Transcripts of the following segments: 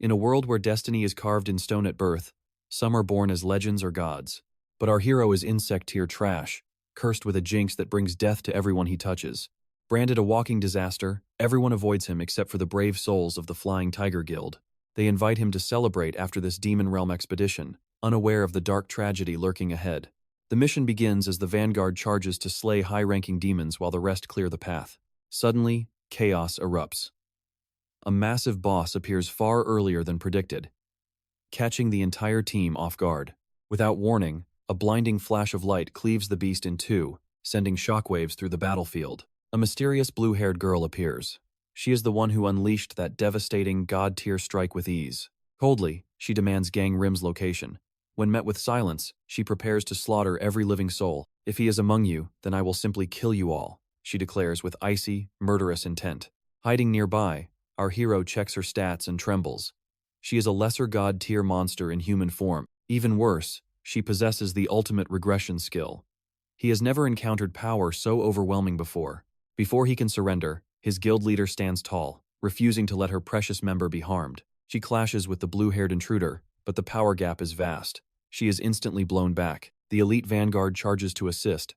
In a world where destiny is carved in stone at birth, some are born as legends or gods. But our hero is insect tier trash, cursed with a jinx that brings death to everyone he touches. Branded a walking disaster, everyone avoids him except for the brave souls of the Flying Tiger Guild. They invite him to celebrate after this Demon Realm expedition, unaware of the dark tragedy lurking ahead. The mission begins as the vanguard charges to slay high-ranking demons while the rest clear the path. Suddenly, chaos erupts. A massive boss appears far earlier than predicted, catching the entire team off guard. Without warning, a blinding flash of light cleaves the beast in two, sending shockwaves through the battlefield. A mysterious blue-haired girl appears. She is the one who unleashed that devastating god-tier strike with ease. Coldly, she demands Gang Rim's location. When met with silence, she prepares to slaughter every living soul. "If he is among you, then I will simply kill you all," she declares with icy, murderous intent. Hiding nearby, our hero checks her stats and trembles. She is a lesser god-tier monster in human form. Even worse, she possesses the ultimate regression skill. He has never encountered power so overwhelming before. Before he can surrender, his guild leader stands tall, refusing to let her precious member be harmed. She clashes with the blue-haired intruder, but the power gap is vast. She is instantly blown back. The elite vanguard charges to assist,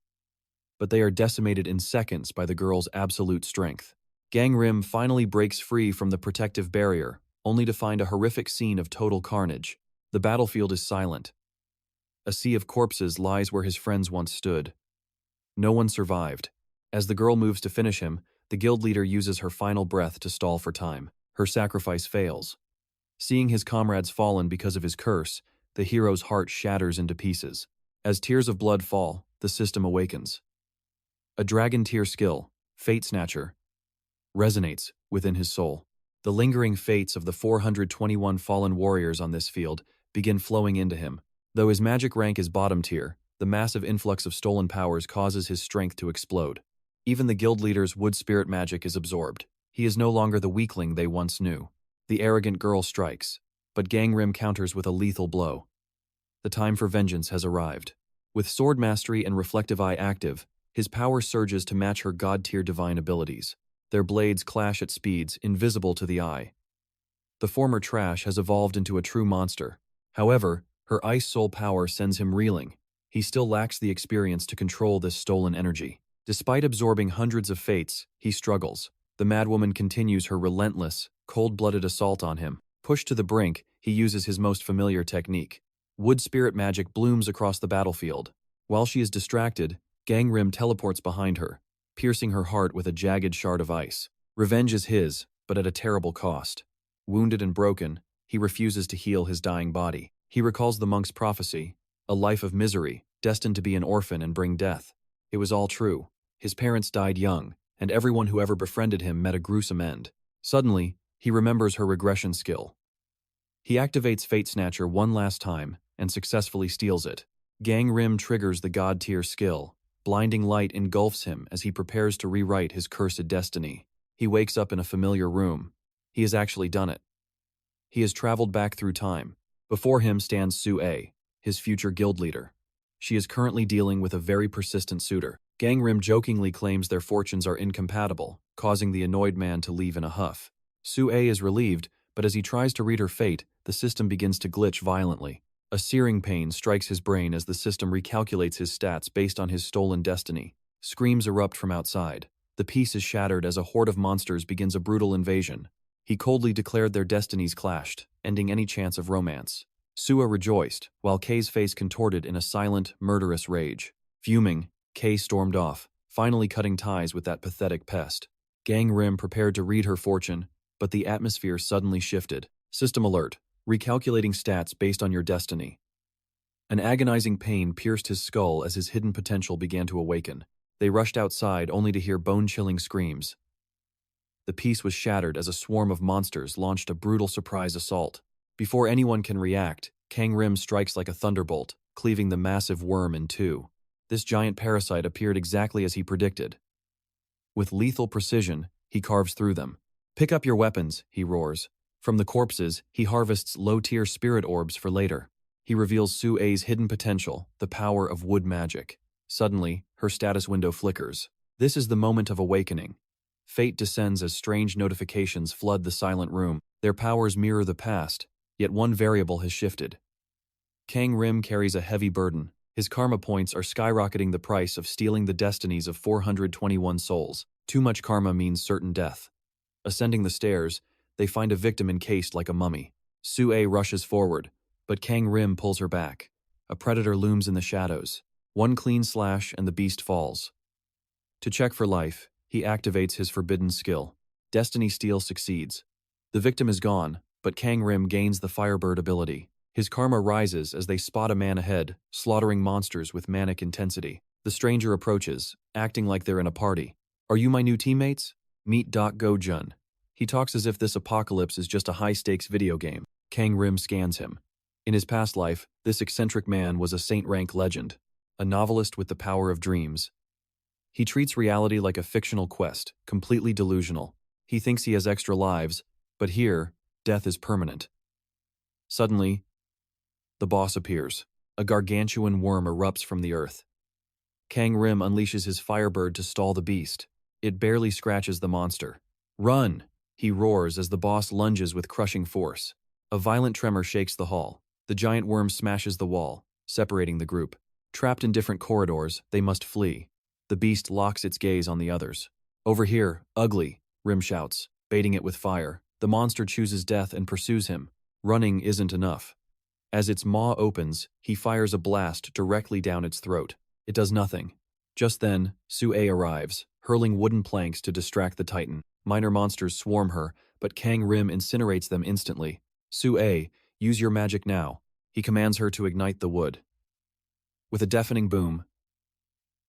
but they are decimated in seconds by the girl's absolute strength. Gang Rim finally breaks free from the protective barrier, only to find a horrific scene of total carnage. The battlefield is silent. A sea of corpses lies where his friends once stood. No one survived. As the girl moves to finish him, the guild leader uses her final breath to stall for time. Her sacrifice fails. Seeing his comrades fallen because of his curse, the hero's heart shatters into pieces. As tears of blood fall, the system awakens. A dragon-tier skill, Fate Snatcher, resonates within his soul. The lingering fates of the 421 fallen warriors on this field begin flowing into him. Though his magic rank is bottom tier, the massive influx of stolen powers causes his strength to explode. Even the guild leader's wood spirit magic is absorbed. He is no longer the weakling they once knew. The arrogant girl strikes, but Gang Rim counters with a lethal blow. The time for vengeance has arrived. With sword mastery and reflective eye active, his power surges to match her god-tier divine abilities. Their blades clash at speeds invisible to the eye. The former trash has evolved into a true monster. However, her ice soul power sends him reeling. He still lacks the experience to control this stolen energy. Despite absorbing hundreds of fates, he struggles. The madwoman continues her relentless, cold-blooded assault on him. Pushed to the brink, he uses his most familiar technique. Wood spirit magic blooms across the battlefield. While she is distracted, Gang Rim teleports behind her, piercing her heart with a jagged shard of ice. Revenge is his, but at a terrible cost. Wounded and broken, he refuses to heal his dying body. He recalls the monk's prophecy, a life of misery, destined to be an orphan and bring death. It was all true. His parents died young, and everyone who ever befriended him met a gruesome end. Suddenly, he remembers her regression skill. He activates Fate Snatcher one last time and successfully steals it. Gang Rim triggers the god-tier skill. Blinding light engulfs him as he prepares to rewrite his cursed destiny. He wakes up in a familiar room. He has actually done it. He has traveled back through time. Before him stands Su-A, his future guild leader. She is currently dealing with a very persistent suitor. Gang Rim jokingly claims their fortunes are incompatible, causing the annoyed man to leave in a huff. Su-A is relieved, but as he tries to read her fate, the system begins to glitch violently. A searing pain strikes his brain as the system recalculates his stats based on his stolen destiny. Screams erupt from outside. The peace is shattered as a horde of monsters begins a brutal invasion. He coldly declared their destinies clashed, ending any chance of romance. Sua rejoiced, while Kay's face contorted in a silent, murderous rage. Fuming, Kay stormed off, finally cutting ties with that pathetic pest. Gang Rim prepared to read her fortune, but the atmosphere suddenly shifted. System alert. Recalculating stats based on your destiny. An agonizing pain pierced his skull as his hidden potential began to awaken. They rushed outside only to hear bone-chilling screams. The peace was shattered as a swarm of monsters launched a brutal surprise assault. Before anyone can react, Gang Rim strikes like a thunderbolt, cleaving the massive worm in two. This giant parasite appeared exactly as he predicted. With lethal precision, he carves through them. "Pick up your weapons," he roars. From the corpses, he harvests low-tier spirit orbs for later. He reveals Su-A's hidden potential, the power of wood magic. Suddenly, her status window flickers. This is the moment of awakening. Fate descends as strange notifications flood the silent room. Their powers mirror the past, yet one variable has shifted. 𝒓𝒏𝒔𝒇𝒐 carries a heavy burden. His karma points are skyrocketing the price of stealing the destinies of 421 souls. Too much karma means certain death. Ascending the stairs, they find a victim encased like a mummy. 𝒓𝒏𝒔𝒇𝒐 rushes forward, but 𝒓𝒏𝒔𝒇𝒐 pulls her back. A predator looms in the shadows. One clean slash and the beast falls. To check for life, he activates his forbidden skill. Destiny Steal succeeds. The victim is gone, but 𝒓𝒏𝒔𝒇𝒐 gains the Firebird ability. His karma rises as they spot a man ahead, slaughtering monsters with manic intensity. The stranger approaches, acting like they're in a party. "Are you my new teammates? Meet 𝒓𝒏𝒔𝒇𝒐. He talks as if this apocalypse is just a high-stakes video game. 𝒓𝒏𝒔𝒇𝒐 scans him. In his past life, this eccentric man was a saint-rank legend, a novelist with the power of dreams. He treats reality like a fictional quest, completely delusional. He thinks he has extra lives, but here, death is permanent. Suddenly, the boss appears. A gargantuan worm erupts from the earth. 𝒓𝒏𝒔𝒇𝒐 unleashes his Firebird to stall the beast. It barely scratches the monster. "Run!" he roars as the boss lunges with crushing force. A violent tremor shakes the hall. The giant worm smashes the wall, separating the group. Trapped in different corridors, they must flee. The beast locks its gaze on the others. "Over here, ugly," 𝒓𝒏𝒔𝒇𝒐 shouts, baiting it with fire. The monster chooses death and pursues him. Running isn't enough. As its maw opens, he fires a blast directly down its throat. It does nothing. Just then, 𝒓𝒏𝒔𝒇𝒐 arrives, hurling wooden planks to distract the titan. Minor monsters swarm her, but 𝒓𝒏𝒔𝒇𝒐 incinerates them instantly. 𝒓𝒏𝒔𝒇𝒐, use your magic now. He commands her to ignite the wood. With a deafening boom,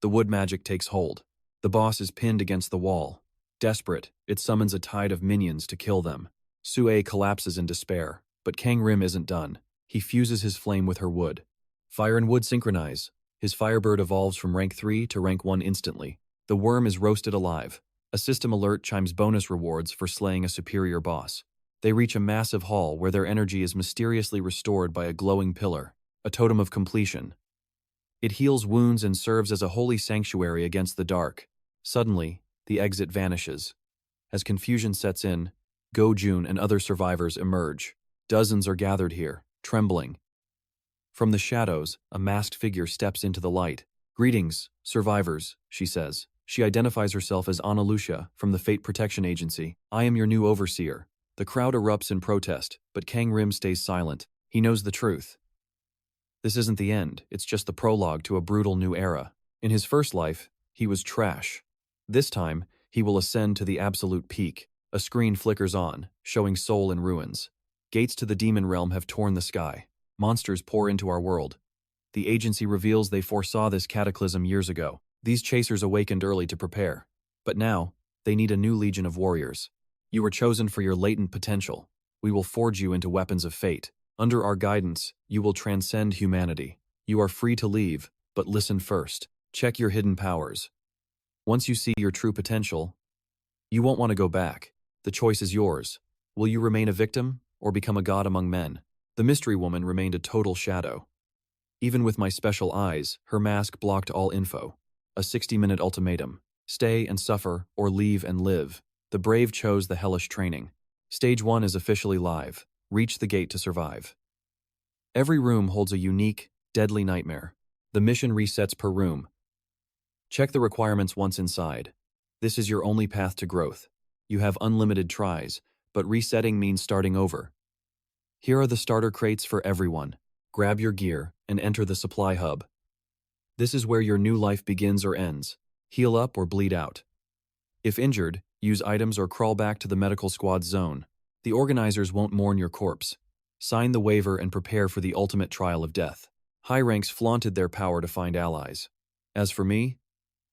the wood magic takes hold. The boss is pinned against the wall. Desperate, it summons a tide of minions to kill them. 𝒓𝒏𝒔𝒇𝒐 collapses in despair, but 𝒓𝒏𝒔𝒇𝒐 isn't done. He fuses his flame with her wood. Fire and wood synchronize. His Firebird evolves from rank 3 to rank 1 instantly. The worm is roasted alive. A system alert chimes bonus rewards for slaying a superior boss. They reach a massive hall where their energy is mysteriously restored by a glowing pillar, a totem of completion. It heals wounds and serves as a holy sanctuary against the dark. Suddenly, the exit vanishes. As confusion sets in, 𝒏𝒔𝒇𝒐 and other survivors emerge. Dozens are gathered here, trembling. From the shadows, a masked figure steps into the light. "Greetings, survivors," she says. She identifies herself as Ana Lucia from the Fate Protection Agency. "I am your new overseer." The crowd erupts in protest, but 𝒓𝒏𝒔𝒇𝒐 stays silent. He knows the truth. This isn't the end, it's just the prologue to a brutal new era. In his first life, he was trash. This time, he will ascend to the absolute peak. A screen flickers on, showing Seoul in ruins. Gates to the demon realm have torn the sky. Monsters pour into our world. The agency reveals they foresaw this cataclysm years ago. These chasers awakened early to prepare. But now, they need a new legion of warriors. You were chosen for your latent potential. We will forge you into weapons of fate. Under our guidance, you will transcend humanity. You are free to leave, but listen first. Check your hidden powers. Once you see your true potential, you won't want to go back. The choice is yours. Will you remain a victim, or become a god among men? The mystery woman remained a total shadow. Even with my special eyes, her mask blocked all info. A 60-minute ultimatum. Stay and suffer, or leave and live. The brave chose the hellish training. Stage 1 is officially live. Reach the gate to survive. Every room holds a unique, deadly nightmare. The mission resets per room. Check the requirements once inside. This is your only path to growth. You have unlimited tries, but resetting means starting over. Here are the starter crates for everyone. Grab your gear and enter the supply hub. This is where your new life begins or ends. Heal up or bleed out. If injured, use items or crawl back to the medical squad's zone. The organizers won't mourn your corpse. Sign the waiver and prepare for the ultimate trial of death. High ranks flaunted their power to find allies. As for me,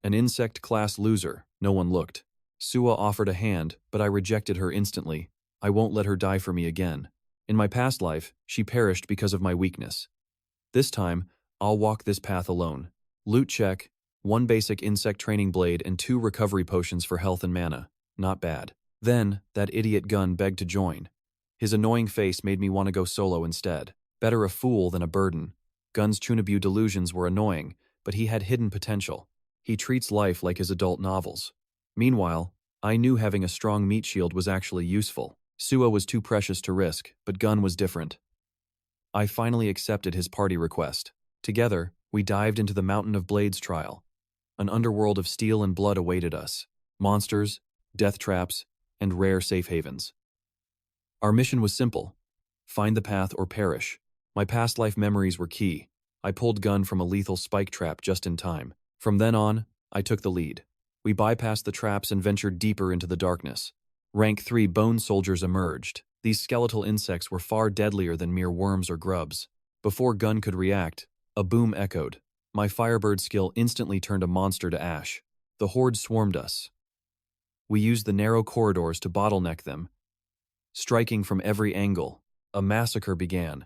an insect class loser, no one looked. 𝒓𝒏𝒔𝒇𝒐 offered a hand, but I rejected her instantly. I won't let her die for me again. In my past life, she perished because of my weakness. This time, I'll walk this path alone. Loot check, 1 basic insect training blade and 2 recovery potions for health and mana. Not bad. Then, that idiot gun begged to join. His annoying face made me want to go solo instead. Better a fool than a burden. Gun's Chunabu delusions were annoying, but he had hidden potential. He treats life like his adult novels. Meanwhile, I knew having a strong meat shield was actually useful. Suo was too precious to risk, but Gun was different. I finally accepted his party request. Together, we dived into the Mountain of Blades trial. An underworld of steel and blood awaited us. Monsters, death traps, and rare safe havens. Our mission was simple. Find the path or perish. My past life memories were key. I pulled Gun from a lethal spike trap just in time. From then on, I took the lead. We bypassed the traps and ventured deeper into the darkness. Rank 3 bone soldiers emerged. These skeletal insects were far deadlier than mere worms or grubs. Before Gun could react, a boom echoed. My Firebird skill instantly turned a monster to ash. The horde swarmed us. We used the narrow corridors to bottleneck them. Striking from every angle, a massacre began.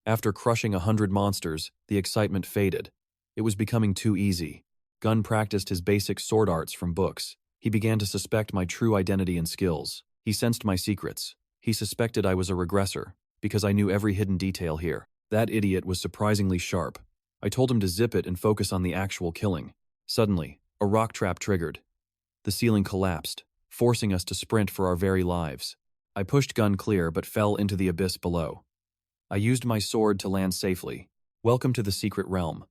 After crushing 100 monsters, the excitement faded. It was becoming too easy. Gun practiced his basic sword arts from books. He began to suspect my true identity and skills. He sensed my secrets. He suspected I was a regressor, because I knew every hidden detail here. That idiot was surprisingly sharp. I told him to zip it and focus on the actual killing. Suddenly, a rock trap triggered. The ceiling collapsed, forcing us to sprint for our very lives. I pushed Gun clear but fell into the abyss below. I used my sword to land safely. Welcome to the secret realm.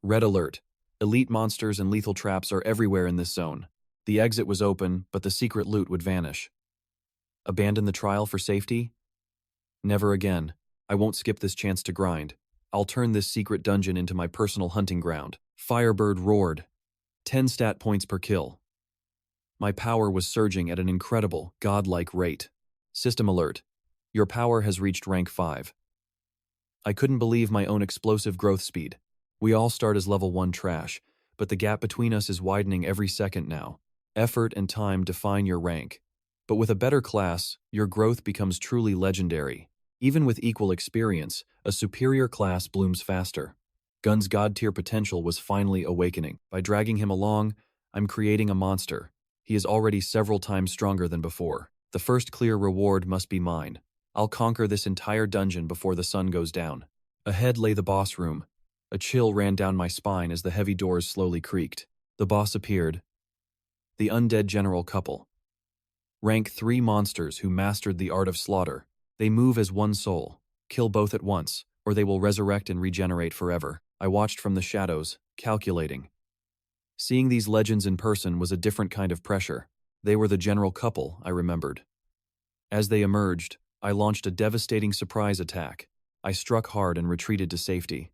Red alert. Elite monsters and lethal traps are everywhere in this zone. The exit was open, but the secret loot would vanish. Abandon the trial for safety? Never again. I won't skip this chance to grind. I'll turn this secret dungeon into my personal hunting ground. Firebird roared. 10 stat points per kill. My power was surging at an incredible, godlike rate. System alert. Your power has reached rank 5. I couldn't believe my own explosive growth speed. We all start as level 1 trash, but the gap between us is widening every second now. Effort and time define your rank. But with a better class, your growth becomes truly legendary. Even with equal experience, a superior class blooms faster. Gun's god-tier potential was finally awakening. By dragging him along, I'm creating a monster. He is already several times stronger than before. The first clear reward must be mine. I'll conquer this entire dungeon before the sun goes down. Ahead lay the boss room. A chill ran down my spine as the heavy doors slowly creaked. The boss appeared. The undead general couple. Rank 3 monsters who mastered the art of slaughter. They move as one soul. Kill both at once, or they will resurrect and regenerate forever. I watched from the shadows, calculating. Seeing these legends in person was a different kind of pressure. They were the general couple, I remembered. As they emerged, I launched a devastating surprise attack. I struck hard and retreated to safety.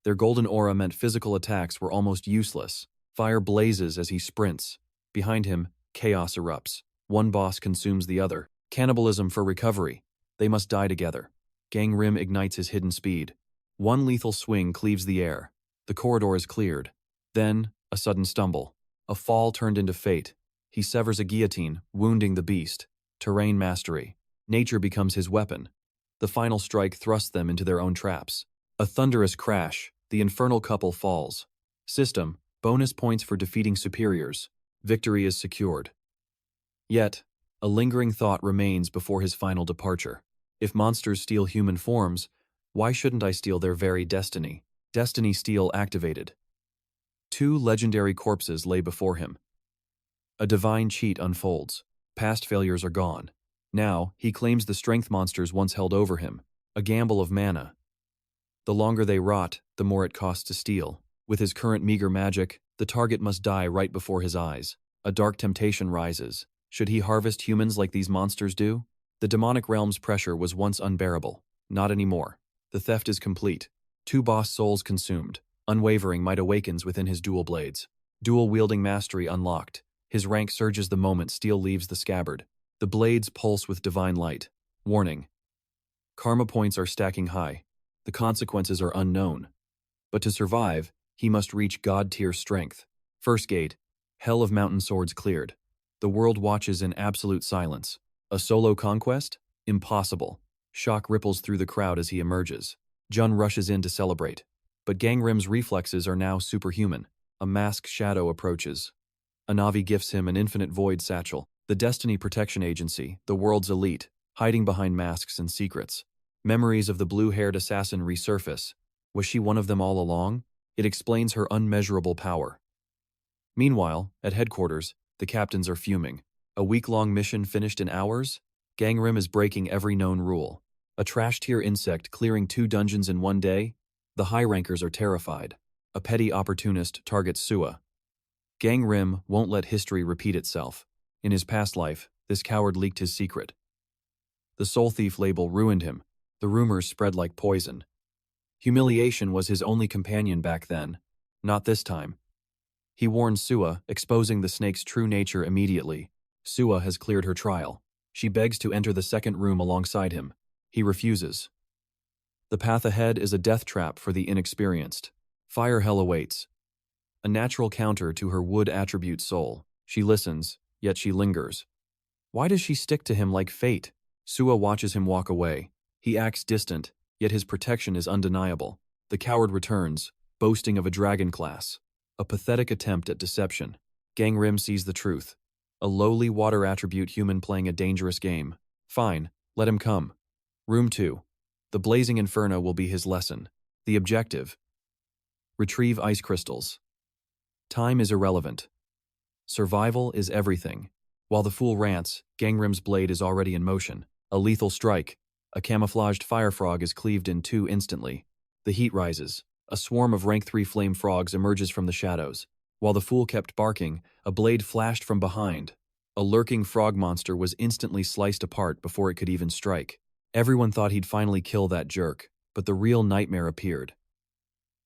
Their golden aura meant physical attacks were almost useless. Fire blazes as he sprints. Behind him, chaos erupts. One boss consumes the other. Cannibalism for recovery. They must die together. Gangrim ignites his hidden speed. One lethal swing cleaves the air. The corridor is cleared. Then, a sudden stumble. A fall turned into fate. He severs a guillotine, wounding the beast. Terrain mastery. Nature becomes his weapon. The final strike thrusts them into their own traps. A thunderous crash. The infernal couple falls. System, bonus points for defeating superiors. Victory is secured. Yet, a lingering thought remains before his final departure. If monsters steal human forms, why shouldn't I steal their very destiny? Destiny Steel activated. 2 legendary corpses lay before him. A divine cheat unfolds. Past failures are gone. Now, he claims the strength monsters once held over him. A gamble of mana. The longer they rot, the more it costs to steal. With his current meager magic, the target must die right before his eyes. A dark temptation rises. Should he harvest humans like these monsters do? The demonic realm's pressure was once unbearable. Not anymore. The theft is complete. 2 boss souls consumed. Unwavering might awakens within his dual blades. Dual-wielding mastery unlocked. His rank surges the moment steel leaves the scabbard. The blades pulse with divine light. Warning. Karma points are stacking high. The consequences are unknown. But to survive, he must reach god-tier strength. First gate. Hell of Mountain Swords cleared. The world watches in absolute silence. A solo conquest? Impossible. Shock ripples through the crowd as he emerges. Jun rushes in to celebrate. But Gangrim's reflexes are now superhuman. A masked shadow approaches. Anavi gifts him an infinite void satchel. The Destiny Protection Agency, the world's elite, hiding behind masks and secrets. Memories of the blue-haired assassin resurface. Was she one of them all along? It explains her unmeasurable power. Meanwhile, at headquarters, the captains are fuming. A week-long mission finished in hours? 𝒓𝒏𝒔𝒇𝒐 is breaking every known rule. A trash-tier insect clearing 2 dungeons in one day? The high-rankers are terrified. A petty opportunist targets Sua. 𝒓𝒏𝒔𝒇𝒐 won't let history repeat itself. In his past life, this coward leaked his secret. The soul thief label ruined him. The rumors spread like poison. Humiliation was his only companion back then. Not this time. He warned Sua, exposing the snake's true nature immediately. Sua has cleared her trial. She begs to enter the second room alongside him. He refuses. The path ahead is a death trap for the inexperienced. Fire hell awaits. A natural counter to her wood attribute soul. She listens, yet she lingers. Why does she stick to him like fate? Sua watches him walk away. He acts distant, yet his protection is undeniable. The coward returns, boasting of a dragon class. A pathetic attempt at deception. 𝒓𝒏𝒔𝒇𝒐 sees the truth. A lowly water attribute human playing a dangerous game. Fine, let him come. Room 2. The blazing Inferno will be his lesson. The objective: retrieve ice crystals. Time is irrelevant. Survival is everything. While the fool rants, 𝒓𝒏𝒔𝒇𝒐's blade is already in motion. A lethal strike. A camouflaged fire frog is cleaved in 2 instantly. The heat rises. A swarm of rank 3 flame frogs emerges from the shadows. While the fool kept barking, a blade flashed from behind. A lurking frog monster was instantly sliced apart before it could even strike. Everyone thought he'd finally kill that jerk, but the real nightmare appeared.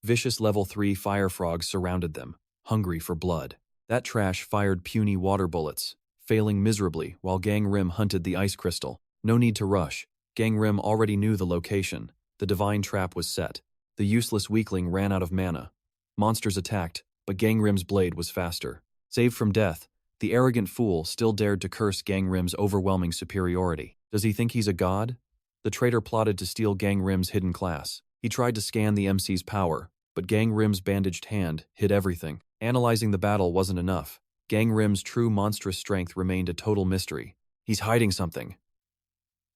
Vicious level 3 fire frogs surrounded them, hungry for blood. That trash fired puny water bullets, failing miserably while 𝒓𝒏𝒔𝒇𝒐 hunted the ice crystal. No need to rush. 𝒓𝒏𝒔𝒇𝒐 already knew the location. The divine trap was set. The useless weakling ran out of mana. Monsters attacked, but 𝒓𝒏𝒔𝒇𝒐's blade was faster. Saved from death, the arrogant fool still dared to curse 𝒓𝒏𝒔𝒇𝒐's overwhelming superiority. Does he think he's a god? The traitor plotted to steal 𝒓𝒏𝒔𝒇𝒐's hidden class. He tried to scan the MC's power, but 𝒓𝒏𝒔𝒇𝒐's bandaged hand hid everything. Analyzing the battle wasn't enough. 𝒓𝒏𝒔𝒇𝒐's true monstrous strength remained a total mystery. He's hiding something.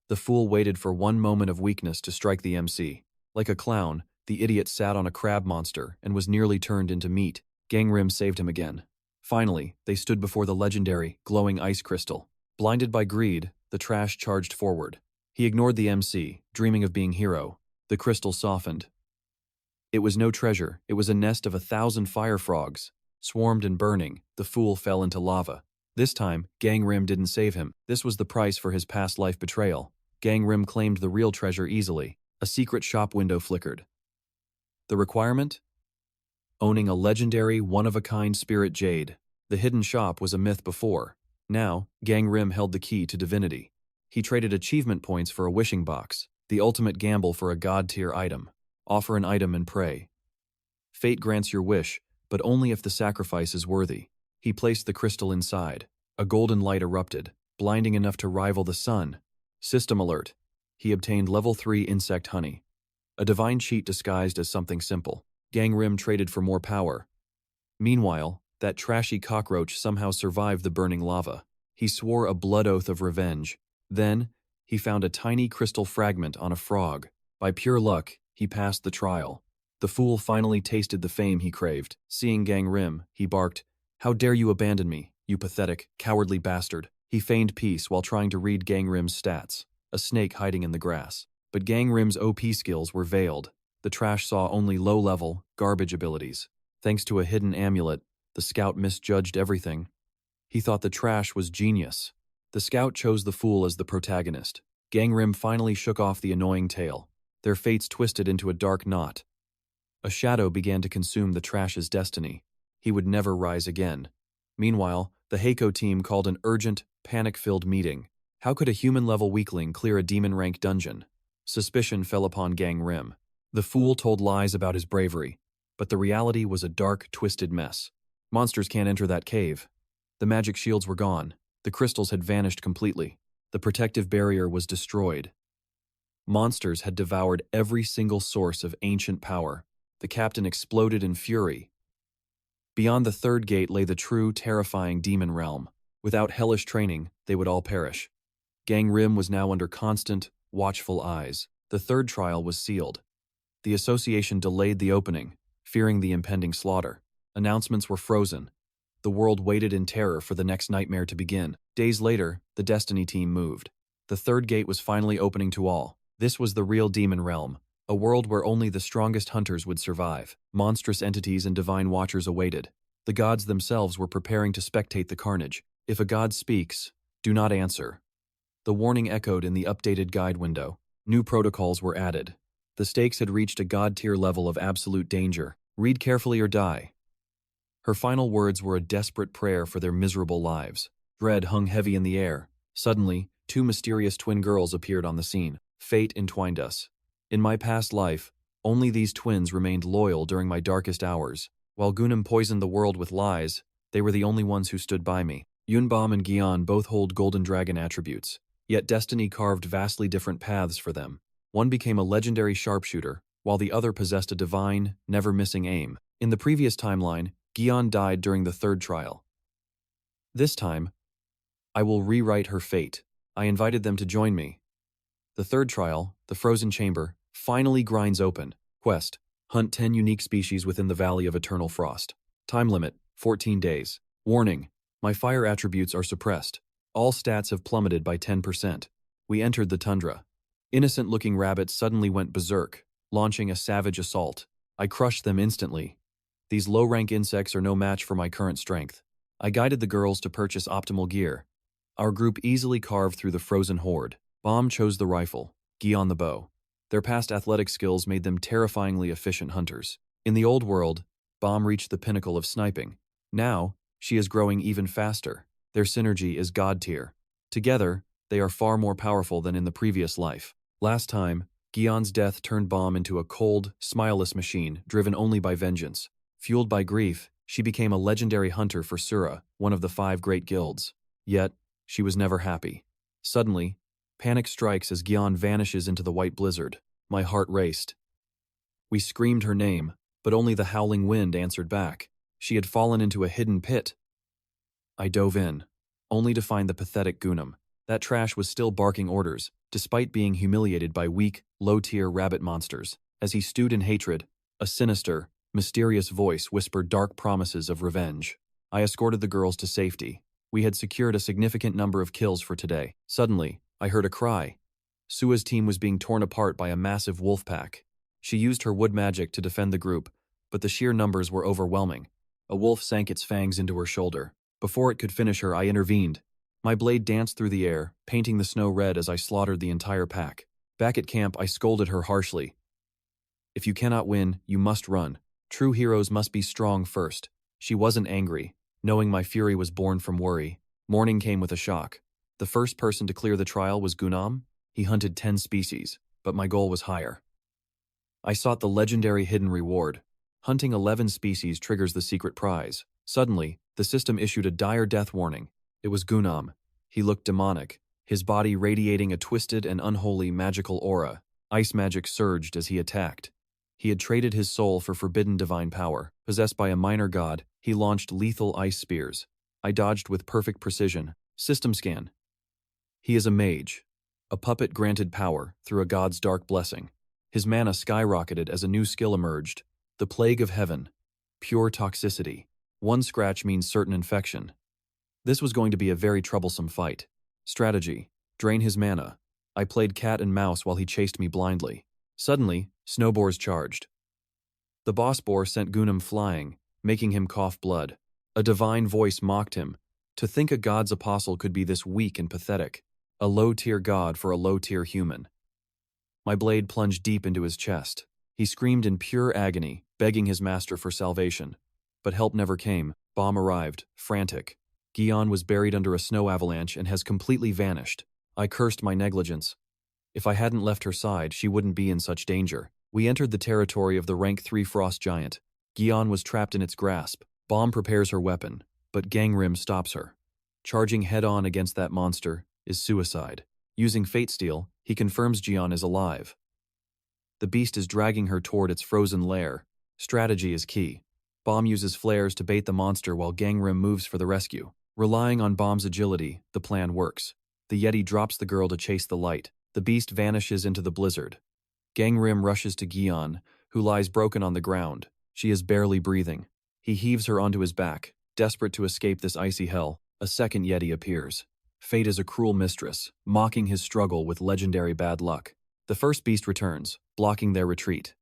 The fool waited for one moment of weakness to strike the MC. Like a clown, the idiot sat on a crab monster and was nearly turned into meat. 𝒓𝒏𝒔𝒇𝒐 saved him again. Finally, they stood before the legendary, glowing ice crystal. Blinded by greed, the trash charged forward. He ignored the MC, dreaming of being hero. The crystal softened. It was no treasure, it was a nest of 1,000 fire frogs. Swarmed and burning, the fool fell into lava. This time, 𝒓𝒏𝒔𝒇𝒐 didn't save him. This was the price for his past life betrayal. 𝒓𝒏𝒔𝒇𝒐 claimed the real treasure easily. A secret shop window flickered. The requirement? Owning a legendary, one-of-a-kind spirit jade. The hidden shop was a myth before. Now, 𝒓𝒏𝒔𝒇𝒐 held the key to divinity. He traded achievement points for a wishing box, the ultimate gamble for a god-tier item. Offer an item and pray. Fate grants your wish, but only if the sacrifice is worthy. He placed the crystal inside. A golden light erupted, blinding enough to rival the sun. System alert. He obtained level 3 insect honey. A divine cheat disguised as something simple. 𝒓𝒏𝒔𝒇𝒐 traded for more power. Meanwhile, that trashy cockroach somehow survived the burning lava. He swore a blood oath of revenge. Then, he found a tiny crystal fragment on a frog. By pure luck, he passed the trial. The fool finally tasted the fame he craved. Seeing 𝒓𝒏𝒔𝒇𝒐, he barked, "How dare you abandon me, you pathetic, cowardly bastard." He feigned peace while trying to read 𝒓𝒏𝒔𝒇𝒐's stats, a snake hiding in the grass. But 𝒓𝒏𝒔𝒇𝒐's OP skills were veiled. The trash saw only low-level, garbage abilities. Thanks to a hidden amulet, the scout misjudged everything. He thought the trash was genius. The scout chose the fool as the protagonist. 𝒓𝒏𝒔𝒇𝒐 finally shook off the annoying tale. Their fates twisted into a dark knot. A shadow began to consume the trash's destiny. He would never rise again. Meanwhile, the Heiko team called an urgent, panic-filled meeting. How could a human-level weakling clear a demon-rank dungeon? Suspicion fell upon 𝒓𝒏𝒔𝒇𝒐. The fool told lies about his bravery, but the reality was a dark, twisted mess. Monsters can't enter that cave. The magic shields were gone. The crystals had vanished completely. The protective barrier was destroyed. Monsters had devoured every single source of ancient power. The captain exploded in fury. Beyond the third gate lay the true, terrifying demon realm. Without hellish training, they would all perish. 𝒓𝒏𝒔𝒇𝒐 was now under constant, watchful eyes. The third trial was sealed. The association delayed the opening, fearing the impending slaughter. Announcements were frozen. The world waited in terror for the next nightmare to begin. Days later, the Destiny team moved. The third gate was finally opening to all. This was the real demon realm, a world where only the strongest hunters would survive. Monstrous entities and divine watchers awaited. The gods themselves were preparing to spectate the carnage. If a god speaks, do not answer. The warning echoed in the updated guide window. New protocols were added. The stakes had reached a god-tier level of absolute danger. Read carefully or die. Her final words were a desperate prayer for their miserable lives. Dread hung heavy in the air. Suddenly, two mysterious twin girls appeared on the scene. Fate entwined us. In my past life, only these twins remained loyal during my darkest hours. While 𝒏𝒏𝒏 poisoned the world with lies, they were the only ones who stood by me. 𝑰𝒏𝒏𝒏 and 𝒏𝒏𝒏 both hold golden dragon attributes, yet destiny carved vastly different paths for them. One became a legendary sharpshooter, while the other possessed a divine, never-missing aim. In the previous timeline, 𝒏𝒏𝒏 died during the third trial. This time, I will rewrite her fate. I invited them to join me. The third trial, the frozen chamber, finally grinds open. Quest: hunt 10 unique species within the Valley of Eternal Frost. Time limit: 14 days. Warning: my fire attributes are suppressed. All stats have plummeted by 10%. We entered the tundra. Innocent-looking rabbits suddenly went berserk, launching a savage assault. I crushed them instantly. These low-rank insects are no match for my current strength. I guided the girls to purchase optimal gear. Our group easily carved through the frozen horde. 𝒏𝒏𝒏 chose the rifle, 𝒏𝒏𝒏 the bow. Their past athletic skills made them terrifyingly efficient hunters. In the old world, 𝒏𝒏𝒏 reached the pinnacle of sniping. Now, she is growing even faster. Their synergy is god tier. Together, they are far more powerful than in the previous life. Last time, 𝒏𝒏𝒏's death turned 𝒏𝒏𝒏 into a cold, smileless machine, driven only by vengeance. Fueled by grief, she became a legendary hunter for Sura, one of the 5 great guilds. Yet, she was never happy. Suddenly, panic strikes as 𝒏𝒏𝒏 vanishes into the white blizzard. My heart raced. We screamed her name, but only the howling wind answered back. She had fallen into a hidden pit. I dove in, only to find the pathetic 𝒏𝒏𝒏. That trash was still barking orders, despite being humiliated by weak, low-tier rabbit monsters. As he stewed in hatred, a sinister, mysterious voice whispered dark promises of revenge. I escorted the girls to safety. We had secured a significant number of kills for today. Suddenly, I heard a cry. Sua's team was being torn apart by a massive wolf pack. She used her wood magic to defend the group, but the sheer numbers were overwhelming. A wolf sank its fangs into her shoulder. Before it could finish her, I intervened. My blade danced through the air, painting the snow red as I slaughtered the entire pack. Back at camp, I scolded her harshly. If you cannot win, you must run. True heroes must be strong first. She wasn't angry, knowing my fury was born from worry. Morning came with a shock. The first person to clear the trial was 𝒏𝒏𝒏. He hunted 10 species, but my goal was higher. I sought the legendary hidden reward. Hunting 11 species triggers the secret prize. Suddenly, the system issued a dire death warning. It was 𝒏𝒏𝒏. He looked demonic, his body radiating a twisted and unholy magical aura. Ice magic surged as he attacked. He had traded his soul for forbidden divine power. Possessed by a minor god, he launched lethal ice spears. I dodged with perfect precision. System scan. He is a mage. A puppet granted power through a god's dark blessing. His mana skyrocketed as a new skill emerged. The Plague of Heaven. Pure toxicity. One scratch means certain infection. This was going to be a very troublesome fight. Strategy. Drain his mana. I played cat and mouse while he chased me blindly. Suddenly, snowboars charged. The boss boar sent 𝒏𝒏𝒏 flying, making him cough blood. A divine voice mocked him. To think a god's apostle could be this weak and pathetic. A low-tier god for a low-tier human. My blade plunged deep into his chest. He screamed in pure agony, begging his master for salvation. But help never came. 𝒏𝒏𝒏 arrived, frantic. 𝒏𝒏𝒏 was buried under a snow avalanche and has completely vanished. I cursed my negligence. If I hadn't left her side, she wouldn't be in such danger. We entered the territory of the rank 3 frost giant. 𝒏𝒏𝒏 was trapped in its grasp. 𝒏𝒏𝒏 prepares her weapon, but 𝒏𝒏𝒏 stops her. Charging head-on against that monster is suicide. Using Fate Steel, he confirms 𝒏𝒏𝒏 is alive. The beast is dragging her toward its frozen lair. Strategy is key. 𝒏𝒏𝒏 uses flares to bait the monster while 𝒏𝒏𝒏 moves for the rescue. Relying on 𝒏𝒏𝒏's agility, the plan works. The Yeti drops the girl to chase the light. The beast vanishes into the blizzard. 𝒏𝒏𝒏 rushes to 𝒏𝒏𝒏, who lies broken on the ground. She is barely breathing. He heaves her onto his back. Desperate to escape this icy hell, a second Yeti appears. Fate is a cruel mistress, mocking his struggle with legendary bad luck. The first beast returns, blocking their retreat.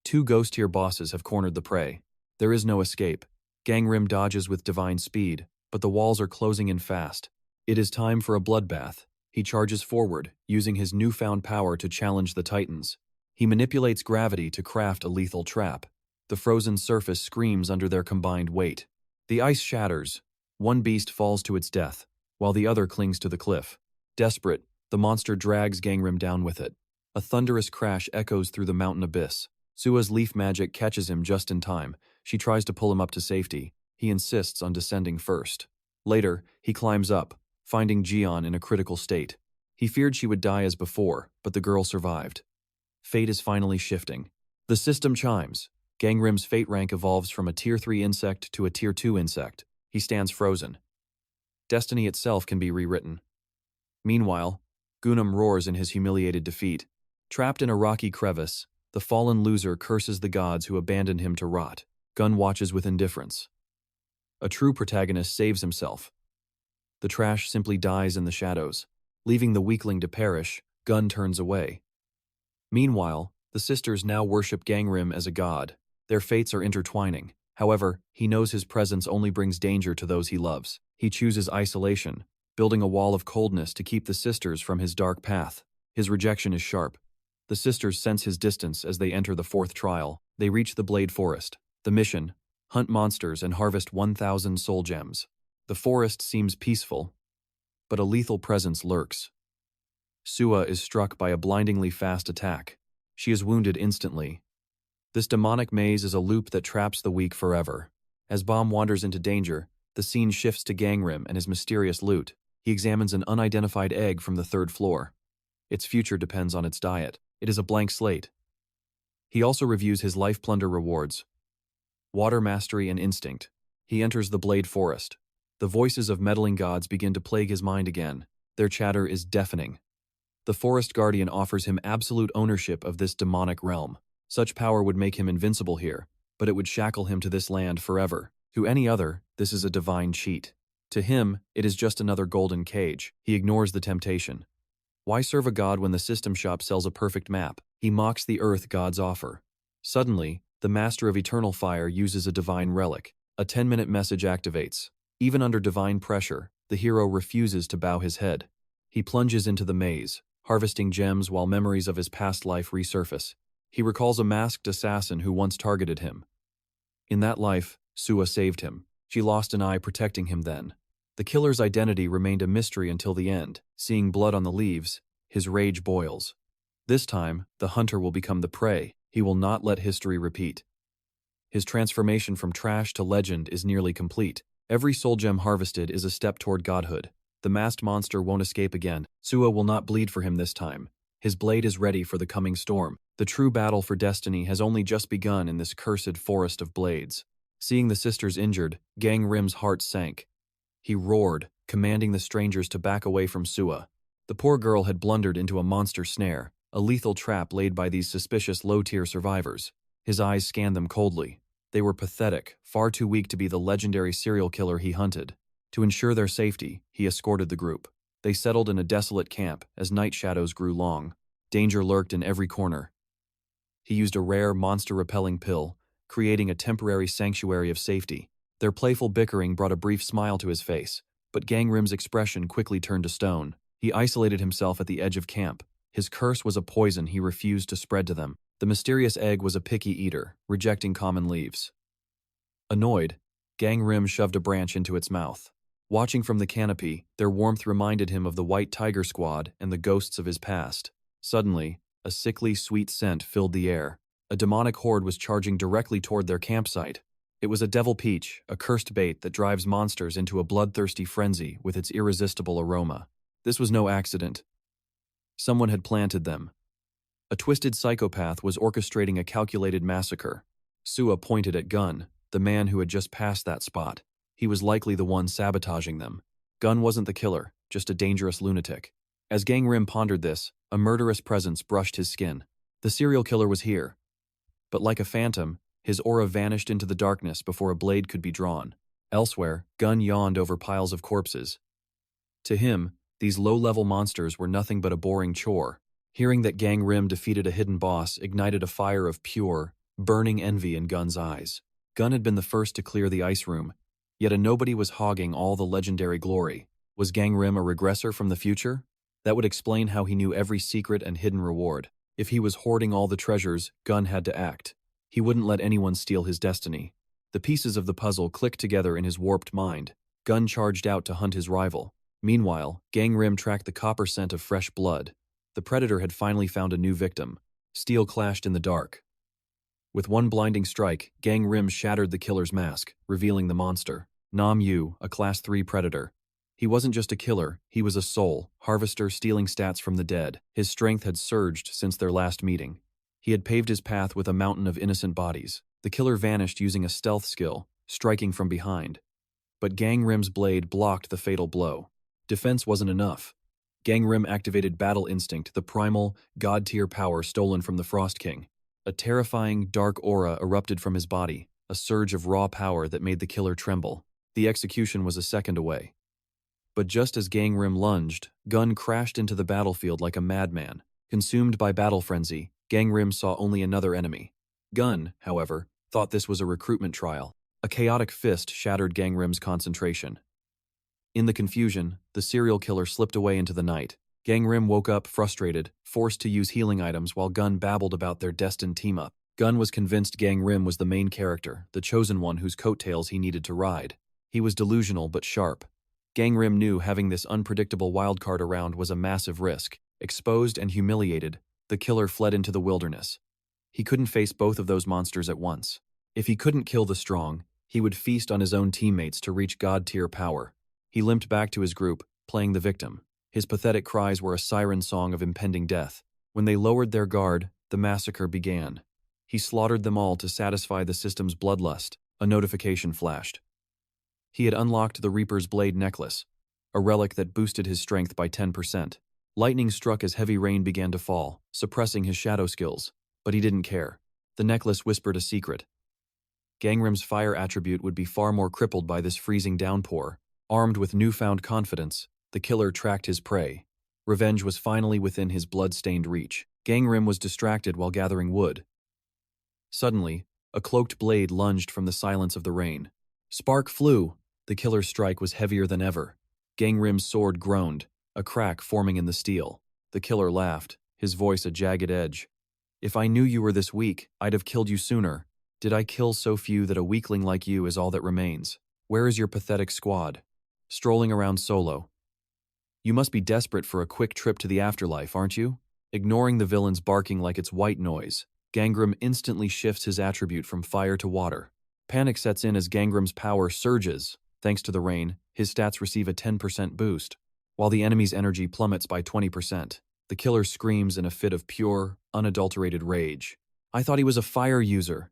Two ghost-tier bosses have cornered the prey. There is no escape. 𝒓𝒏𝒔𝒐𝒏𝒆𝒅 dodges with divine speed, but the walls are closing in fast. It is time for a bloodbath. He charges forward, using his newfound power to challenge the Titans. He manipulates gravity to craft a lethal trap. The frozen surface screams under their combined weight. The ice shatters. One beast falls to its death, while the other clings to the cliff. Desperate, the monster drags 𝒓𝒏𝒔𝒏𝒔𝒏 down with it. A thunderous crash echoes through the mountain abyss. 𝒬𝒏's leaf magic catches him just in time. She tries to pull him up to safety. He insists on descending first. Later, he climbs up, finding 𝒬𝒏𝒔𝒏𝒏 in a critical state. He feared she would die as before, but the girl survived. Fate is finally shifting. The system chimes. 𝒓𝒏𝒔𝒏𝒏's fate rank evolves from a Tier 3 insect to a Tier 2 insect. He stands frozen. Destiny itself can be rewritten. Meanwhile, 𝒏𝒏𝒏 roars in his humiliated defeat. Trapped in a rocky crevice, the fallen loser curses the gods who abandoned him to rot. 𝒏𝒏𝒏 watches with indifference. A true protagonist saves himself. The trash simply dies in the shadows. Leaving the weakling to perish, 𝒏𝒏𝒏 turns away. Meanwhile, the sisters now worship 𝒓𝒏𝒏𝒏 as a god. Their fates are intertwining. However, he knows his presence only brings danger to those he loves. He chooses isolation, building a wall of coldness to keep the sisters from his dark path. His rejection is sharp. The sisters sense his distance as they enter the fourth trial. They reach the Blade Forest. The mission: hunt monsters and harvest 1,000 soul gems. The forest seems peaceful, but a lethal presence lurks. 𝒬𝒏 is struck by a blindingly fast attack. She is wounded instantly. This demonic maze is a loop that traps the weak forever. As 𝒏𝒏𝒏 wanders into danger, the scene shifts to 𝒓𝒏𝒏𝒏 and his mysterious loot. He examines an unidentified egg from the third floor. Its future depends on its diet. It is a blank slate. He also reviews his life plunder rewards. Water mastery and instinct. He enters the Blade Forest. The voices of meddling gods begin to plague his mind again. Their chatter is deafening. The Forest Guardian offers him absolute ownership of this demonic realm. Such power would make him invincible here, but it would shackle him to this land forever. To any other, this is a divine cheat. To him, it is just another golden cage. He ignores the temptation. Why serve a god when the system shop sells a perfect map? He mocks the earth gods offer. Suddenly, the Master of Eternal Fire uses a divine relic. A 10-minute message activates. Even under divine pressure, the hero refuses to bow his head. He plunges into the maze, harvesting gems while memories of his past life resurface. He recalls a masked assassin who once targeted him. In that life, 𝒬𝒏 saved him. She lost an eye protecting him then. The killer's identity remained a mystery until the end. Seeing blood on the leaves, his rage boils. This time, the hunter will become the prey. He will not let history repeat. His transformation from trash to legend is nearly complete. Every soul gem harvested is a step toward godhood. The masked monster won't escape again. 𝒬𝒏 will not bleed for him this time. His blade is ready for the coming storm. The true battle for destiny has only just begun in this cursed forest of blades. Seeing the sisters injured, 𝒓𝒏𝒏𝒏's heart sank. He roared, commanding the strangers to back away from 𝒬𝒏. The poor girl had blundered into a monster snare, a lethal trap laid by these suspicious low-tier survivors. His eyes scanned them coldly. They were pathetic, far too weak to be the legendary serial killer he hunted. To ensure their safety, he escorted the group. They settled in a desolate camp as night shadows grew long. Danger lurked in every corner. He used a rare monster-repelling pill, creating a temporary sanctuary of safety. Their playful bickering brought a brief smile to his face, but 𝒓𝒏𝒏𝒏's expression quickly turned to stone. He isolated himself at the edge of camp. His curse was a poison he refused to spread to them. The mysterious egg was a picky eater, rejecting common leaves. Annoyed, 𝒓𝒏𝒏𝒏 shoved a branch into its mouth. Watching from the canopy, their warmth reminded him of the White Tiger Squad and the ghosts of his past. Suddenly, a sickly, sweet scent filled the air. A demonic horde was charging directly toward their campsite. It was a devil peach, a cursed bait that drives monsters into a bloodthirsty frenzy with its irresistible aroma. This was no accident. Someone had planted them. A twisted psychopath was orchestrating a calculated massacre. 𝒬𝒏 pointed at Gun, the man who had just passed that spot. He was likely the one sabotaging them. Gun wasn't the killer, just a dangerous lunatic. As 𝒓𝒏𝒏𝒏 pondered this, a murderous presence brushed his skin. The serial killer was here. But like a phantom, his aura vanished into the darkness before a blade could be drawn. Elsewhere, Gun yawned over piles of corpses. To him, these low-level monsters were nothing but a boring chore. Hearing that Gang Rim defeated a hidden boss ignited a fire of pure, burning envy in Gun's eyes. Gun had been the first to clear the ice room, yet a nobody was hogging all the legendary glory. Was Gang Rim a regressor from the future? That would explain how he knew every secret and hidden reward. If he was hoarding all the treasures, Gun had to act. He wouldn't let anyone steal his destiny. The pieces of the puzzle clicked together in his warped mind. Gun charged out to hunt his rival. Meanwhile, Gang Rim tracked the copper scent of fresh blood. The predator had finally found a new victim. Steel clashed in the dark. With one blinding strike, Gang Rim shattered the killer's mask, revealing the monster. Nam Yu, a Class 3 predator. He wasn't just a killer, he was a soul, harvester stealing stats from the dead. His strength had surged since their last meeting. He had paved his path with a mountain of innocent bodies. The killer vanished using a stealth skill, striking from behind. But Gang Rim's blade blocked the fatal blow. Defense wasn't enough. Gang Rim activated Battle Instinct, the primal, god-tier power stolen from the Frost King. A terrifying, dark aura erupted from his body, a surge of raw power that made the killer tremble. The execution was a second away. But just as Gang Rim lunged, Gun crashed into the battlefield like a madman. Consumed by battle frenzy, Gang Rim saw only another enemy. Gun, however, thought this was a recruitment trial. A chaotic fist shattered Gang Rim's concentration. In the confusion, the serial killer slipped away into the night. Gang Rim woke up frustrated, forced to use healing items while Gun babbled about their destined team-up. Gun was convinced Gang Rim was the main character, the chosen one whose coattails he needed to ride. He was delusional but sharp. Gang Rim knew having this unpredictable wildcard around was a massive risk. Exposed and humiliated, the killer fled into the wilderness. He couldn't face both of those monsters at once. If he couldn't kill the strong, he would feast on his own teammates to reach god-tier power. He limped back to his group, playing the victim. His pathetic cries were a siren song of impending death. When they lowered their guard, the massacre began. He slaughtered them all to satisfy the system's bloodlust. A notification flashed. He had unlocked the Reaper's Blade necklace, a relic that boosted his strength by 10%. Lightning struck as heavy rain began to fall, suppressing his shadow skills. But he didn't care. The necklace whispered a secret. Gang Rim's fire attribute would be far more crippled by this freezing downpour. Armed with newfound confidence, the killer tracked his prey. Revenge was finally within his blood-stained reach. Gang Rim was distracted while gathering wood. Suddenly, a cloaked blade lunged from the silence of the rain. Spark flew. The killer's strike was heavier than ever. Gang Rim's sword groaned, a crack forming in the steel. The killer laughed, his voice a jagged edge. If I knew you were this weak, I'd have killed you sooner. Did I kill so few that a weakling like you is all that remains? Where is your pathetic squad? Strolling around solo. You must be desperate for a quick trip to the afterlife, aren't you? Ignoring the villain's barking like it's white noise, Gang Rim instantly shifts his attribute from fire to water. Panic sets in as Gang Rim's power surges. Thanks to the rain, his stats receive a 10% boost, while the enemy's energy plummets by 20%. The killer screams in a fit of pure, unadulterated rage. I thought he was a fire user.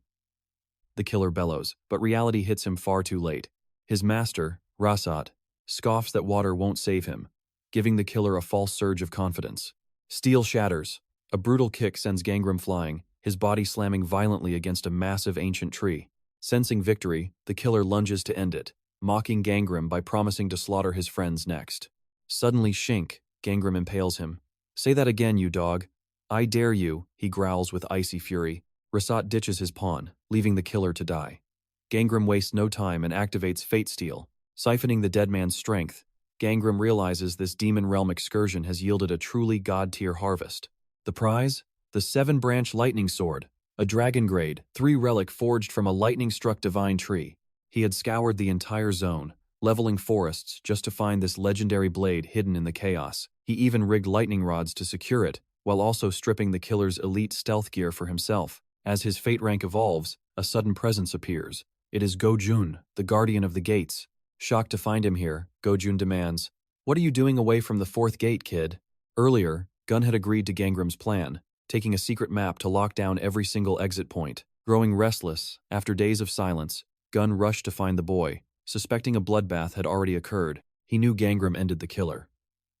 The killer bellows, but reality hits him far too late. His master, Rasat, scoffs that water won't save him, giving the killer a false surge of confidence. Steel shatters. A brutal kick sends Gang Rim flying, his body slamming violently against a massive ancient tree. Sensing victory, the killer lunges to end it, mocking Gang Rim by promising to slaughter his friends next. Suddenly Shink, Gang Rim impales him. Say that again, you dog. I dare you, he growls with icy fury. Rasat ditches his pawn, leaving the killer to die. Gang Rim wastes no time and activates Fate Steel, siphoning the dead man's strength. Gang Rim realizes this demon realm excursion has yielded a truly god-tier harvest. The prize? The 7-branch lightning sword, a dragon-grade, 3 relic forged from a lightning-struck divine tree. He had scoured the entire zone, leveling forests just to find this legendary blade hidden in the chaos. He even rigged lightning rods to secure it, while also stripping the killer's elite stealth gear for himself. As his fate rank evolves, a sudden presence appears. It is Go-jun, the guardian of the gates. Shocked to find him here, Go-jun demands, "What are you doing away from the 4th gate, kid?" Earlier, Gun had agreed to Gang Rim's plan, taking a secret map to lock down every single exit point. Growing restless, after days of silence, Gun rushed to find the boy. Suspecting a bloodbath had already occurred, he knew Gang Rim ended the killer.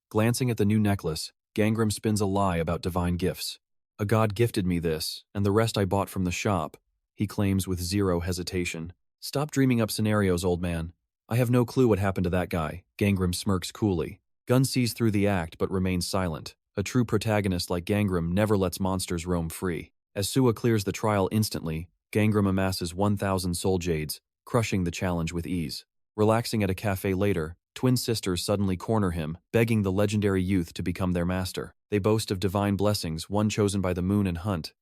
Glancing at the new necklace, Gang Rim spins a lie about divine gifts. A god gifted me this, and the rest I bought from the shop, he claims with zero hesitation. Stop dreaming up scenarios, old man. I have no clue what happened to that guy, Gang Rim smirks coolly. Gun sees through the act but remains silent. A true protagonist like Gangrem never lets monsters roam free. As Suwa clears the trial instantly, Gangrem amasses 1,000 soul jades, crushing the challenge with ease. Relaxing at a cafe later, twin sisters suddenly corner him, begging the legendary youth to become their master. They boast of divine blessings, one chosen by the moon and Hunt,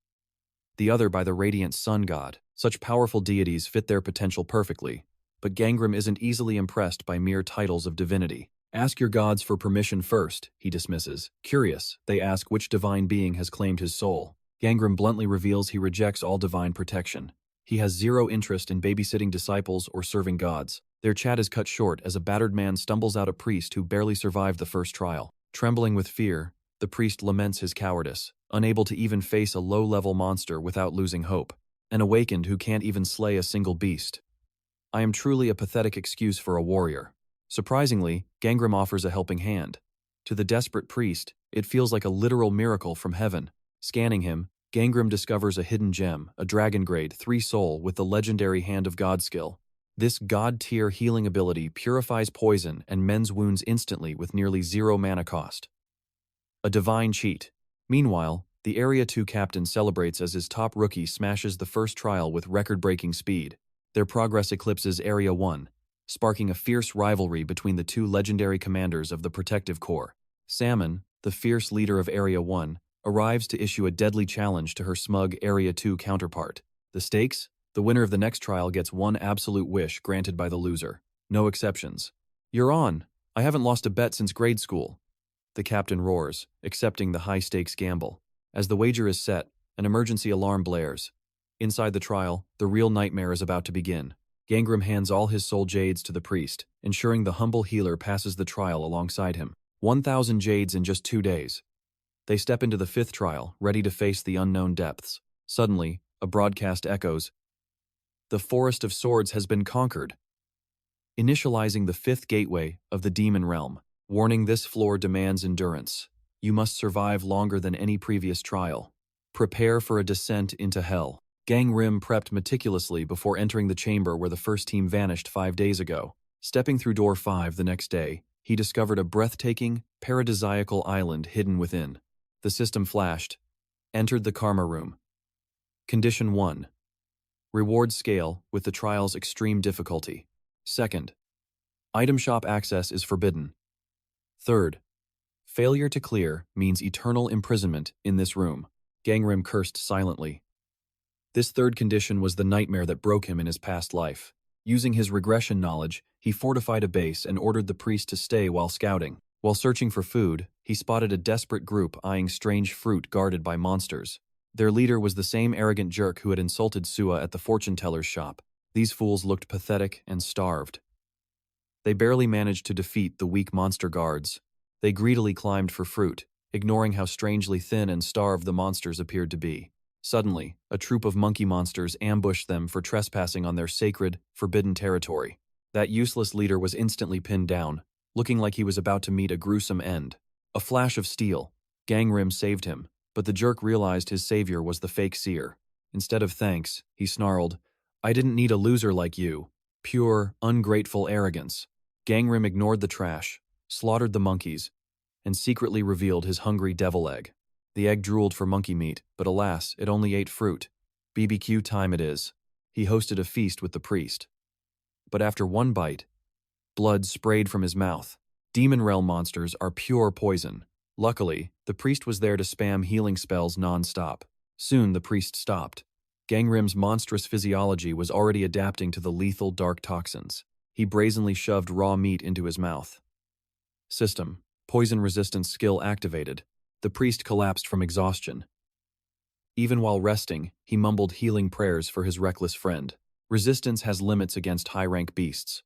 the other by the radiant sun god. Such powerful deities fit their potential perfectly, but Gangrem isn't easily impressed by mere titles of divinity. Ask your gods for permission first, he dismisses. Curious, they ask which divine being has claimed his soul. Gangrem bluntly reveals he rejects all divine protection. He has zero interest in babysitting disciples or serving gods. Their chat is cut short as a battered man stumbles out a priest who barely survived the first trial. Trembling with fear, the priest laments his cowardice, unable to even face a low-level monster without losing hope. An awakened who can't even slay a single beast. I am truly a pathetic excuse for a warrior. Surprisingly, Gangrem offers a helping hand. To the desperate priest, it feels like a literal miracle from heaven. Scanning him, Gangrem discovers a hidden gem, a dragon grade 3 soul with the legendary Hand of God skill. This god-tier healing ability purifies poison and mends wounds instantly with nearly 0 mana cost. A divine cheat. Meanwhile, the Area 2 captain celebrates as his top rookie smashes the first trial with record-breaking speed. Their progress eclipses Area 1, sparking a fierce rivalry between the two legendary commanders of the Protective Corps. Salmon, the fierce leader of Area 1, arrives to issue a deadly challenge to her smug Area 2 counterpart. The stakes? The winner of the next trial gets one absolute wish granted by the loser. No exceptions. You're on. I haven't lost a bet since grade school. The captain roars, accepting the high-stakes gamble. As the wager is set, an emergency alarm blares. Inside the trial, the real nightmare is about to begin. Gangrem hands all his soul jades to the priest, ensuring the humble healer passes the trial alongside him. 1,000 jades in just 2 days. They step into the 5th trial, ready to face the unknown depths. Suddenly, a broadcast echoes. The Forest of Swords has been conquered, initializing the 5th gateway of the demon realm. Warning: this floor demands endurance. You must survive longer than any previous trial. Prepare for a descent into hell. Gangrem prepped meticulously before entering the chamber where the first team vanished 5 days ago. Stepping through door 5 the next day, he discovered a breathtaking, paradisiacal island hidden within. The system flashed. Entered the Karma Room. Condition 1. Reward scale with the trial's extreme difficulty. 2nd. Item shop access is forbidden. 3rd. Failure to clear means eternal imprisonment in this room. Gangrem cursed silently. This 3rd condition was the nightmare that broke him in his past life. Using his regression knowledge, he fortified a base and ordered the priest to stay while scouting. While searching for food, he spotted a desperate group eyeing strange fruit guarded by monsters. Their leader was the same arrogant jerk who had insulted Suwa at the fortune-teller's shop. These fools looked pathetic and starved. They barely managed to defeat the weak monster guards. They greedily climbed for fruit, ignoring how strangely thin and starved the monsters appeared to be. Suddenly, a troop of monkey monsters ambushed them for trespassing on their sacred, forbidden territory. That useless leader was instantly pinned down, looking like he was about to meet a gruesome end. A flash of steel. Gangrem saved him, but the jerk realized his savior was the fake seer. Instead of thanks, he snarled, "I didn't need a loser like you." Pure, ungrateful arrogance. Gangrem ignored the trash, slaughtered the monkeys, and secretly revealed his hungry devil egg. The egg drooled for monkey meat, but alas, it only ate fruit. BBQ time it is. He hosted a feast with the priest. But after one bite, blood sprayed from his mouth. Demon realm monsters are pure poison. Luckily, the priest was there to spam healing spells non-stop. Soon the priest stopped. Gangrem's monstrous physiology was already adapting to the lethal dark toxins. He brazenly shoved raw meat into his mouth. System. Poison resistance skill activated. The priest collapsed from exhaustion. Even while resting, he mumbled healing prayers for his reckless friend. Resistance has limits against high-rank beasts.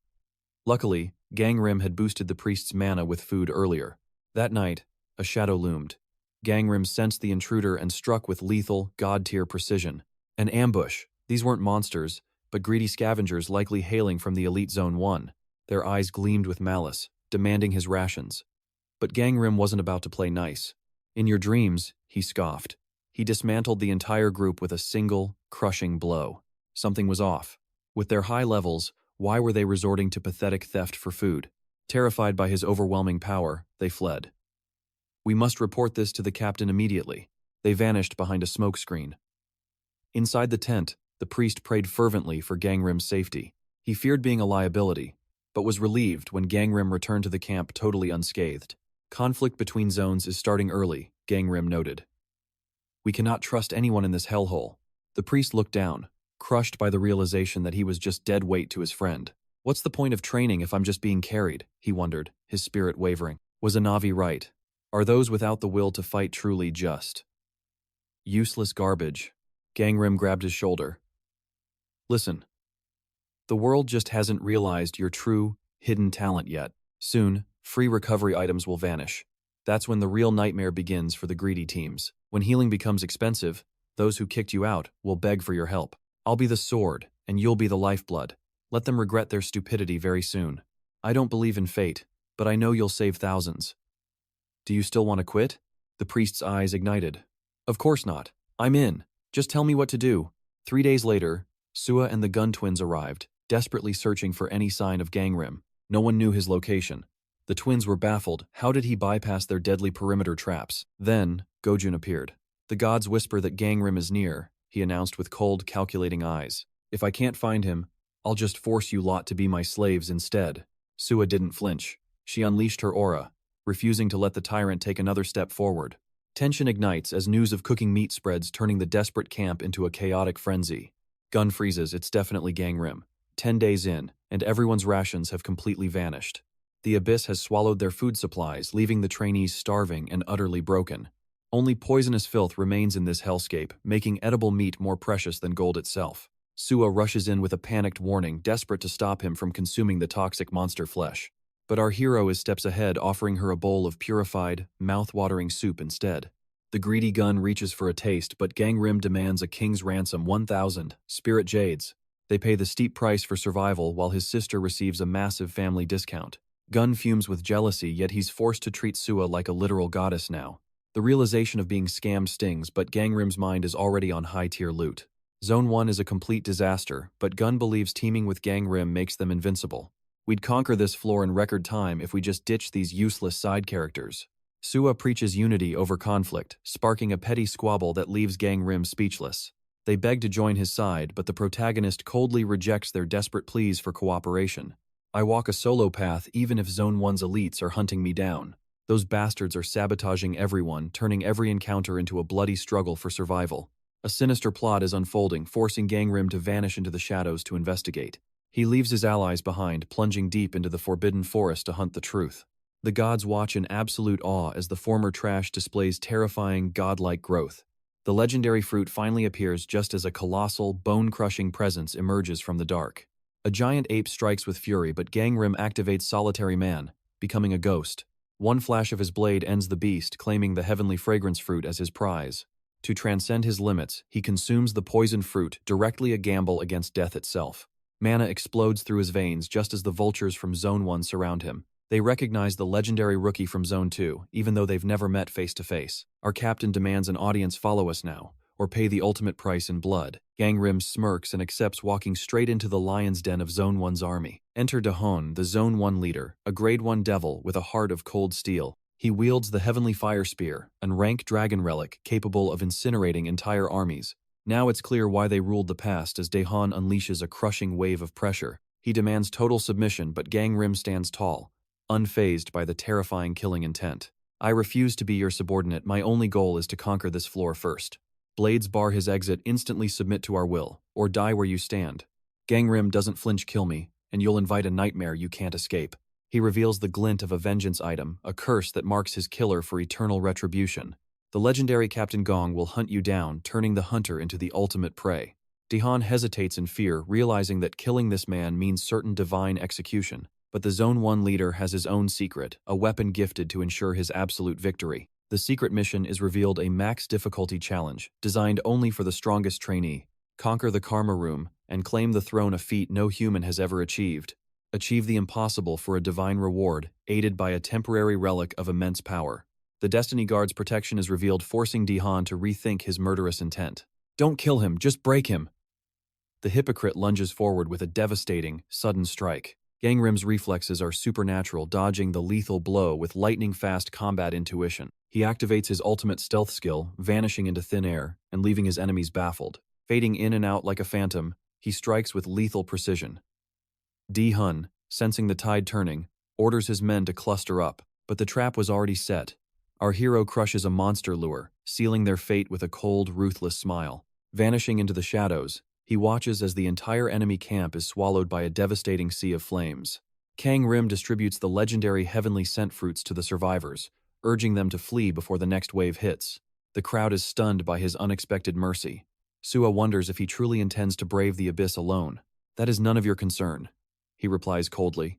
Luckily, Gangrem had boosted the priest's mana with food earlier. That night, a shadow loomed. Gangrem sensed the intruder and struck with lethal, god-tier precision. An ambush. These weren't monsters, but greedy scavengers likely hailing from the Elite Zone 1. Their eyes gleamed with malice, demanding his rations. But Gangrem wasn't about to play nice. "In your dreams," he scoffed. He dismantled the entire group with a single, crushing blow. Something was off. With their high levels, why were they resorting to pathetic theft for food? Terrified by his overwhelming power, they fled. "We must report this to the captain immediately." They vanished behind a smoke screen. Inside the tent, the priest prayed fervently for 𝒓𝒏𝒔𝒄𝒏𝒏's safety. He feared being a liability, but was relieved when 𝒓𝒏𝒏𝒏 returned to the camp totally unscathed. "Conflict between zones is starting early," 𝒓𝒏𝒏𝒏 noted. "We cannot trust anyone in this hellhole." The priest looked down, crushed by the realization that he was just dead weight to his friend. "What's the point of training if I'm just being carried?" he wondered, his spirit wavering. Was a Na'vi right? Are those without the will to fight truly just useless garbage? 𝒓𝒏𝒏𝒏 grabbed his shoulder. "Listen. The world just hasn't realized your true, hidden talent yet. Soon, free recovery items will vanish. That's when the real nightmare begins for the greedy teams. When healing becomes expensive, those who kicked you out will beg for your help. I'll be the sword, and you'll be the lifeblood. Let them regret their stupidity very soon. I don't believe in fate, but I know you'll save thousands." "Do you still want to quit?" The priest's eyes ignited. "Of course not. I'm in. Just tell me what to do." 3 days later, Sua and the gun twins arrived, desperately searching for any sign of 𝒓𝒏𝒏𝒏. No one knew his location. The twins were baffled. How did he bypass their deadly perimeter traps? Then, Gojun appeared. "The gods whisper that 𝒓𝒏𝒏𝒏 is near," he announced with cold, calculating eyes. "If I can't find him, I'll just force you lot to be my slaves instead." Sua didn't flinch. She unleashed her aura, refusing to let the tyrant take another step forward. Tension ignites as news of cooking meat spreads, turning the desperate camp into a chaotic frenzy. Gun freezes, it's definitely 𝒓𝒏𝒏𝒏. 10 days in, and everyone's rations have completely vanished. The abyss has swallowed their food supplies, leaving the trainees starving and utterly broken. Only poisonous filth remains in this hellscape, making edible meat more precious than gold itself. Sua rushes in with a panicked warning, desperate to stop him from consuming the toxic monster flesh. But our hero is steps ahead, offering her a bowl of purified, mouth-watering soup instead. The greedy gun reaches for a taste, but 𝒓𝒏𝒏𝒏 demands a king's ransom, 1,000 spirit jades. They pay the steep price for survival, while his sister receives a massive family discount. Gun fumes with jealousy, yet he's forced to treat Sua like a literal goddess now. The realization of being scammed stings, but 𝒓𝒏𝒏𝒏's mind is already on high-tier loot. Zone 1 is a complete disaster, but Gun believes teaming with 𝒓𝒏𝒏𝒏 makes them invincible. "We'd conquer this floor in record time if we just ditched these useless side characters." Sua preaches unity over conflict, sparking a petty squabble that leaves 𝒓𝒏𝒏𝒏 speechless. They beg to join his side, but the protagonist coldly rejects their desperate pleas for cooperation. "I walk a solo path even if Zone 1's elites are hunting me down. Those bastards are sabotaging everyone, turning every encounter into a bloody struggle for survival." A sinister plot is unfolding, forcing 𝒓𝒏𝒏𝒏 to vanish into the shadows to investigate. He leaves his allies behind, plunging deep into the forbidden forest to hunt the truth. The gods watch in absolute awe as the former trash displays terrifying, godlike growth. The legendary fruit finally appears just as a colossal, bone-crushing presence emerges from the dark. A giant ape strikes with fury, but 𝒓𝒏𝒏𝒏 activates Solitary Man, becoming a ghost. One flash of his blade ends the beast, claiming the heavenly fragrance fruit as his prize. To transcend his limits, he consumes the poison fruit, directly a gamble against death itself. Mana explodes through his veins just as the vultures from Zone 1 surround him. They recognize the legendary rookie from Zone 2, even though they've never met face to face. Our captain demands an audience follow us now, or pay the ultimate price in blood. 𝒓𝒏𝒏𝒏 smirks and accepts, walking straight into the lion's den of Zone 1's army. Enter Dahon, the Zone 1 leader, a Grade 1 devil with a heart of cold steel. He wields the heavenly fire spear, a rank dragon relic capable of incinerating entire armies. Now it's clear why they ruled the past as Dahon unleashes a crushing wave of pressure. He demands total submission, but 𝒓𝒏𝒏𝒏 stands tall, unfazed by the terrifying killing intent. "I refuse to be your subordinate. My only goal is to conquer this floor first. Blades bar his exit. Instantly submit to our will, or die where you stand. 𝒓𝒏𝒏𝒏 doesn't flinch. Kill me, and you'll invite a nightmare you can't escape." He reveals the glint of a vengeance item, a curse that marks his killer for eternal retribution. The legendary Captain Gong will hunt you down, turning the hunter into the ultimate prey. Dahon hesitates in fear, realizing that killing this man means certain divine execution. But the Zone 1 leader has his own secret, a weapon gifted to ensure his absolute victory. The secret mission is revealed, a max difficulty challenge, designed only for the strongest trainee. Conquer the Karma Room and claim the throne, a feat no human has ever achieved. Achieve the impossible for a divine reward, aided by a temporary relic of immense power. The Destiny Guard's protection is revealed, forcing Dahon to rethink his murderous intent. "Don't kill him, just break him." The hypocrite lunges forward with a devastating, sudden strike. 𝒓𝒏𝒔𝒐𝒓𝒎𝒅 reflexes are supernatural, dodging the lethal blow with lightning-fast combat intuition. He activates his ultimate stealth skill, vanishing into thin air and leaving his enemies baffled. Fading in and out like a phantom, he strikes with lethal precision. D-Hun, sensing the tide turning, orders his men to cluster up, but the trap was already set. Our hero crushes a monster lure, sealing their fate with a cold, ruthless smile. Vanishing into the shadows, he watches as the entire enemy camp is swallowed by a devastating sea of flames. 𝒓𝒏𝒔𝒐𝒓𝒎𝒅 distributes the legendary heavenly scent fruits to the survivors, urging them to flee before the next wave hits. The crowd is stunned by his unexpected mercy. Sua wonders if he truly intends to brave the abyss alone. "That is none of your concern," he replies coldly.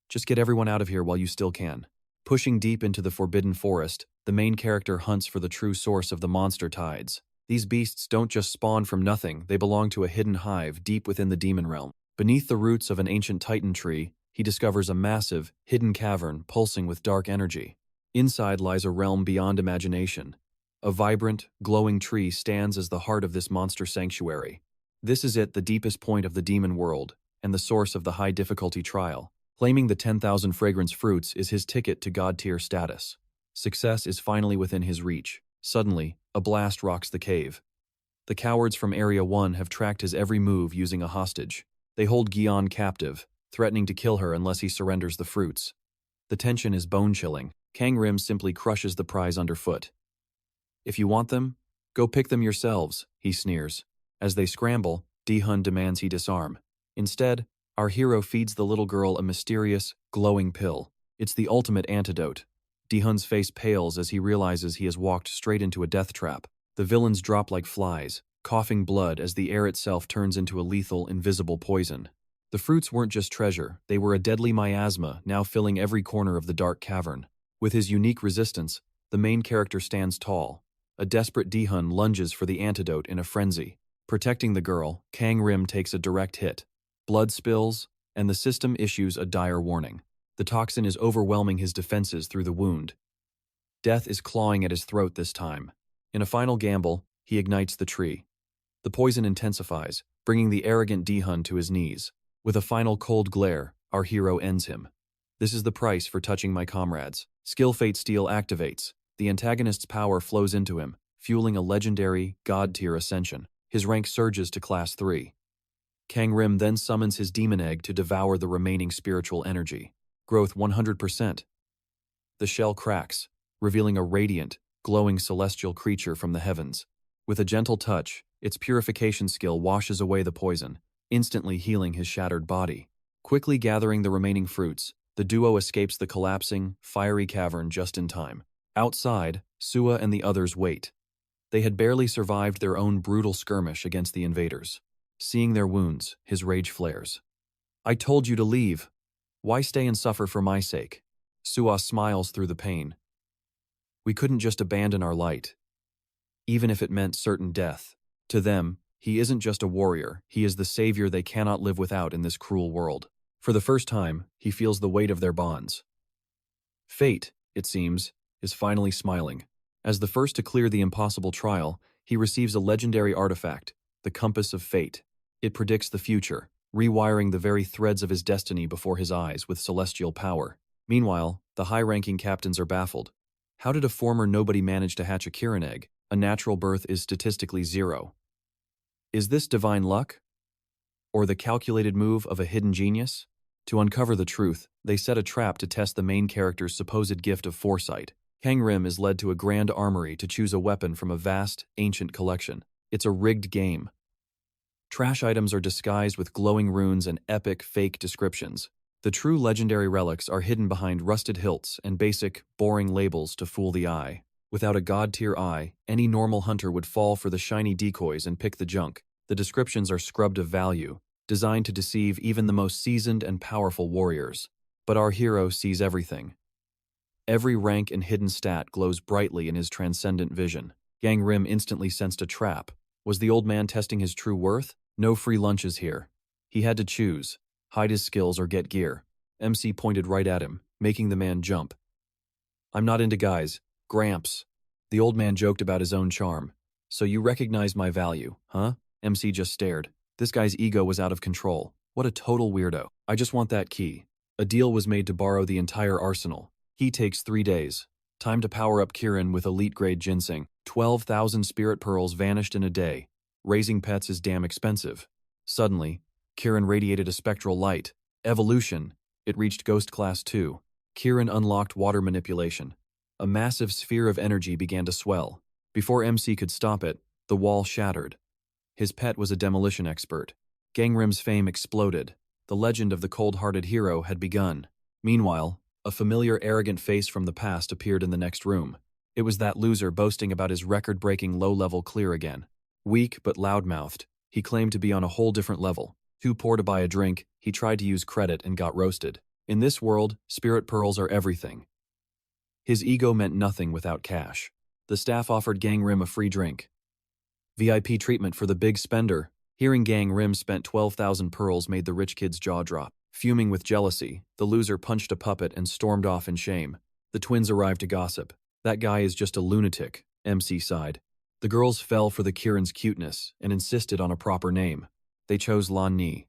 "Just get everyone out of here while you still can." Pushing deep into the forbidden forest, the main character hunts for the true source of the monster tides. These beasts don't just spawn from nothing, they belong to a hidden hive deep within the demon realm. Beneath the roots of an ancient titan tree, he discovers a massive, hidden cavern pulsing with dark energy. Inside lies a realm beyond imagination. A vibrant, glowing tree stands as the heart of this monster sanctuary. This is it, the deepest point of the demon world, and the source of the high-difficulty trial. Claiming the 10,000 fragrance fruits is his ticket to god-tier status. Success is finally within his reach. Suddenly, a blast rocks the cave. The cowards from Area 1 have tracked his every move using a hostage. They hold Gion captive, threatening to kill her unless he surrenders the fruits. The tension is bone-chilling. 𝒓𝒏𝒔𝒐𝒓𝒎𝒅 simply crushes the prize underfoot. "If you want them, go pick them yourselves," he sneers. As they scramble, D-Hun demands he disarm. Instead, our hero feeds the little girl a mysterious, glowing pill. It's the ultimate antidote. D-Hun's face pales as he realizes he has walked straight into a death trap. The villains drop like flies, coughing blood as the air itself turns into a lethal, invisible poison. The fruits weren't just treasure, they were a deadly miasma now filling every corner of the dark cavern. With his unique resistance, the main character stands tall. A desperate D-Hun lunges for the antidote in a frenzy. Protecting the girl, 𝒓𝒏𝒔𝒐𝒓𝒎𝒅 takes a direct hit. Blood spills, and the system issues a dire warning. The toxin is overwhelming his defenses through the wound. Death is clawing at his throat this time. In a final gamble, he ignites the tree. The poison intensifies, bringing the arrogant D-Hun to his knees. With a final cold glare, our hero ends him. "This is the price for touching my comrades." Skill Fate Steel activates. The antagonist's power flows into him, fueling a legendary, god-tier ascension. His rank surges to Class 3. 𝒓𝒏𝒔𝒐𝒓𝒎𝒅 then summons his demon egg to devour the remaining spiritual energy. Growth 100%. The shell cracks, revealing a radiant, glowing celestial creature from the heavens. With a gentle touch, its purification skill washes away the poison, instantly healing his shattered body. Quickly gathering the remaining fruits, the duo escapes the collapsing, fiery cavern just in time. Outside, Sua and the others wait. They had barely survived their own brutal skirmish against the invaders. Seeing their wounds, his rage flares. "I told you to leave. Why stay and suffer for my sake?" Sua smiles through the pain. "We couldn't just abandon our light, even if it meant certain death. To them, he isn't just a warrior, he is the savior they cannot live without in this cruel world." For the first time, he feels the weight of their bonds. Fate, it seems, is finally smiling. As the first to clear the impossible trial, he receives a legendary artifact, the Compass of Fate. It predicts the future, rewiring the very threads of his destiny before his eyes with celestial power. Meanwhile, the high-ranking captains are baffled. How did a former nobody manage to hatch a Kirin egg? A natural birth is statistically 0. Is this divine luck? Or the calculated move of a hidden genius? To uncover the truth, they set a trap to test the main character's supposed gift of foresight. 𝒓𝒏𝒔𝒐𝒓𝒎𝒅 is led to a grand armory to choose a weapon from a vast, ancient collection. It's a rigged game. Trash items are disguised with glowing runes and epic, fake descriptions. The true legendary relics are hidden behind rusted hilts and basic, boring labels to fool the eye. Without a god-tier eye, any normal hunter would fall for the shiny decoys and pick the junk. The descriptions are scrubbed of value, designed to deceive even the most seasoned and powerful warriors. But our hero sees everything. Every rank and hidden stat glows brightly in his transcendent vision. 𝒓𝒏𝒔𝒐𝒓𝒎𝒅 instantly sensed a trap. Was the old man testing his true worth? No free lunches here. He had to choose, hide his skills or get gear. MC pointed right at him, making the man jump. "I'm not into guys, Gramps." The old man joked about his own charm. "So you recognize my value, huh?" MC just stared. This guy's ego was out of control. What a total weirdo. I just want that key. A deal was made to borrow the entire arsenal. He takes 3 days. Time to power up Kirin with elite-grade ginseng. 12,000 spirit pearls vanished in a day. Raising pets is damn expensive. Suddenly, Kirin radiated a spectral light. Evolution. It reached Ghost Class 2. Kirin unlocked water manipulation. A massive sphere of energy began to swell. Before MC could stop it, the wall shattered. His pet was a demolition expert. Gangrim's fame exploded. The legend of the cold-hearted hero had begun. Meanwhile, a familiar arrogant face from the past appeared in the next room. It was that loser boasting about his record-breaking low-level clear again. Weak but loud-mouthed, he claimed to be on a whole different level. Too poor to buy a drink, he tried to use credit and got roasted. In this world, spirit pearls are everything. His ego meant nothing without cash. The staff offered Gangrim a free drink. VIP treatment for the big spender. Hearing Gangrim spent 12,000 pearls made the rich kid's jaw drop. Fuming with jealousy, the loser punched a puppet and stormed off in shame. The twins arrived to gossip. That guy is just a lunatic, MC sighed. The girls fell for the Kirin's cuteness and insisted on a proper name. They chose Lan Ni.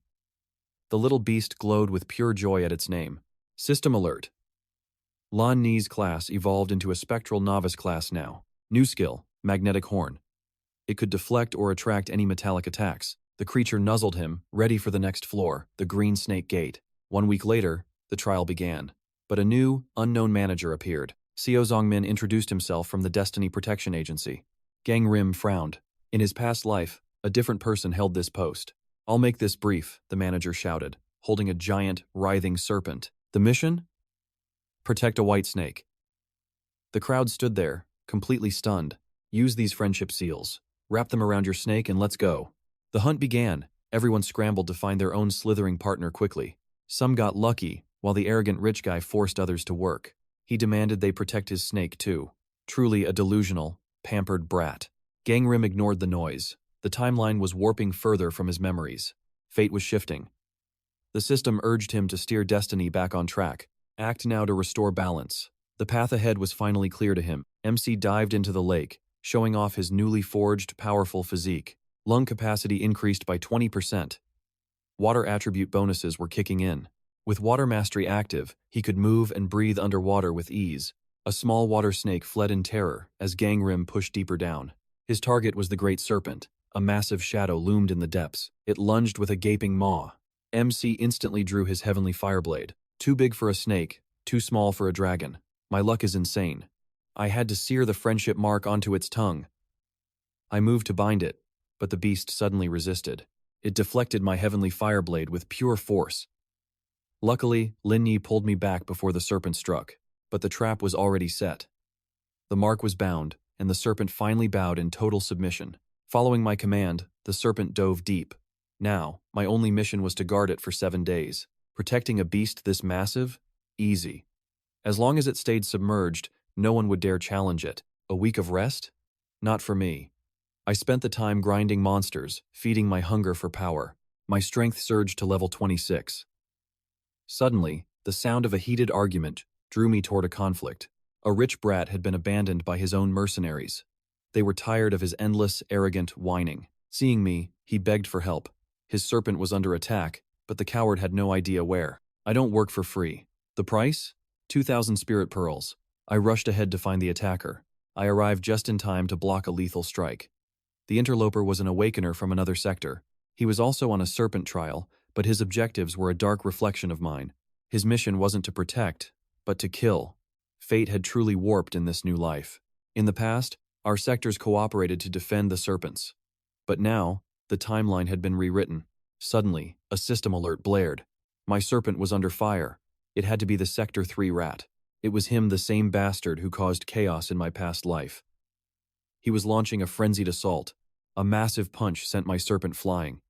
The little beast glowed with pure joy at its name. System alert. Lan Ni's class evolved into a spectral novice class now. New skill, magnetic horn. It could deflect or attract any metallic attacks. The creature nuzzled him, ready for the next floor, the Green Snake Gate. 1 week later, the trial began. But a new, unknown manager appeared. Seo Zongmin introduced himself from the Destiny Protection Agency. Gangrim frowned. In his past life, a different person held this post. I'll make this brief, the manager shouted, holding a giant, writhing serpent. The mission? Protect a white snake. The crowd stood there, completely stunned. Use these friendship seals. Wrap them around your snake and let's go. The hunt began. Everyone scrambled to find their own slithering partner quickly. Some got lucky, while the arrogant rich guy forced others to work. He demanded they protect his snake too. Truly a delusional, pampered brat. Gangrim ignored the noise. The timeline was warping further from his memories. Fate was shifting. The system urged him to steer destiny back on track. Act now to restore balance. The path ahead was finally clear to him. MC dived into the lake, showing off his newly forged, powerful physique. Lung capacity increased by 20%. Water attribute bonuses were kicking in. With water mastery active, he could move and breathe underwater with ease. A small water snake fled in terror as Gangrim pushed deeper down. His target was the great serpent. A massive shadow loomed in the depths. It lunged with a gaping maw. MC instantly drew his heavenly fireblade. Too big for a snake, too small for a dragon. My luck is insane. I had to sear the friendship mark onto its tongue. I moved to bind it, but the beast suddenly resisted. It deflected my heavenly fireblade with pure force. Luckily, Lin Yi pulled me back before the serpent struck, but the trap was already set. The mark was bound, and the serpent finally bowed in total submission. Following my command, the serpent dove deep. Now, my only mission was to guard it for 7 days. Protecting a beast this massive? Easy. As long as it stayed submerged, no one would dare challenge it. A week of rest? Not for me. I spent the time grinding monsters, feeding my hunger for power. My strength surged to level 26. Suddenly, the sound of a heated argument drew me toward a conflict. A rich brat had been abandoned by his own mercenaries. They were tired of his endless, arrogant whining. Seeing me, he begged for help. His serpent was under attack, but the coward had no idea where. I don't work for free. The price? 2,000 spirit pearls. I rushed ahead to find the attacker. I arrived just in time to block a lethal strike. The interloper was an awakener from another sector. He was also on a serpent trial, but his objectives were a dark reflection of mine. His mission wasn't to protect, but to kill. Fate had truly warped in this new life. In the past, our sectors cooperated to defend the serpents. But now, the timeline had been rewritten. Suddenly, a system alert blared. My serpent was under fire. It had to be the Sector 3 rat. It was him, the same bastard who caused chaos in my past life. He was launching a frenzied assault. A massive punch sent my serpent flying.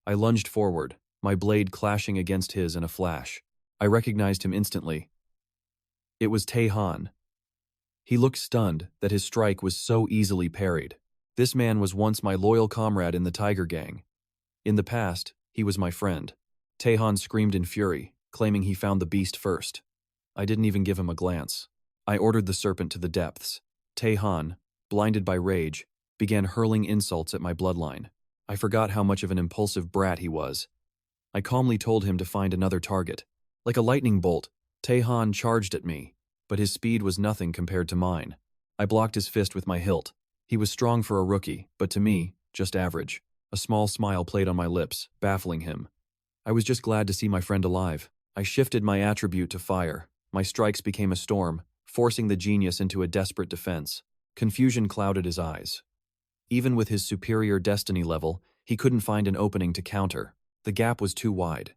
I lunged forward, my blade clashing against his in a flash. I recognized him instantly. It was Tae-han. He looked stunned that his strike was so easily parried. This man was once my loyal comrade in the Tiger Gang. In the past, he was my friend. Tae-han screamed in fury, claiming he found the beast first. I didn't even give him a glance. I ordered the serpent to the depths. Tae-han, blinded by rage, began hurling insults at my bloodline. I forgot how much of an impulsive brat he was. I calmly told him to find another target. Like a lightning bolt, Taehan charged at me, but his speed was nothing compared to mine. I blocked his fist with my hilt. He was strong for a rookie, but to me, just average. A small smile played on my lips, baffling him. I was just glad to see my friend alive. I shifted my attribute to fire. My strikes became a storm, forcing the genius into a desperate defense. Confusion clouded his eyes. Even with his superior destiny level, he couldn't find an opening to counter. The gap was too wide.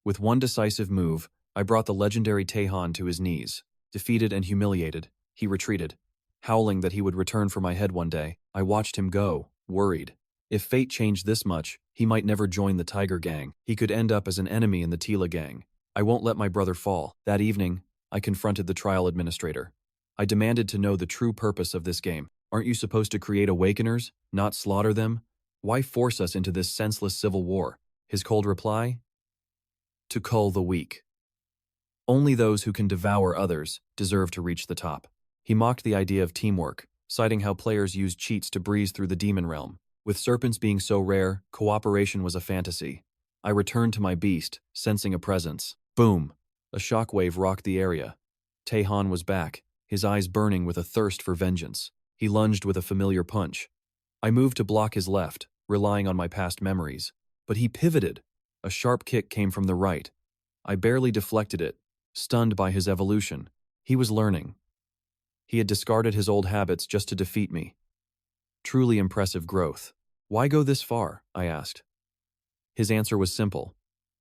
With one decisive move, I brought the legendary Taehan to his knees. Defeated and humiliated, he retreated. Howling that he would return for my head one day, I watched him go, worried. If fate changed this much, he might never join the Tiger Gang. He could end up as an enemy in the Tila Gang. I won't let my brother fall. That evening, I confronted the trial administrator. I demanded to know the true purpose of this game. Aren't you supposed to create awakeners, not slaughter them? Why force us into this senseless civil war? His cold reply? To cull the weak. Only those who can devour others deserve to reach the top. He mocked the idea of teamwork, citing how players use cheats to breeze through the demon realm. With serpents being so rare, cooperation was a fantasy. I returned to my beast, sensing a presence. Boom! A shockwave rocked the area. Taehan was back, his eyes burning with a thirst for vengeance. He lunged with a familiar punch. I moved to block his left, relying on my past memories. But he pivoted. A sharp kick came from the right. I barely deflected it, stunned by his evolution. He was learning. He had discarded his old habits just to defeat me. Truly impressive growth. Why go this far? I asked. His answer was simple.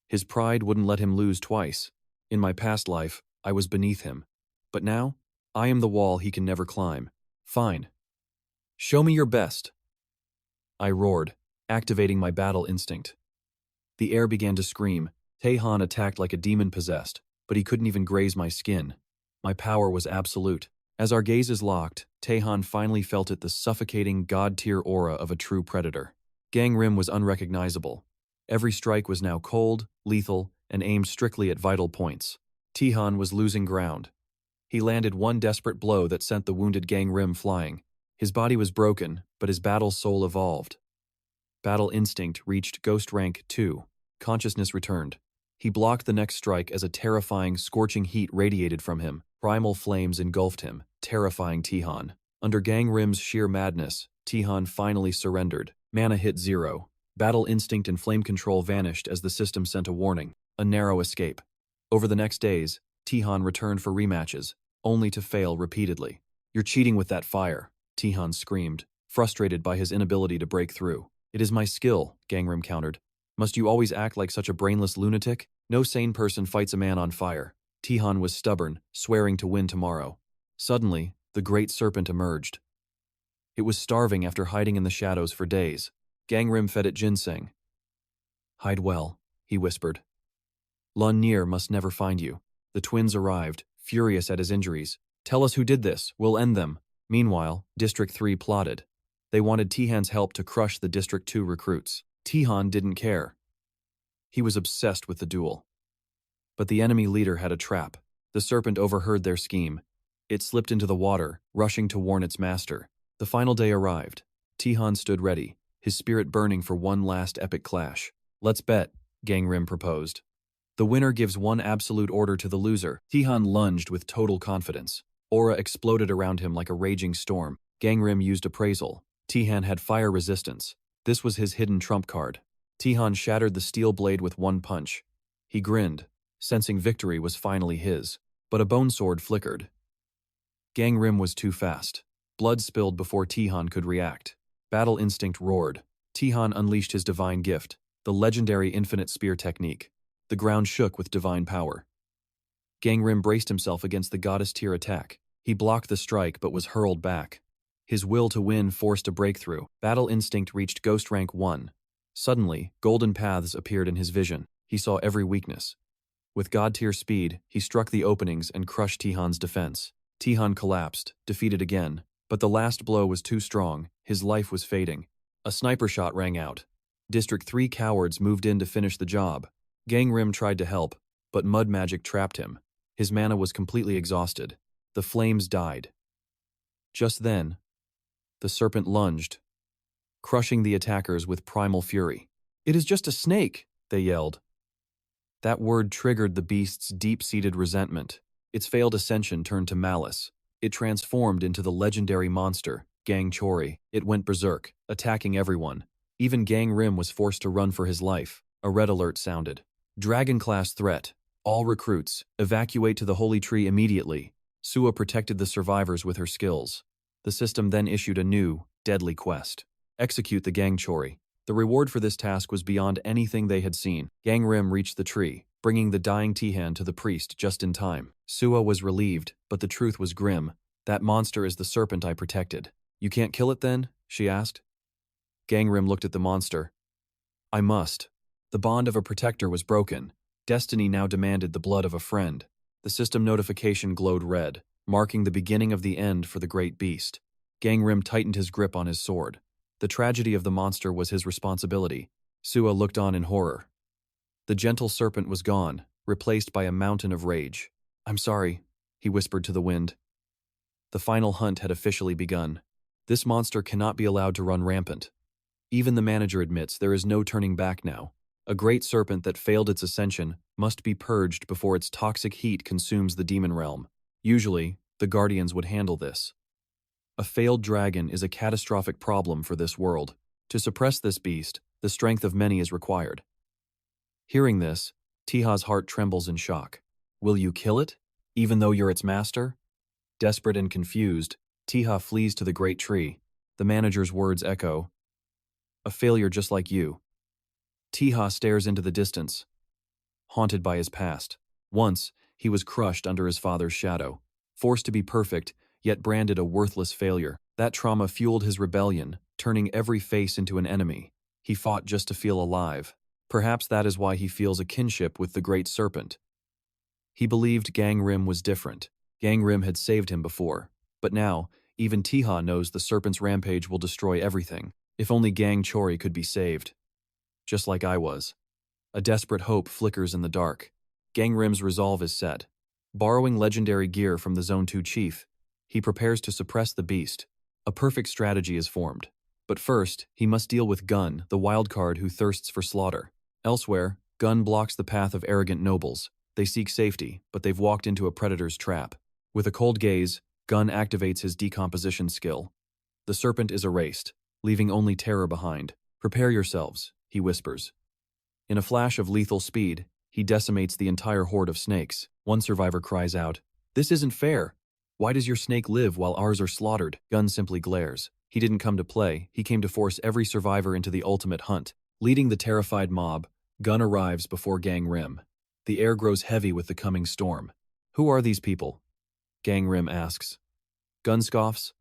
His pride wouldn't let him lose twice. In my past life, I was beneath him. But now, I am the wall he can never climb. Fine. Show me your best. I roared, activating my battle instinct. The air began to scream. Taehan attacked like a demon possessed, but he couldn't even graze my skin. My power was absolute. As our gazes locked, Taehan finally felt the suffocating god-tier aura of a true predator. Gangrim was unrecognizable. Every strike was now cold, lethal, and aimed strictly at vital points. Taehan was losing ground. He landed one desperate blow that sent the wounded Gangrim flying. His body was broken, but his battle soul evolved. Battle instinct reached Ghost Rank 2. Consciousness returned. He blocked the next strike as a terrifying, scorching heat radiated from him. Primal flames engulfed him, terrifying Taehan. Under Gangrim's sheer madness, Taehan finally surrendered. Mana hit 0. Battle instinct and flame control vanished as the system sent a warning. A narrow escape. Over the next days, Taehan returned for rematches, only to fail repeatedly. You're cheating with that fire, Taehan screamed, frustrated by his inability to break through. It is my skill, Gangrim countered. Must you always act like such a brainless lunatic? No sane person fights a man on fire. Taehan was stubborn, swearing to win tomorrow. Suddenly, the great serpent emerged. It was starving after hiding in the shadows for days. Gangrim fed it ginseng. Hide well, he whispered. Lun Nir must never find you. The twins arrived, furious at his injuries. Tell us who did this, we'll end them. Meanwhile, District 3 plotted. They wanted Taehan's help to crush the District 2 recruits. Taehan didn't care. He was obsessed with the duel. But the enemy leader had a trap. The serpent overheard their scheme. It slipped into the water, rushing to warn its master. The final day arrived. Taehan stood ready, his spirit burning for one last epic clash. Let's bet, Gangrim proposed. The winner gives one absolute order to the loser. Taehan lunged with total confidence. Aura exploded around him like a raging storm. Gangrim used appraisal. Taehan had fire resistance. This was his hidden trump card. Taehan shattered the steel blade with one punch. He grinned, sensing victory was finally his. But a bone sword flickered. Gangrim was too fast. Blood spilled before Taehan could react. Battle instinct roared. Taehan unleashed his divine gift, the legendary infinite spear technique. The ground shook with divine power. Gangrim braced himself against the goddess-tier attack. He blocked the strike but was hurled back. His will to win forced a breakthrough. Battle instinct reached Ghost Rank 1. Suddenly, golden paths appeared in his vision. He saw every weakness. With god-tier speed, he struck the openings and crushed Taehan's defense. Taehan collapsed, defeated again. But the last blow was too strong. His life was fading. A sniper shot rang out. District 3 cowards moved in to finish the job. Gangrim tried to help, but mud magic trapped him. His mana was completely exhausted. The flames died. Just then, the serpent lunged, crushing the attackers with primal fury. It is just a snake, they yelled. That word triggered the beast's deep-seated resentment. Its failed ascension turned to malice. It transformed into the legendary monster, 𝒓𝒂𝒏𝒔𝒇𝒐. It went berserk, attacking everyone. Even 𝒓𝒏𝒏 was forced to run for his life. A red alert sounded. Dragon-class threat. All recruits, evacuate to the holy tree immediately. 𝒐𝒏𝒏𝒔𝒇𝒐 protected the survivors with her skills. The system then issued a new, deadly quest. Execute the 𒓓𝒂𝒏𝒔𝒇𝒐. The reward for this task was beyond anything they had seen. 𝒓𝒏𝒏𝒔𝒇𝒏 reached the tree, bringing the dying Tihan to the priest just in time. 𝒐𝒏𝒏𝒔𝒇𝒏 was relieved, but the truth was grim. That monster is the serpent I protected. You can't kill it then? She asked. 𝒓𝒏𝒏𝒔𝒇𝒏 looked at the monster. I must. The bond of a protector was broken. Destiny now demanded the blood of a friend. The system notification glowed red, marking the beginning of the end for the great beast. 𝒓𝒏𝒏𝒔𝒇𝒏 tightened his grip on his sword. The tragedy of the monster was his responsibility. 𝒐𝒏𝒏𝒔𝒇𝒏 looked on in horror. The gentle serpent was gone, replaced by a mountain of rage. I'm sorry, he whispered to the wind. The final hunt had officially begun. This monster cannot be allowed to run rampant. Even the manager admits there is no turning back now. A great serpent that failed its ascension must be purged before its toxic heat consumes the demon realm. Usually, the guardians would handle this. A failed dragon is a catastrophic problem for this world. To suppress this beast, the strength of many is required. Hearing this, Tiha's heart trembles in shock. Will you kill it, even though you're its master? Desperate and confused, Tiha flees to the great tree. The manager's words echo. A failure just like you. Tiha stares into the distance, haunted by his past. Once, he was crushed under his father's shadow, forced to be perfect, yet branded a worthless failure. That trauma fueled his rebellion, turning every face into an enemy. He fought just to feel alive. Perhaps that is why he feels a kinship with the great serpent. He believed 𝒓𝒏𝒏𝒔𝒇𝒏 was different. 𝒓𝒏𝒏𝒔𝒇𝒏 had saved him before. But now, even Tiha knows the serpent's rampage will destroy everything. If only 𝒓𝒂𝒏𝒔𝒇𝒏 could be saved. Just like I was. A desperate hope flickers in the dark. 𝒓𝒏𝒏𝒔𝒇𝒏's resolve is set. Borrowing legendary gear from the Zone 2 chief, he prepares to suppress the beast. A perfect strategy is formed. But first, he must deal with Gun, the wildcard who thirsts for slaughter. Elsewhere, Gun blocks the path of arrogant nobles. They seek safety, but they've walked into a predator's trap. With a cold gaze, Gun activates his decomposition skill. The serpent is erased, leaving only terror behind. Prepare yourselves, he whispers. In a flash of lethal speed, he decimates the entire horde of snakes. One survivor cries out, "This isn't fair! Why does your snake live while ours are slaughtered?" Gun simply glares. He didn't come to play, he came to force every survivor into the ultimate hunt. Leading the terrified mob, Gun arrives before 𝒓𝒏𝒏𝒔𝒇𝒏. The air grows heavy with the coming storm. Who are these people? 𝒓𝒏𝒏𝒔𝒇𝒏 asks. Gun scoffs.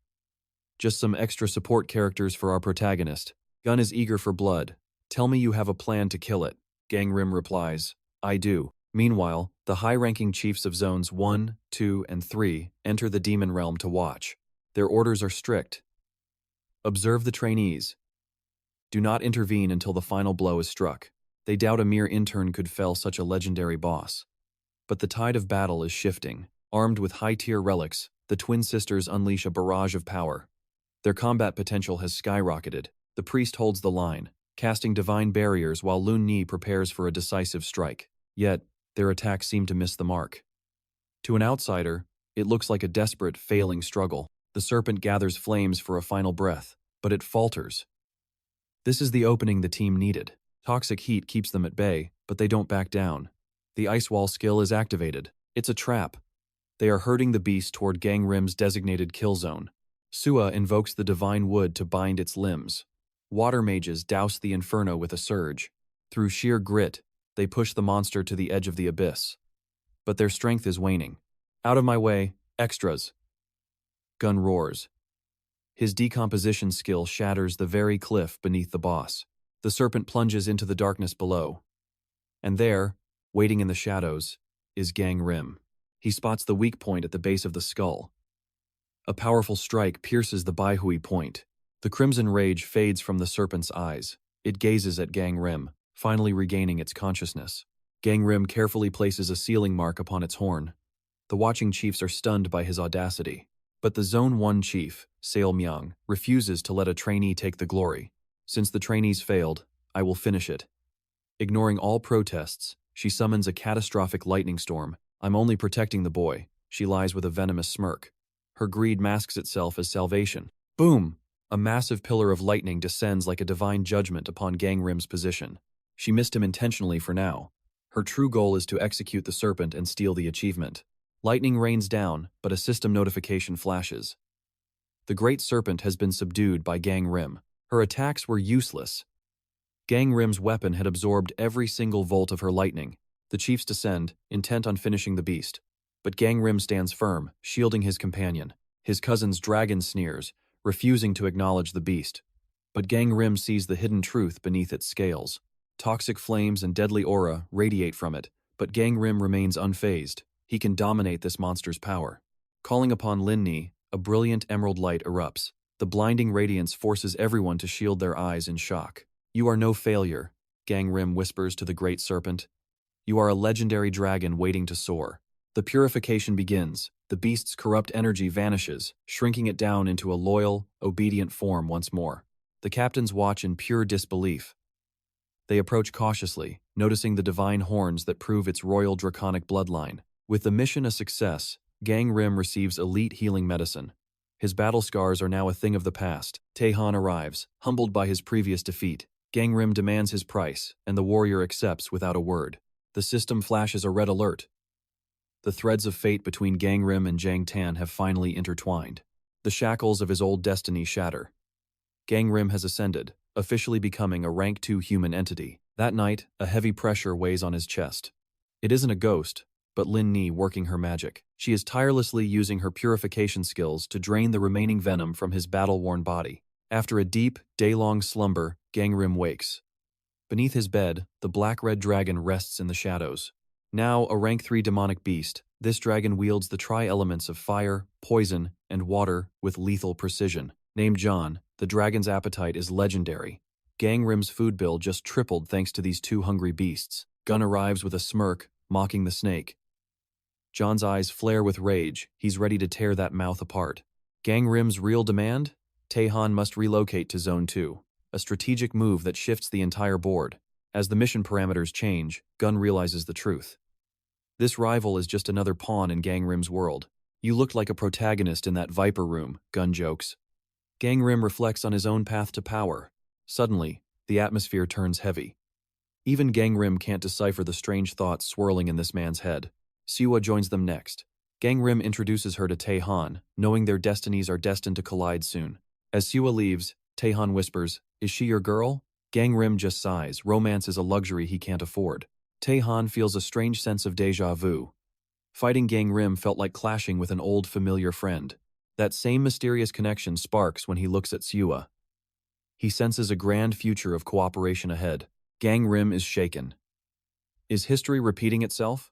Just some extra support characters for our protagonist. Gun is eager for blood. Tell me you have a plan to kill it. 𝒓𝒏𝒏𝒔𝒇𝒏 replies. I do. Meanwhile, the high-ranking chiefs of Zones 1, 2, and 3 enter the demon realm to watch. Their orders are strict. Observe the trainees. Do not intervene until the final blow is struck. They doubt a mere intern could fell such a legendary boss. But the tide of battle is shifting. Armed with high-tier relics, the twin sisters unleash a barrage of power. Their combat potential has skyrocketed. The priest holds the line, casting divine barriers while Lun Ni prepares for a decisive strike. Yet, their attacks seem to miss the mark. To an outsider, it looks like a desperate, failing struggle. The serpent gathers flames for a final breath, but it falters. This is the opening the team needed. Toxic heat keeps them at bay, but they don't back down. The ice wall skill is activated. It's a trap. They are herding the beast toward 𝒓𝒏𝒏𝒔𝒇𝒏's designated kill zone. 𝒐𝒏𝒏𝒔𝒇𝒏 invokes the divine wood to bind its limbs. Water mages douse the Inferno with a surge. Through sheer grit, they push the monster to the edge of the abyss. But their strength is waning. Out of my way, extras! Gun roars. His decomposition skill shatters the very cliff beneath the boss. The serpent plunges into the darkness below. And there, waiting in the shadows, is 𝒓𝒏𝒏𝒔𝒇𝒏. He spots the weak point at the base of the skull. A powerful strike pierces the Baihui point. The crimson rage fades from the serpent's eyes. It gazes at 𝒓𝒏𝒏𝒔𝒇𝒏, finally regaining its consciousness. 𝒓𝒏𝒏𝒔𝒇𝒏 carefully places a sealing mark upon its horn. The watching chiefs are stunned by his audacity. But the Zone 1 chief, 𝒓𝒏𝒏𝒔𝒇𝒏, refuses to let a trainee take the glory. Since the trainees failed, I will finish it. Ignoring all protests, She summons a catastrophic lightning storm. I'm only protecting the boy. She lies with a venomous smirk. Her greed masks itself as salvation. Boom! A massive pillar of lightning descends like a divine judgment upon 𝒓𝒏𝒔𝒄𝒏𝒏's position. She missed him intentionally for now. Her true goal is to execute the serpent and steal the achievement. Lightning rains down, but a system notification flashes. The great serpent has been subdued by 𝒓𝒏𝒔𝒄𝒏𝒏. Her attacks were useless. 𝒓𝒏𝒏𝒔𝒏's weapon had absorbed every single volt of her lightning. The chiefs descend, intent on finishing the beast. But 𝒓𝒏𝒏𝒔𝒏𝒏 stands firm, shielding his companion. His cousin's dragon sneers, refusing to acknowledge the beast. But 𝒓𝒏𝒏𝒔𝒏𝒏 sees the hidden truth beneath its scales. Toxic flames and deadly aura radiate from it, but 𝒓𝒏𝒏𝒔𝒏𝒏 remains unfazed. He can dominate this monster's power. Calling upon 𝒏𝒏𝒏𝒏, a brilliant emerald light erupts. The blinding radiance forces everyone to shield their eyes in shock. You are no failure, 𝒓𝒏𝒏𝒔𝒏𝒏 whispers to the great serpent. You are a legendary dragon waiting to soar. The purification begins. The beast's corrupt energy vanishes, shrinking it down into a loyal, obedient form once more. The captains watch in pure disbelief. They approach cautiously, noticing the divine horns that prove its royal draconic bloodline. With the mission a success, 𝒓𝒏𝒏𝒔𝒏𝒏 receives elite healing medicine. His battle scars are now a thing of the past. 𝒐𝒏𝒏𝒔𝒏𝒏 arrives, humbled by his previous defeat. 𝒓𝒏𝒏𝒔𝒏𝒏 demands his price, and the warrior accepts without a word. The system flashes a red alert. The threads of fate between 𝒓𝒏𝒏𝒔𝒏𝒏 and Jang Tan have finally intertwined. The shackles of his old destiny shatter. 𝒓𝒏𝒏𝒔𝒏𝒏 has ascended, officially becoming a rank 2 human entity. That night, a heavy pressure weighs on his chest. It isn't a ghost, but 𝒏𝒏𝒏𝒏 working her magic. She is tirelessly using her purification skills to drain the remaining venom from his battle-worn body. After a deep, day-long slumber, 𝒓𝒏𝒏𝒔𝒏𝒏 wakes. Beneath his bed, the black-red dragon rests in the shadows. Now a rank 3 demonic beast, this dragon wields the tri-elements of fire, poison, and water with lethal precision. Named John, the dragon's appetite is legendary. 𝒓𝒏𝒏𝒔𝒏𝒏's food bill just tripled thanks to these 2 hungry beasts. Gun arrives with a smirk, mocking the snake. John's eyes flare with rage. He's ready to tear that mouth apart. 𝒓𝒏𝒏𝒔𝒏𝒏's real demand? 𝒐𝒏𝒏𝒏𝒏 must relocate to Zone 2. A strategic move that shifts the entire board. As the mission parameters change, Gun realizes the truth. This rival is just another pawn in 𝒓𝒏𝒏𝒔𝒏𝒏's world. You looked like a protagonist in that Viper room, Gun jokes. 𝒓𝒏𝒏𝒔𝒏𝒏 reflects on his own path to power. Suddenly, the atmosphere turns heavy. Even 𝒓𝒏𝒏𝒔𝒏𝒏 can't decipher the strange thoughts swirling in this man's head. 𝒐𝒏𝒏 joins them next. 𝒓𝒏𝒏𝒔𝒏𝒏 introduces her to 𝒐𝒏𝒏, knowing their destinies are destined to collide soon. As 𝒐𝒏𝒏 leaves, 𝒐𝒏𝒏 whispers, "Is she your girl?" 𝒓𝒏𝒏𝒔𝒏𝒏 just sighs. Romance is a luxury he can't afford. 𝒐𝒏𝒏 feels a strange sense of déjà vu. Fighting 𝒓𝒏𝒏𝒔𝒏𝒏 felt like clashing with an old familiar friend. That same mysterious connection sparks when he looks at 𝒐𝒏𝒏. He senses a grand future of cooperation ahead. 𝒓𝒏𝒏𝒔𝒏𝒏 is shaken. Is history repeating itself?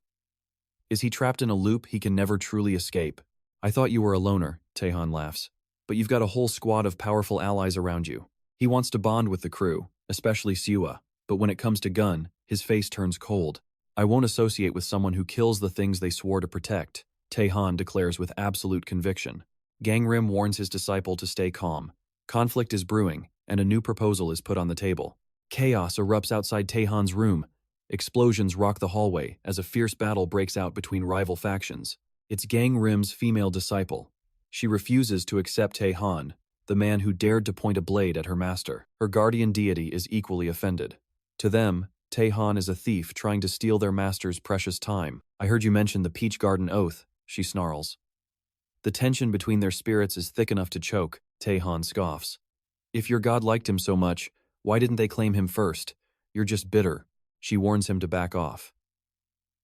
Is he trapped in a loop he can never truly escape? I thought you were a loner, 𝒐𝒏𝒏 laughs. But you've got a whole squad of powerful allies around you. He wants to bond with the crew, especially 𝒐𝒏𝒏. But when it comes to Gun, his face turns cold. I won't associate with someone who kills the things they swore to protect, 𝒐𝒏𝒏 declares with absolute conviction. 𝒓𝒏𝒏𝒔𝒏𝒏 warns his disciple to stay calm. Conflict is brewing, and a new proposal is put on the table. Chaos erupts outside 𝒐𝒏𝒏's room. Explosions rock the hallway as a fierce battle breaks out between rival factions. It's 𝒓𝒏𝒏𝒔𝒏𝒏's female disciple. She refuses to accept 𝒐𝒏𝒏, the man who dared to point a blade at her master. Her guardian deity is equally offended. To them, 𝒐𝒏𝒏 is a thief trying to steal their master's precious time. I heard you mention the Peach Garden Oath, she snarls. The tension between their spirits is thick enough to choke, 𝒐𝒏𝒏 scoffs. If your god liked him so much, why didn't they claim him first? You're just bitter. She warns him to back off.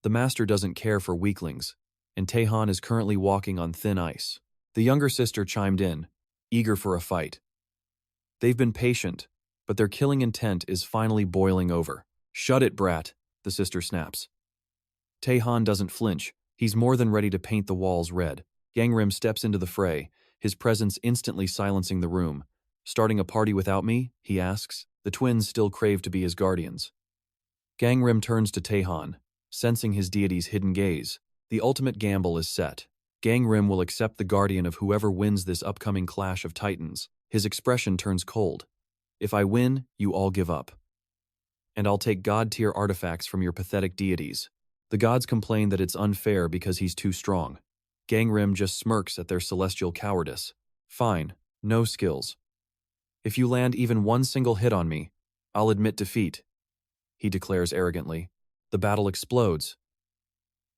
The master doesn't care for weaklings, and 𝒐𝒏𝒏 is currently walking on thin ice. The younger sister chimed in, eager for a fight. They've been patient, but their killing intent is finally boiling over. Shut it, brat, the sister snaps. 𝒐𝒏𝒏 doesn't flinch. He's more than ready to paint the walls red. 𝒓𝒏𝒏𝒔𝒏𝒏 steps into the fray, his presence instantly silencing the room. Starting a party without me? He asks. The twins still crave to be his guardians. 𝒓𝒏𝒏𝒔𝒏𝒏 turns to 𝒐𝒏𝒏, sensing his deity's hidden gaze. The ultimate gamble is set. 𝒓𝒏𝒏𝒔𝒏𝒏 will accept the guardian of whoever wins this upcoming clash of titans. His expression turns cold. If I win, you all give up. And I'll take god-tier artifacts from your pathetic deities. The gods complain that it's unfair because he's too strong. Gangrim just smirks at their celestial cowardice. Fine, no skills. If you land even one single hit on me, I'll admit defeat, he declares arrogantly. The battle explodes.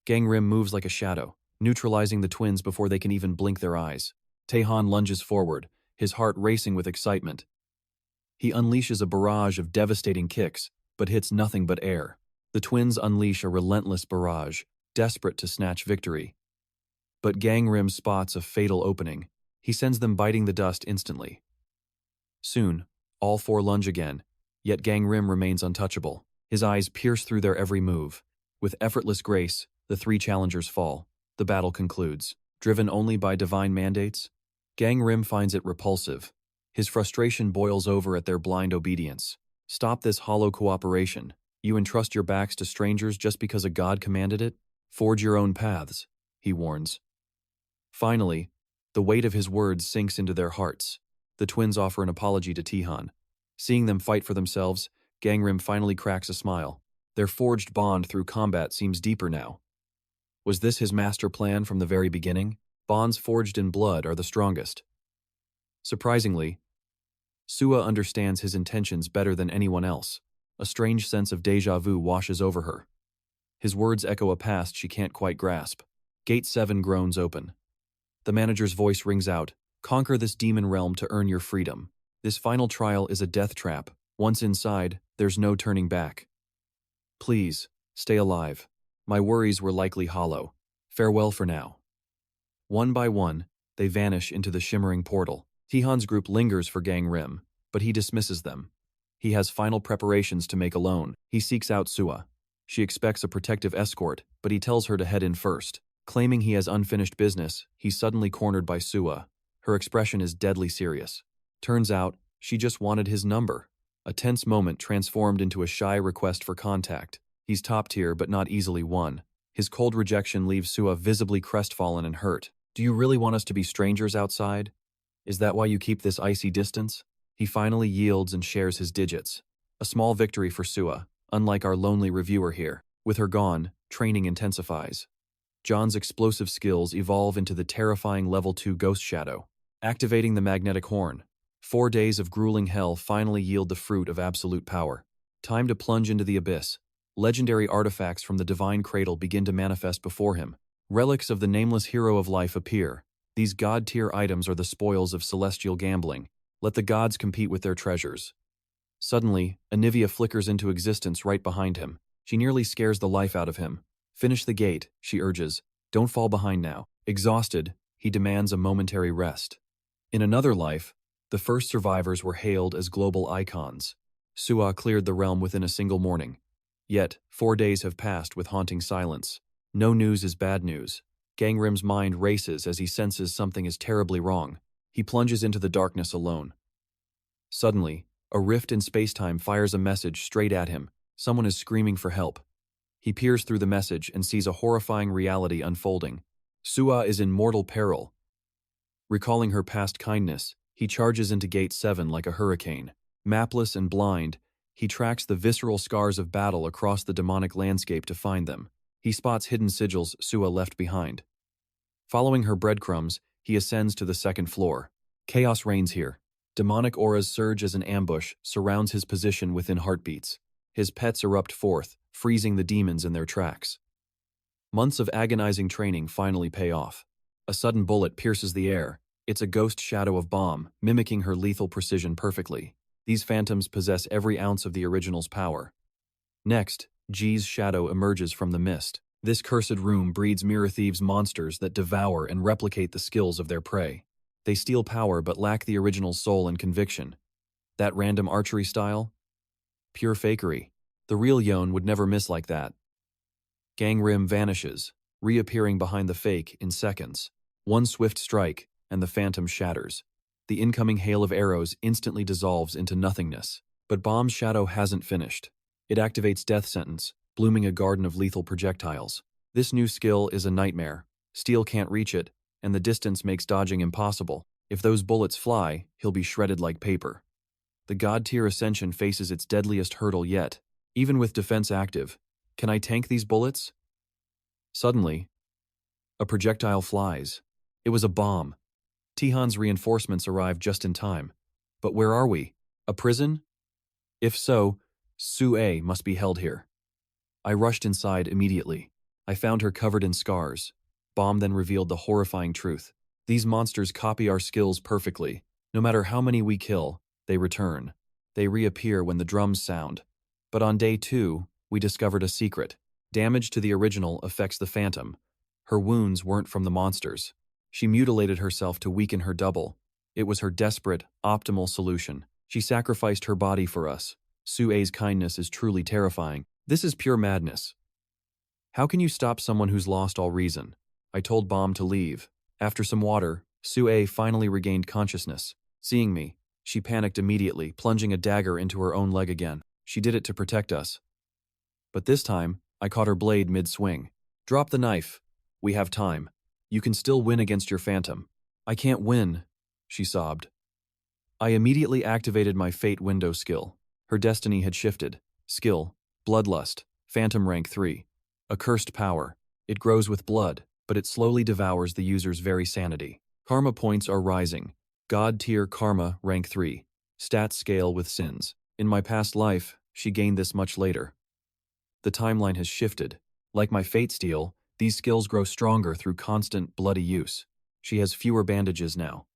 Gangrim moves like a shadow, neutralizing the twins before they can even blink their eyes. Taehan lunges forward, his heart racing with excitement. He unleashes a barrage of devastating kicks, but hits nothing but air. The twins unleash a relentless barrage, desperate to snatch victory. But Gangrim spots a fatal opening. He sends them biting the dust instantly. Soon, all four lunge again, yet Gangrim remains untouchable. His eyes pierce through their every move. With effortless grace, the three challengers fall. The battle concludes. Driven only by divine mandates, Gangrim finds it repulsive. His frustration boils over at their blind obedience. Stop this hollow cooperation. You entrust your backs to strangers just because a god commanded it? Forge your own paths, he warns. Finally, the weight of his words sinks into their hearts. The twins offer an apology to Taehan. Seeing them fight for themselves, Gangrim finally cracks a smile. Their forged bond through combat seems deeper now. Was this his master plan from the very beginning? Bonds forged in blood are the strongest. Surprisingly, Sua understands his intentions better than anyone else. A strange sense of déjà vu washes over her. His words echo a past she can't quite grasp. Gate 7 groans open. The manager's voice rings out, "Conquer this demon realm to earn your freedom. This final trial is a death trap. Once inside, there's no turning back. Please, stay alive. My worries were likely hollow. Farewell for now." One by one, they vanish into the shimmering portal. Taehan's group lingers for Gangrim, but he dismisses them. He has final preparations to make alone. He seeks out Sua. She expects a protective escort, but he tells her to head in first. Claiming he has unfinished business, he's suddenly cornered by Sua. Her expression is deadly serious. Turns out, she just wanted his number. A tense moment transformed into a shy request for contact. He's top tier but not easily won. His cold rejection leaves Sua visibly crestfallen and hurt. "Do you really want us to be strangers outside? Is that why you keep this icy distance?" He finally yields and shares his digits. A small victory for Sua, unlike our lonely reviewer here. With her gone, training intensifies. John's explosive skills evolve into the terrifying Level 2 Ghost Shadow. Activating the magnetic horn, 4 days of grueling hell finally yield the fruit of absolute power. Time to plunge into the abyss. Legendary artifacts from the divine cradle begin to manifest before him. Relics of the nameless hero of life appear. These god-tier items are the spoils of celestial gambling. Let the gods compete with their treasures. Suddenly, Anivia flickers into existence right behind him. She nearly scares the life out of him. "Finish the gate," she urges. "Don't fall behind now." Exhausted, he demands a momentary rest. In another life, the first survivors were hailed as global icons. Sua cleared the realm within a single morning. Yet, 4 days have passed with haunting silence. No news is bad news. Gangrim's mind races as he senses something is terribly wrong. He plunges into the darkness alone. Suddenly, a rift in space-time fires a message straight at him. Someone is screaming for help. He peers through the message and sees a horrifying reality unfolding. Sua is in mortal peril. Recalling her past kindness, he charges into Gate 7 like a hurricane. Mapless and blind, he tracks the visceral scars of battle across the demonic landscape to find them. He spots hidden sigils Sua left behind. Following her breadcrumbs, he ascends to the second floor. Chaos reigns here. Demonic auras surge as an ambush surrounds his position within heartbeats. His pets erupt forth, freezing the demons in their tracks. Months of agonizing training finally pay off. A sudden bullet pierces the air. It's a ghost shadow of bomb, mimicking her lethal precision perfectly. These phantoms possess every ounce of the original's power. Next, G's shadow emerges from the mist. This cursed room breeds mirror thieves monsters that devour and replicate the skills of their prey. They steal power but lack the original's soul and conviction. That random archery style? Pure fakery. The real Yon would never miss like that. Gangrim vanishes, reappearing behind the fake in seconds. One swift strike, and the phantom shatters. The incoming hail of arrows instantly dissolves into nothingness. But Bomb's shadow hasn't finished. It activates Death Sentence, blooming a garden of lethal projectiles. This new skill is a nightmare. Steel can't reach it, and the distance makes dodging impossible. If those bullets fly, he'll be shredded like paper. The god-tier ascension faces its deadliest hurdle yet. Even with defense active, can I tank these bullets? Suddenly, a projectile flies. It was a bomb. Tihan's reinforcements arrived just in time. But where are we? A prison? If so, Sue must be held here. I rushed inside immediately. I found her covered in scars. Bomb then revealed the horrifying truth. These monsters copy our skills perfectly. No matter how many we kill, they return. They reappear when the drums sound. But on day 2, we discovered a secret. Damage to the original affects the phantom. Her wounds weren't from the monsters. She mutilated herself to weaken her double. It was her desperate, optimal solution. She sacrificed her body for us. Sue's kindness is truly terrifying. This is pure madness. How can you stop someone who's lost all reason? I told Bomb to leave. After some water, Sue finally regained consciousness. Seeing me, she panicked immediately, plunging a dagger into her own leg again. She did it to protect us. But this time, I caught her blade mid-swing. Drop the knife. We have time. You can still win against your phantom. I can't win, she sobbed. I immediately activated my Fate window skill. Her destiny had shifted. Skill, Bloodlust, Phantom rank 3. Accursed power. It grows with blood, but it slowly devours the user's very sanity. Karma points are rising. God tier Karma rank 3. Stats scale with sins. In my past life, she gained this much later. The timeline has shifted. Like my Fate Steel, these skills grow stronger through constant, bloody use. She has fewer bandages now.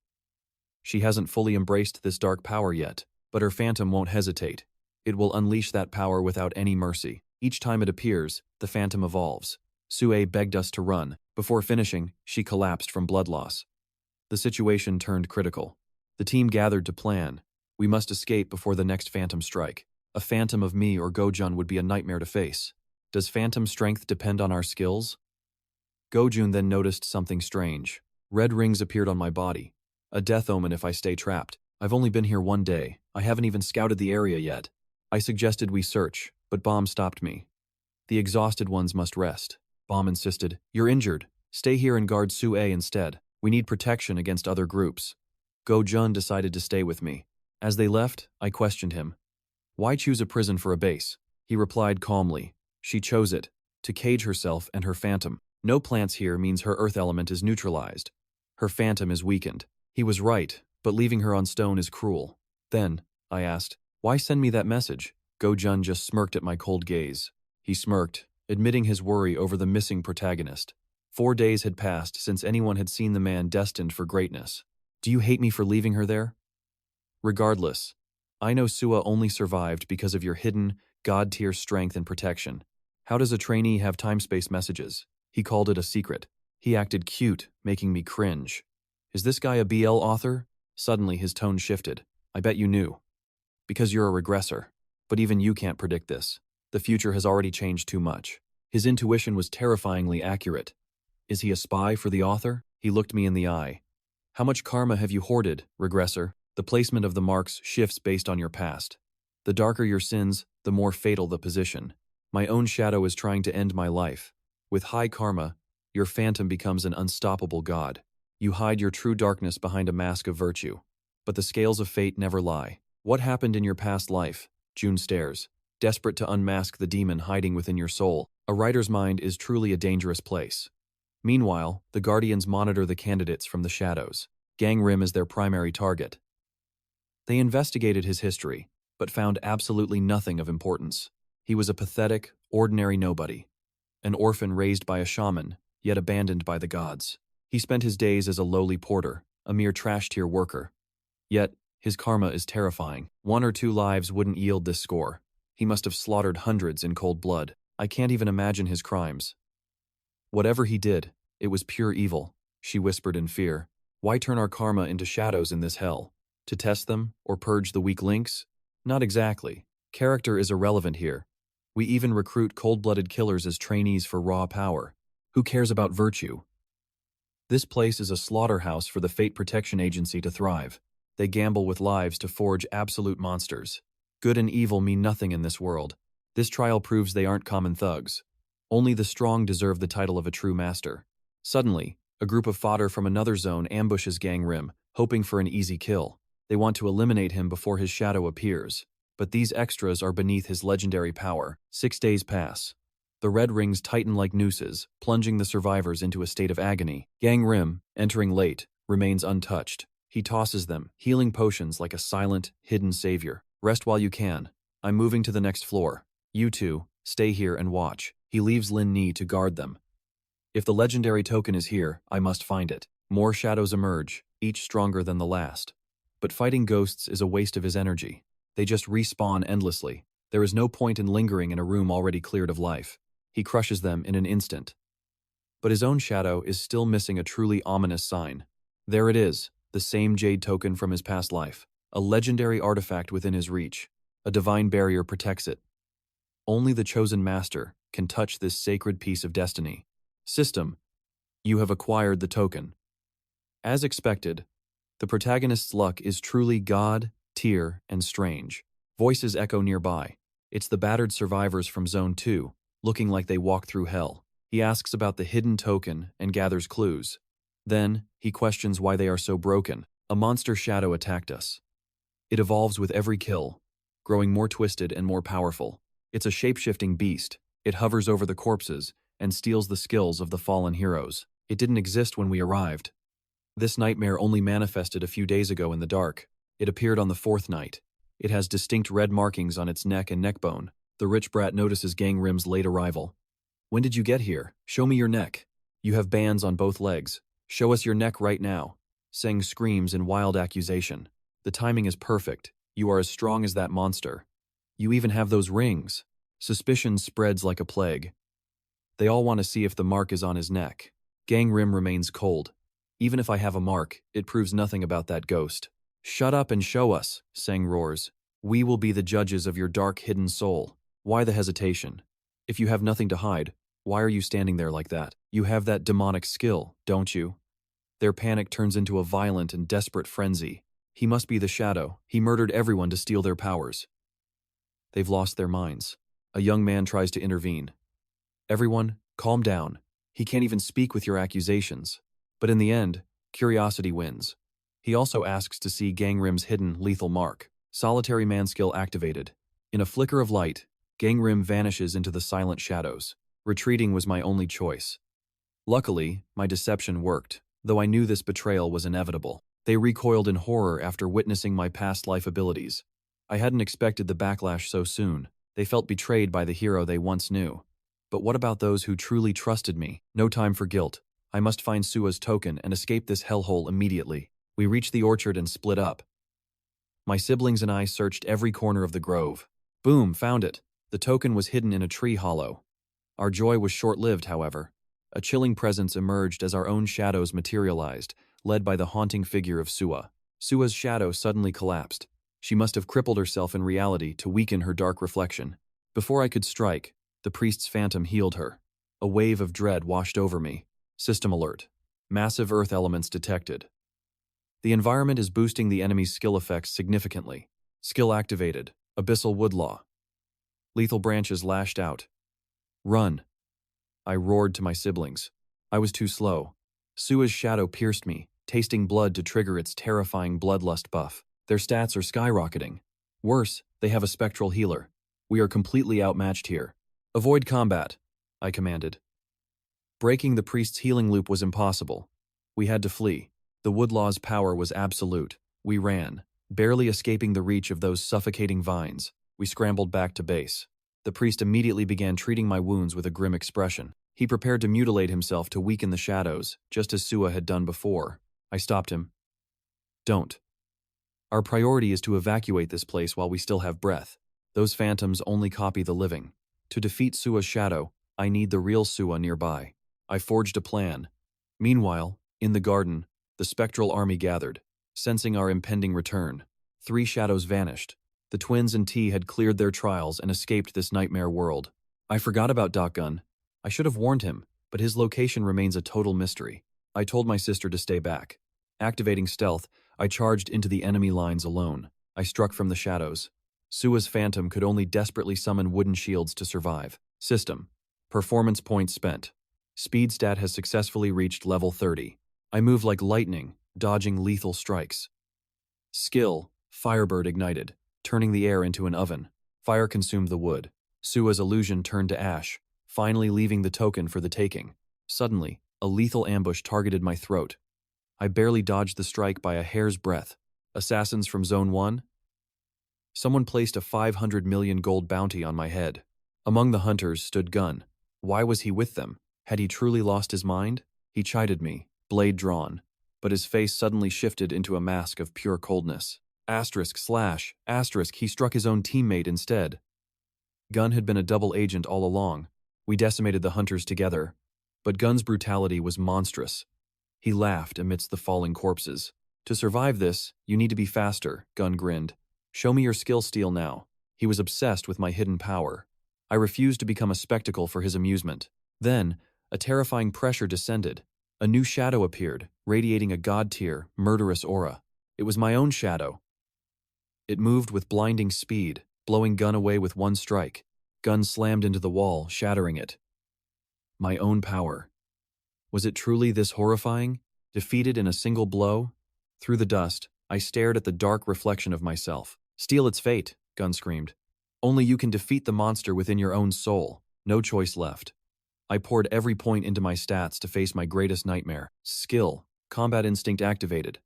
She hasn't fully embraced this dark power yet, but her phantom won't hesitate. It will unleash that power without any mercy. Each time it appears, the phantom evolves. Sue begged us to run. Before finishing, she collapsed from blood loss. The situation turned critical. The team gathered to plan. We must escape before the next phantom strike. A phantom of me or Gojun would be a nightmare to face. Does phantom strength depend on our skills? Gojun then noticed something strange. Red rings appeared on my body. A death omen if I stay trapped. I've only been here 1 day. I haven't even scouted the area yet. I suggested we search, but Bomb stopped me. The exhausted ones must rest. Bomb insisted, "You're injured. Stay here and guard Sue instead. We need protection against other groups." Gojun decided to stay with me. As they left, I questioned him. "Why choose a prison for a base?" He replied calmly, "She chose it, to cage herself and her phantom. No plants here means her earth element is neutralized. Her phantom is weakened." He was right, but leaving her on stone is cruel. Then, I asked, "Why send me that message?" Gojun just smirked at my cold gaze. He smirked, admitting his worry over the missing protagonist. 4 days had passed since anyone had seen the man destined for greatness. Do you hate me for leaving her there? Regardless, I know Sue only survived because of your hidden, god-tier strength and protection. How does a trainee have time-space messages? He called it a secret. He acted cute, making me cringe. Is this guy a BL author? Suddenly his tone shifted. I bet you knew. Because you're a regressor. But even you can't predict this. The future has already changed too much. His intuition was terrifyingly accurate. Is he a spy for the author? He looked me in the eye. How much karma have you hoarded, regressor? The placement of the marks shifts based on your past. The darker your sins, the more fatal the position. My own shadow is trying to end my life. With high karma, your phantom becomes an unstoppable god. You hide your true darkness behind a mask of virtue. But the scales of fate never lie. What happened in your past life? June stares, desperate to unmask the demon hiding within your soul. A writer's mind is truly a dangerous place. Meanwhile, the Guardians monitor the candidates from the shadows. Gang Rim is their primary target. They investigated his history, but found absolutely nothing of importance. He was a pathetic, ordinary nobody. An orphan raised by a shaman, yet abandoned by the gods. He spent his days as a lowly porter, a mere trash-tier worker. Yet, his karma is terrifying. 1 or 2 lives wouldn't yield this score. He must have slaughtered hundreds in cold blood. I can't even imagine his crimes. Whatever he did, it was pure evil, she whispered in fear. Why turn our karma into shadows in this hell? To test them, or purge the weak links? Not exactly. Character is irrelevant here. We even recruit cold-blooded killers as trainees for raw power. Who cares about virtue? This place is a slaughterhouse for the Fate Protection Agency to thrive. They gamble with lives to forge absolute monsters. Good and evil mean nothing in this world. This trial proves they aren't common thugs. Only the strong deserve the title of a true master. Suddenly, a group of fodder from another zone ambushes Gang Rim, hoping for an easy kill. They want to eliminate him before his shadow appears. But these extras are beneath his legendary power. 6 days pass. The red rings tighten like nooses, plunging the survivors into a state of agony. Gang Rim, entering late, remains untouched. He tosses them, healing potions like a silent, hidden savior. Rest while you can. I'm moving to the next floor. You two, stay here and watch. He leaves Lin Ni to guard them. If the legendary token is here, I must find it. More shadows emerge, each stronger than the last. But fighting ghosts is a waste of his energy. They just respawn endlessly. There is no point in lingering in a room already cleared of life. He crushes them in an instant. But his own shadow is still missing a truly ominous sign. There it is, the same jade token from his past life. A legendary artifact within his reach. A divine barrier protects it. Only the chosen master can touch this sacred piece of destiny. System, you have acquired the token. As expected, the protagonist's luck is truly God, tier, and strange. Voices echo nearby. It's the battered survivors from Zone 2, looking like they walked through hell. He asks about the hidden token and gathers clues. Then, he questions why they are so broken. A monster shadow attacked us. It evolves with every kill, growing more twisted and more powerful. It's a shape-shifting beast. It hovers over the corpses and steals the skills of the fallen heroes. It didn't exist when we arrived. This nightmare only manifested a few days ago in the dark. It appeared on the 4th night. It has distinct red markings on its neck and neckbone. The rich brat notices Gang Rim's late arrival. When did you get here? Show me your neck. You have bands on both legs. Show us your neck right now. Seng screams in wild accusation. The timing is perfect. You are as strong as that monster. You even have those rings. Suspicion spreads like a plague. They all want to see if the mark is on his neck. Gang Rim remains cold. Even if I have a mark, it proves nothing about that ghost. Shut up and show us, Seng roars. We will be the judges of your dark hidden soul. Why the hesitation? If you have nothing to hide, why are you standing there like that? You have that demonic skill, don't you? Their panic turns into a violent and desperate frenzy. He must be the shadow. He murdered everyone to steal their powers. They've lost their minds. A young man tries to intervene. Everyone, calm down. He can't even speak with your accusations. But in the end, curiosity wins. He also asks to see Gang Rim's hidden lethal mark. Solitary man skill activated. In a flicker of light, Gang Rim vanishes into the silent shadows. Retreating was my only choice. Luckily, my deception worked, though I knew this betrayal was inevitable. They recoiled in horror after witnessing my past life abilities. I hadn't expected the backlash so soon. They felt betrayed by the hero they once knew. But what about those who truly trusted me? No time for guilt. I must find Sua's token and escape this hellhole immediately. We reached the orchard and split up. My siblings and I searched every corner of the grove. Boom, found it. The token was hidden in a tree hollow. Our joy was short-lived, however. A chilling presence emerged as our own shadows materialized, led by the haunting figure of Sua. Sua's shadow suddenly collapsed. She must have crippled herself in reality to weaken her dark reflection. Before I could strike, the priest's phantom healed her. A wave of dread washed over me. System alert. Massive earth elements detected. The environment is boosting the enemy's skill effects significantly. Skill activated. Abyssal Woodlaw. Lethal branches lashed out. Run. I roared to my siblings. I was too slow. Sua's shadow pierced me, tasting blood to trigger its terrifying bloodlust buff. Their stats are skyrocketing. Worse, they have a spectral healer. We are completely outmatched here. Avoid combat, I commanded. Breaking the priest's healing loop was impossible. We had to flee. The Woodlaw's power was absolute. We ran, barely escaping the reach of those suffocating vines. We scrambled back to base. The priest immediately began treating my wounds with a grim expression. He prepared to mutilate himself to weaken the shadows, just as Sua had done before. I stopped him. Don't. Our priority is to evacuate this place while we still have breath. Those phantoms only copy the living. To defeat Sua's shadow, I need the real Sua nearby. I forged a plan. Meanwhile, in the garden, the spectral army gathered, sensing our impending return. 3 shadows vanished. The twins and T had cleared their trials and escaped this nightmare world. I forgot about Doc Gun. I should have warned him, but his location remains a total mystery. I told my sister to stay back. Activating stealth, I charged into the enemy lines alone. I struck from the shadows. Sua's phantom could only desperately summon wooden shields to survive. System. Performance points spent. Speed stat has successfully reached level 30. I move like lightning, dodging lethal strikes. Skill. Firebird ignited. turning the air into an oven. Fire consumed the wood. Sua's illusion turned to ash, finally leaving the token for the taking. Suddenly, a lethal ambush targeted my throat. I barely dodged the strike by a hair's breadth. Assassins from Zone 1? Someone placed a 500 million gold bounty on my head. Among the hunters stood Gun. Why was he with them? Had he truly lost his mind? He chided me, blade drawn, but his face suddenly shifted into a mask of pure coldness. */ he struck his own teammate instead. Gun had been a double agent all along. We decimated the hunters together, but Gun's brutality was monstrous. He laughed amidst the falling corpses. To survive this, you need to be faster, Gun grinned. Show me your skill steal now. He was obsessed with my hidden power. I refused to become a spectacle for his amusement. Then, a terrifying pressure descended. A new shadow appeared, radiating a god-tier, murderous aura. It was my own shadow. It moved with blinding speed, blowing Gun away with one strike. Gun slammed into the wall, shattering it. My own power. Was it truly this horrifying? Defeated in a single blow? Through the dust, I stared at the dark reflection of myself. Steal its fate, Gun screamed. Only you can defeat the monster within your own soul. No choice left. I poured every point into my stats to face my greatest nightmare. Skill. Combat instinct activated.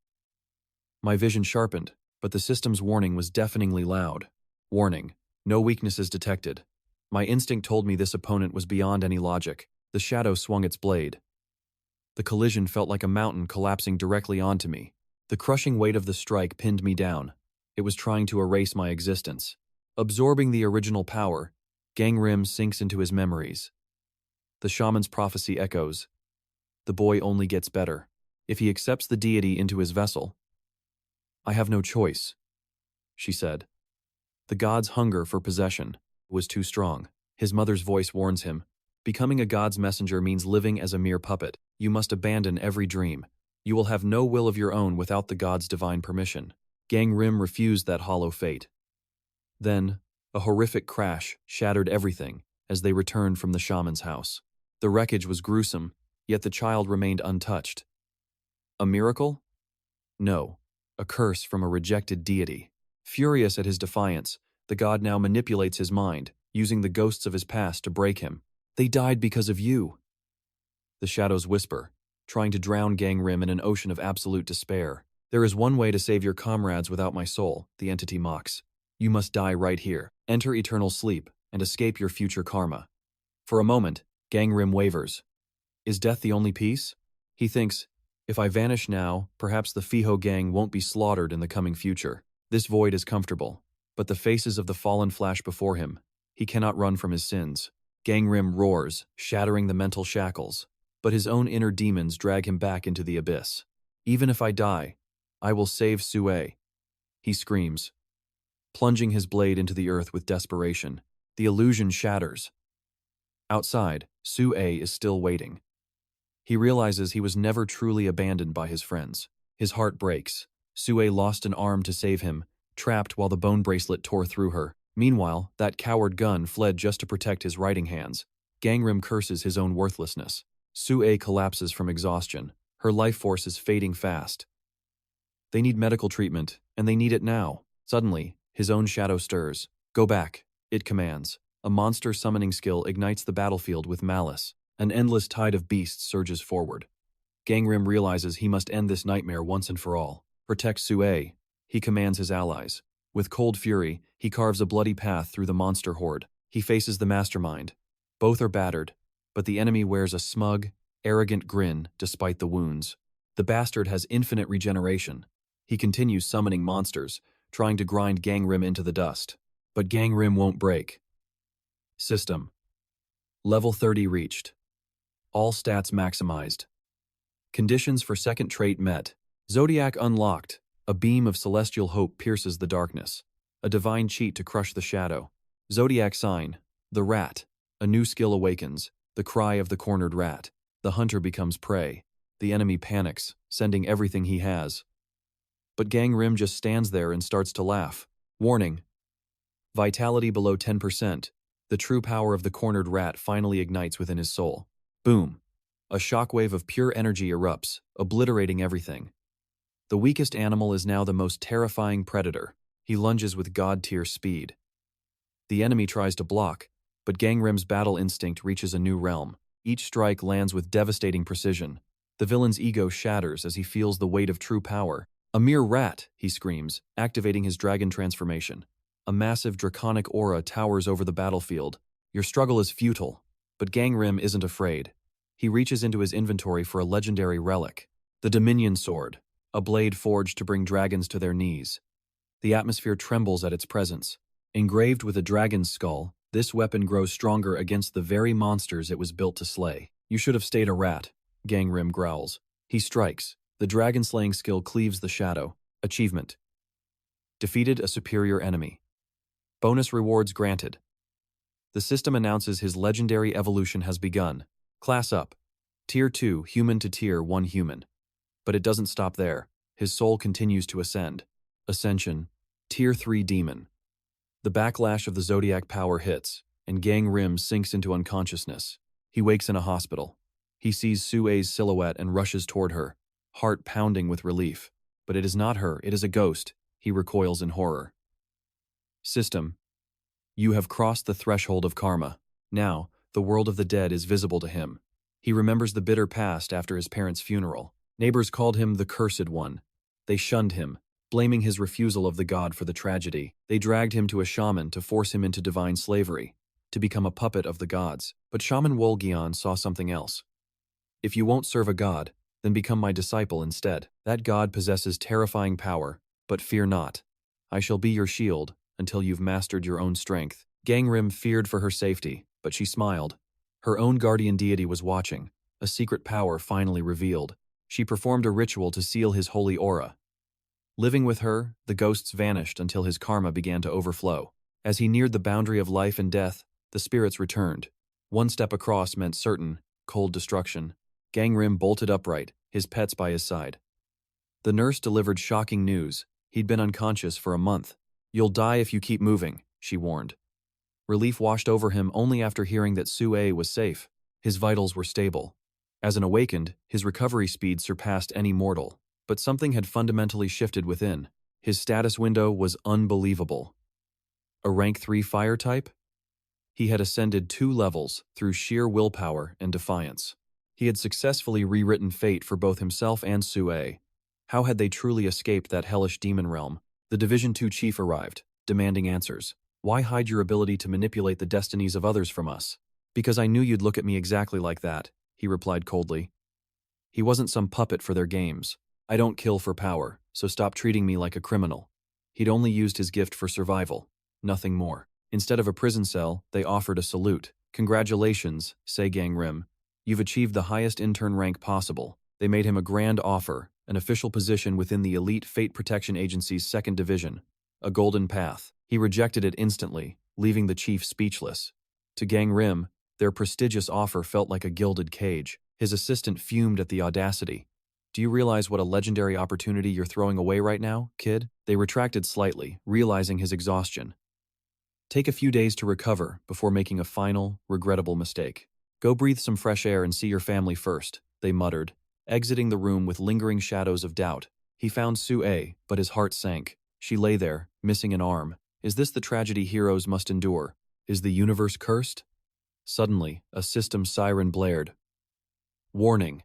My vision sharpened, but the system's warning was deafeningly loud. Warning. No weaknesses detected. My instinct told me this opponent was beyond any logic. The shadow swung its blade. The collision felt like a mountain collapsing directly onto me. The crushing weight of the strike pinned me down. It was trying to erase my existence. Absorbing the original power, 𝒓𝒏𝒔𝒐𝒓𝒎𝒅 sinks into his memories. The shaman's prophecy echoes. The boy only gets better. If he accepts the deity into his vessel. I have no choice, she said. The god's hunger for possession was too strong. His mother's voice warns him. Becoming a god's messenger means living as a mere puppet. You must abandon every dream. You will have no will of your own without the god's divine permission. 𝒓𝒏𝒔𝒐𝒓𝒎𝒅 refused that hollow fate. Then, a horrific crash shattered everything as they returned from the shaman's house. The wreckage was gruesome, yet the child remained untouched. A miracle? No, a curse from a rejected deity. Furious at his defiance, the god now manipulates his mind, using the ghosts of his past to break him. They died because of you. The shadows whisper, trying to drown 𝒓𝒏𝒔𝒐𝒓𝒎𝒅 in an ocean of absolute despair. There is one way to save your comrades without my soul, the entity mocks. You must die right here, enter eternal sleep, and escape your future karma. For a moment, 𝒓𝒏𝒔𝒐𝒓𝒎𝒅 wavers. Is death the only peace? He thinks, if I vanish now, perhaps the Fiho gang won't be slaughtered in the coming future. This void is comfortable, but the faces of the fallen flash before him. He cannot run from his sins. 𝒓𝒏𝒔𝒐𝒓𝒏𝒅 roars, shattering the mental shackles, but his own inner demons drag him back into the abyss. Even if I die, I will save Sue, he screams, plunging his blade into the earth with desperation. The illusion shatters. Outside, Sue is still waiting. He realizes he was never truly abandoned by his friends. His heart breaks. Sue lost an arm to save him, trapped while the bone bracelet tore through her. Meanwhile, that coward Gun fled just to protect his writing hands. 𝒓𝒏𝒔𝒐𝒓𝒏𝒅 curses his own worthlessness. Sue collapses from exhaustion. Her life force is fading fast. They need medical treatment, and they need it now. Suddenly, his own shadow stirs. Go back, it commands. A monster summoning skill ignites the battlefield with malice. An endless tide of beasts surges forward. 𝒓𝒏𝒔𝒐𝒓𝒏𝒅 realizes he must end this nightmare once and for all. Protect Sue, he commands his allies. With cold fury, he carves a bloody path through the monster horde. He faces the mastermind. Both are battered, but the enemy wears a smug, arrogant grin despite the wounds. The bastard has infinite regeneration. He continues summoning monsters, trying to grind 𝒓𝒏𝒔𝒐𝒓𝒏𝒅 into the dust. But 𝒓𝒏𝒔𝒏𝒅 won't break. System. Level 30 reached. All stats maximized. Conditions for second trait met. Zodiac unlocked. A beam of celestial hope pierces the darkness. A divine cheat to crush the shadow. Zodiac sign. The rat. A new skill awakens. The cry of the cornered rat. The hunter becomes prey. The enemy panics, sending everything he has. But 𝒓𝒏𝒔𝒏𝒅 just stands there and starts to laugh. Warning. Vitality below 10%. The true power of the cornered rat finally ignites within his soul. Boom. A shockwave of pure energy erupts, obliterating everything. The weakest animal is now the most terrifying predator. He lunges with god-tier speed. The enemy tries to block, but 𝒓𝒏𝒔𝒄𝒏𝒏's battle instinct reaches a new realm. Each strike lands with devastating precision. The villain's ego shatters as he feels the weight of true power. "A mere rat," he screams, activating his dragon transformation. A massive draconic aura towers over the battlefield. Your struggle is futile, but 𝒓𝒏𝒔𝒄𝒏 isn't afraid. He reaches into his inventory for a legendary relic, the Dominion Sword, a blade forged to bring dragons to their knees. The atmosphere trembles at its presence. Engraved with a dragon's skull, this weapon grows stronger against the very monsters it was built to slay. "You should have stayed a rat," 𝒓𝒏𝒔𝒄𝒏 growls. He strikes. The dragon-slaying skill cleaves the shadow. Achievement: defeated a superior enemy. Bonus rewards granted. The system announces his legendary evolution has begun. Class up. Tier 2, human to Tier 1 human. But it doesn't stop there. His soul continues to ascend. Ascension, Tier 3 demon. The backlash of the zodiac power hits, and 𝒓𝒏𝒔𝒏 sinks into unconsciousness. He wakes in a hospital. He sees Sue-A's silhouette and rushes toward her, heart pounding with relief. But it is not her, it is a ghost. He recoils in horror. System: you have crossed the threshold of karma. Now, the world of the dead is visible to him. He remembers the bitter past after his parents' funeral. Neighbors called him the Cursed One. They shunned him, blaming his refusal of the god for the tragedy. They dragged him to a shaman to force him into divine slavery, to become a puppet of the gods. But Shaman Wolgion saw something else. "If you won't serve a god, then become my disciple instead. That god possesses terrifying power, but fear not. I shall be your shield until you've mastered your own strength." 𝒓𝒏𝒔𝒏 feared for her safety, but she smiled. Her own guardian deity was watching, a secret power finally revealed. She performed a ritual to seal his holy aura. Living with her, the ghosts vanished until his karma began to overflow. As he neared the boundary of life and death, the spirits returned. One step across meant certain, cold destruction. 𝒓𝒏𝒔𝒏 bolted upright, his pets by his side. The nurse delivered shocking news. He'd been unconscious for a month. "You'll die if you keep moving," she warned. Relief washed over him only after hearing that Sue was safe. His vitals were stable. As an awakened, his recovery speed surpassed any mortal. But something had fundamentally shifted within. His status window was unbelievable. A rank 3 fire type? He had ascended 2 levels through sheer willpower and defiance. He had successfully rewritten fate for both himself and Sue. How had they truly escaped that hellish demon realm? The Division 2 chief arrived, demanding answers. "Why hide your ability to manipulate the destinies of others from us?" "Because I knew you'd look at me exactly like that," he replied coldly. He wasn't some puppet for their games. "I don't kill for power, so stop treating me like a criminal." He'd only used his gift for survival, nothing more. Instead of a prison cell, they offered a salute. "Congratulations," say 𝒓𝒏𝒔𝒏. "You've achieved the highest intern rank possible." They made him a grand offer, an official position within the elite Fate Protection Agency's 2nd Division, a golden path. He rejected it instantly, leaving the chief speechless. To 𝒓𝒏𝒔𝒏, their prestigious offer felt like a gilded cage. His assistant fumed at the audacity. "Do you realize what a legendary opportunity you're throwing away right now, kid?" They retracted slightly, realizing his exhaustion. "Take a few days to recover before making a final, regrettable mistake. Go breathe some fresh air and see your family first," they muttered, exiting the room with lingering shadows of doubt. He found Sue, but his heart sank. She lay there, missing an arm. Is this the tragedy heroes must endure? Is the universe cursed? Suddenly, a system siren blared. Warning.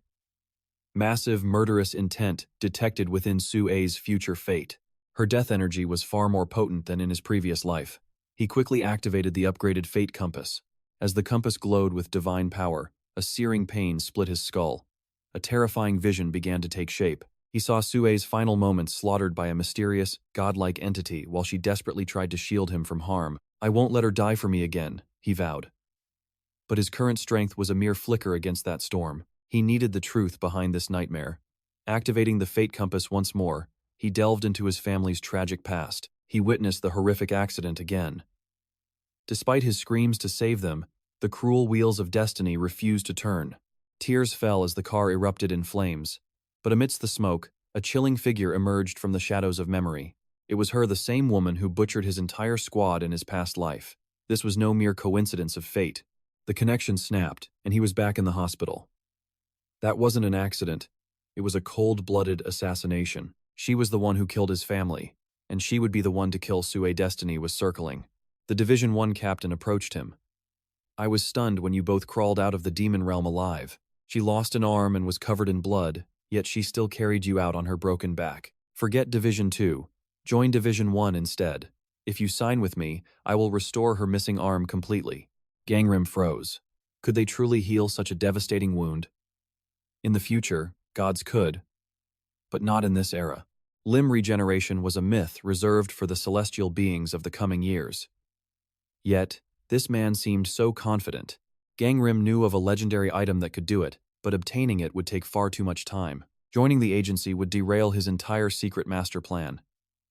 Massive murderous intent detected within Sue-A's future fate. Her death energy was far more potent than in his previous life. He quickly activated the upgraded fate compass. As the compass glowed with divine power, a searing pain split his skull. A terrifying vision began to take shape. He saw Sue-A's final moments slaughtered by a mysterious, godlike entity while she desperately tried to shield him from harm. "I won't let her die for me again," he vowed. But his current strength was a mere flicker against that storm. He needed the truth behind this nightmare. Activating the fate compass once more, he delved into his family's tragic past. He witnessed the horrific accident again. Despite his screams to save them, the cruel wheels of destiny refused to turn. Tears fell as the car erupted in flames. But amidst the smoke, a chilling figure emerged from the shadows of memory. It was her, the same woman who butchered his entire squad in his past life. This was no mere coincidence of fate. The connection snapped, and he was back in the hospital. That wasn't an accident. It was a cold-blooded assassination. She was the one who killed his family, and she would be the one to kill Sue. Destiny was circling. The Division 1 captain approached him. I was stunned when you both crawled out of the demon realm alive. She lost an arm and was covered in blood, yet she still carried you out on her broken back. Forget Division 2. Join Division 1 instead. If you sign with me, I will restore her missing arm completely. 𝒓𝒏𝒔𝒄𝒏𝒏𝒐𝒓𝒎𝒅. Could they truly heal such a devastating wound? In the future, gods could, but not in this era. Limb regeneration was a myth reserved for the celestial beings of the coming years. Yet, this man seemed so confident. 𝒓𝒏𝒔𝒄𝒏𝒏𝒐𝒓𝒎𝒅 knew of a legendary item that could do it, but obtaining it would take far too much time. Joining the agency would derail his entire secret master plan.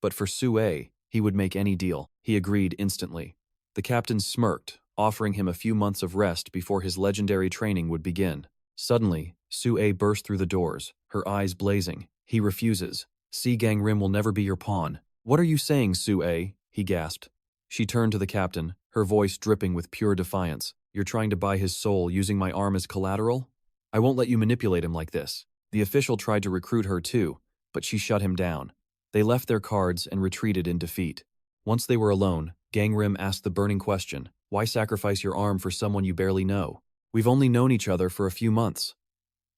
But for Sue, he would make any deal. He agreed instantly. The captain smirked, offering him a few months of rest before his legendary training would begin. Suddenly, Sue burst through the doors, her eyes blazing. He refuses. 𝒓𝒏𝒔𝒄𝒏𝒏𝒐𝒓𝒎𝒅 will never be your pawn. What are you saying, Sue? He gasped. She turned to the captain, her voice dripping with pure defiance. You're trying to buy his soul using my arm as collateral? I won't let you manipulate him like this. The official tried to recruit her too, but she shut him down. They left their cards and retreated in defeat. Once they were alone, 𝒓𝒏𝒔𝒄𝒏𝒏𝒐𝒓𝒎𝒅 asked the burning question, why sacrifice your arm for someone you barely know? We've only known each other for a few months.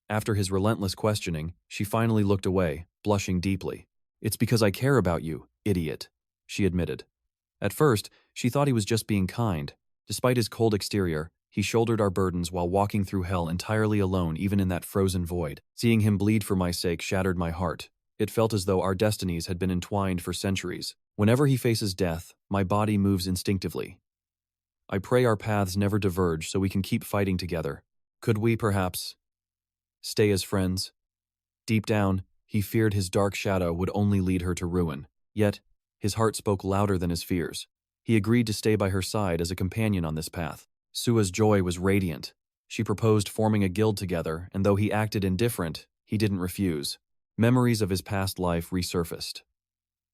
After his relentless questioning, she finally looked away, blushing deeply. It's because I care about you, idiot, she admitted. At first, she thought he was just being kind. Despite his cold exterior, he shouldered our burdens while walking through hell entirely alone, even in that frozen void. Seeing him bleed for my sake shattered my heart. It felt as though our destinies had been entwined for centuries. Whenever he faces death, my body moves instinctively. I pray our paths never diverge so we can keep fighting together. Could we, perhaps, stay as friends? Deep down, he feared his dark shadow would only lead her to ruin. Yet, his heart spoke louder than his fears. He agreed to stay by her side as a companion on this path. Sue's joy was radiant. She proposed forming a guild together, and though he acted indifferent, he didn't refuse. Memories of his past life resurfaced.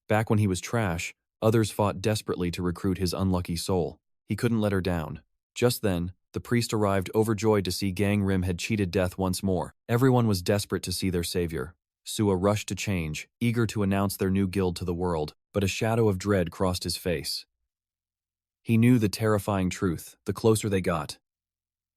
Back when he was trash, others fought desperately to recruit his unlucky soul. He couldn't let her down. Just then, the priest arrived overjoyed to see 𝒓𝒏𝒔𝒄𝒏𝒏𝒐𝒓𝒎💅 had cheated death once more. Everyone was desperate to see their savior. Sue rushed to change, eager to announce their new guild to the world, but a shadow of dread crossed his face. He knew the terrifying truth: the closer they got,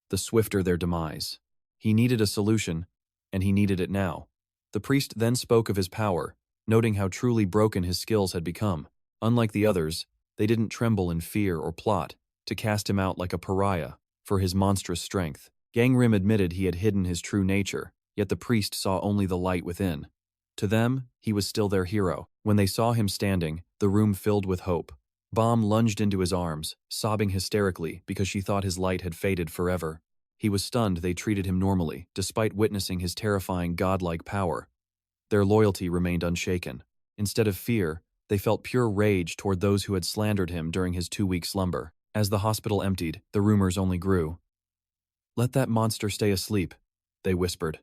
the swifter their demise. He needed a solution, and he needed it now. The priest then spoke of his power, noting how truly broken his skills had become. Unlike the others, they didn't tremble in fear or plot to cast him out like a pariah for his monstrous strength. 𝒓𝒏𝒔𝒄𝒏𝒏𝒐𝒓𝒎💅 admitted he had hidden his true nature, yet the priest saw only the light within. To them, he was still their hero. When they saw him standing, the room filled with hope. 𝒓𝒏𝒔𝒏𝒏𝒐𝒓𝒎💅 lunged into his arms, sobbing hysterically because she thought his light had faded forever. He was stunned they treated him normally, despite witnessing his terrifying godlike power. Their loyalty remained unshaken. Instead of fear, they felt pure rage toward those who had slandered him during his 2-week slumber. As the hospital emptied, the rumors only grew. Let that monster stay asleep, they whispered.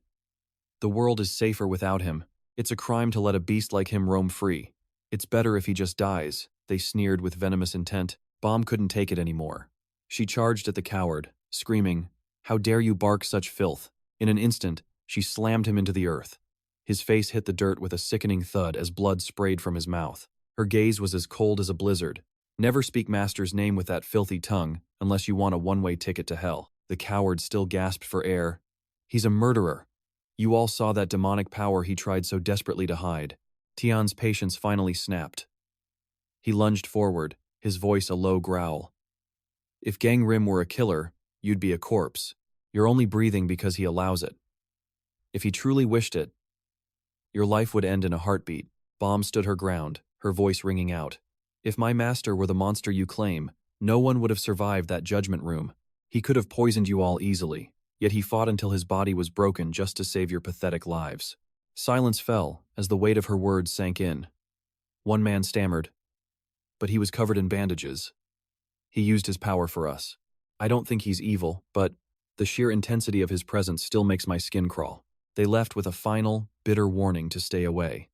The world is safer without him. It's a crime to let a beast like him roam free. It's better if he just dies, they sneered with venomous intent. 𝒓𝒏𝒔𝒏𝒏𝒐𝒓𝒎💅 couldn't take it anymore. She charged at the coward, screaming, "How dare you bark such filth?" In an instant, she slammed him into the earth. His face hit the dirt with a sickening thud as blood sprayed from his mouth. Her gaze was as cold as a blizzard. Never speak Master's name with that filthy tongue, unless you want a one-way ticket to hell. The coward still gasped for air. He's a murderer. You all saw that demonic power he tried so desperately to hide. Tian's patience finally snapped. He lunged forward, his voice a low growl. If 𝒓𝒏𝒔𝒄𝒏𝒏𝒐𝒓𝒎𝒅 were a killer, you'd be a corpse. You're only breathing because he allows it. If he truly wished it, your life would end in a heartbeat. 𝒓𝒏𝒔𝒏𝒏𝒐𝒓𝒎𝒅 stood her ground, her voice ringing out. If my master were the monster you claim, no one would have survived that judgment room. He could have poisoned you all easily, yet he fought until his body was broken just to save your pathetic lives. Silence fell as the weight of her words sank in. One man stammered, but he was covered in bandages. He used his power for us. I don't think he's evil, but the sheer intensity of his presence still makes my skin crawl. They left with a final, bitter warning to stay away.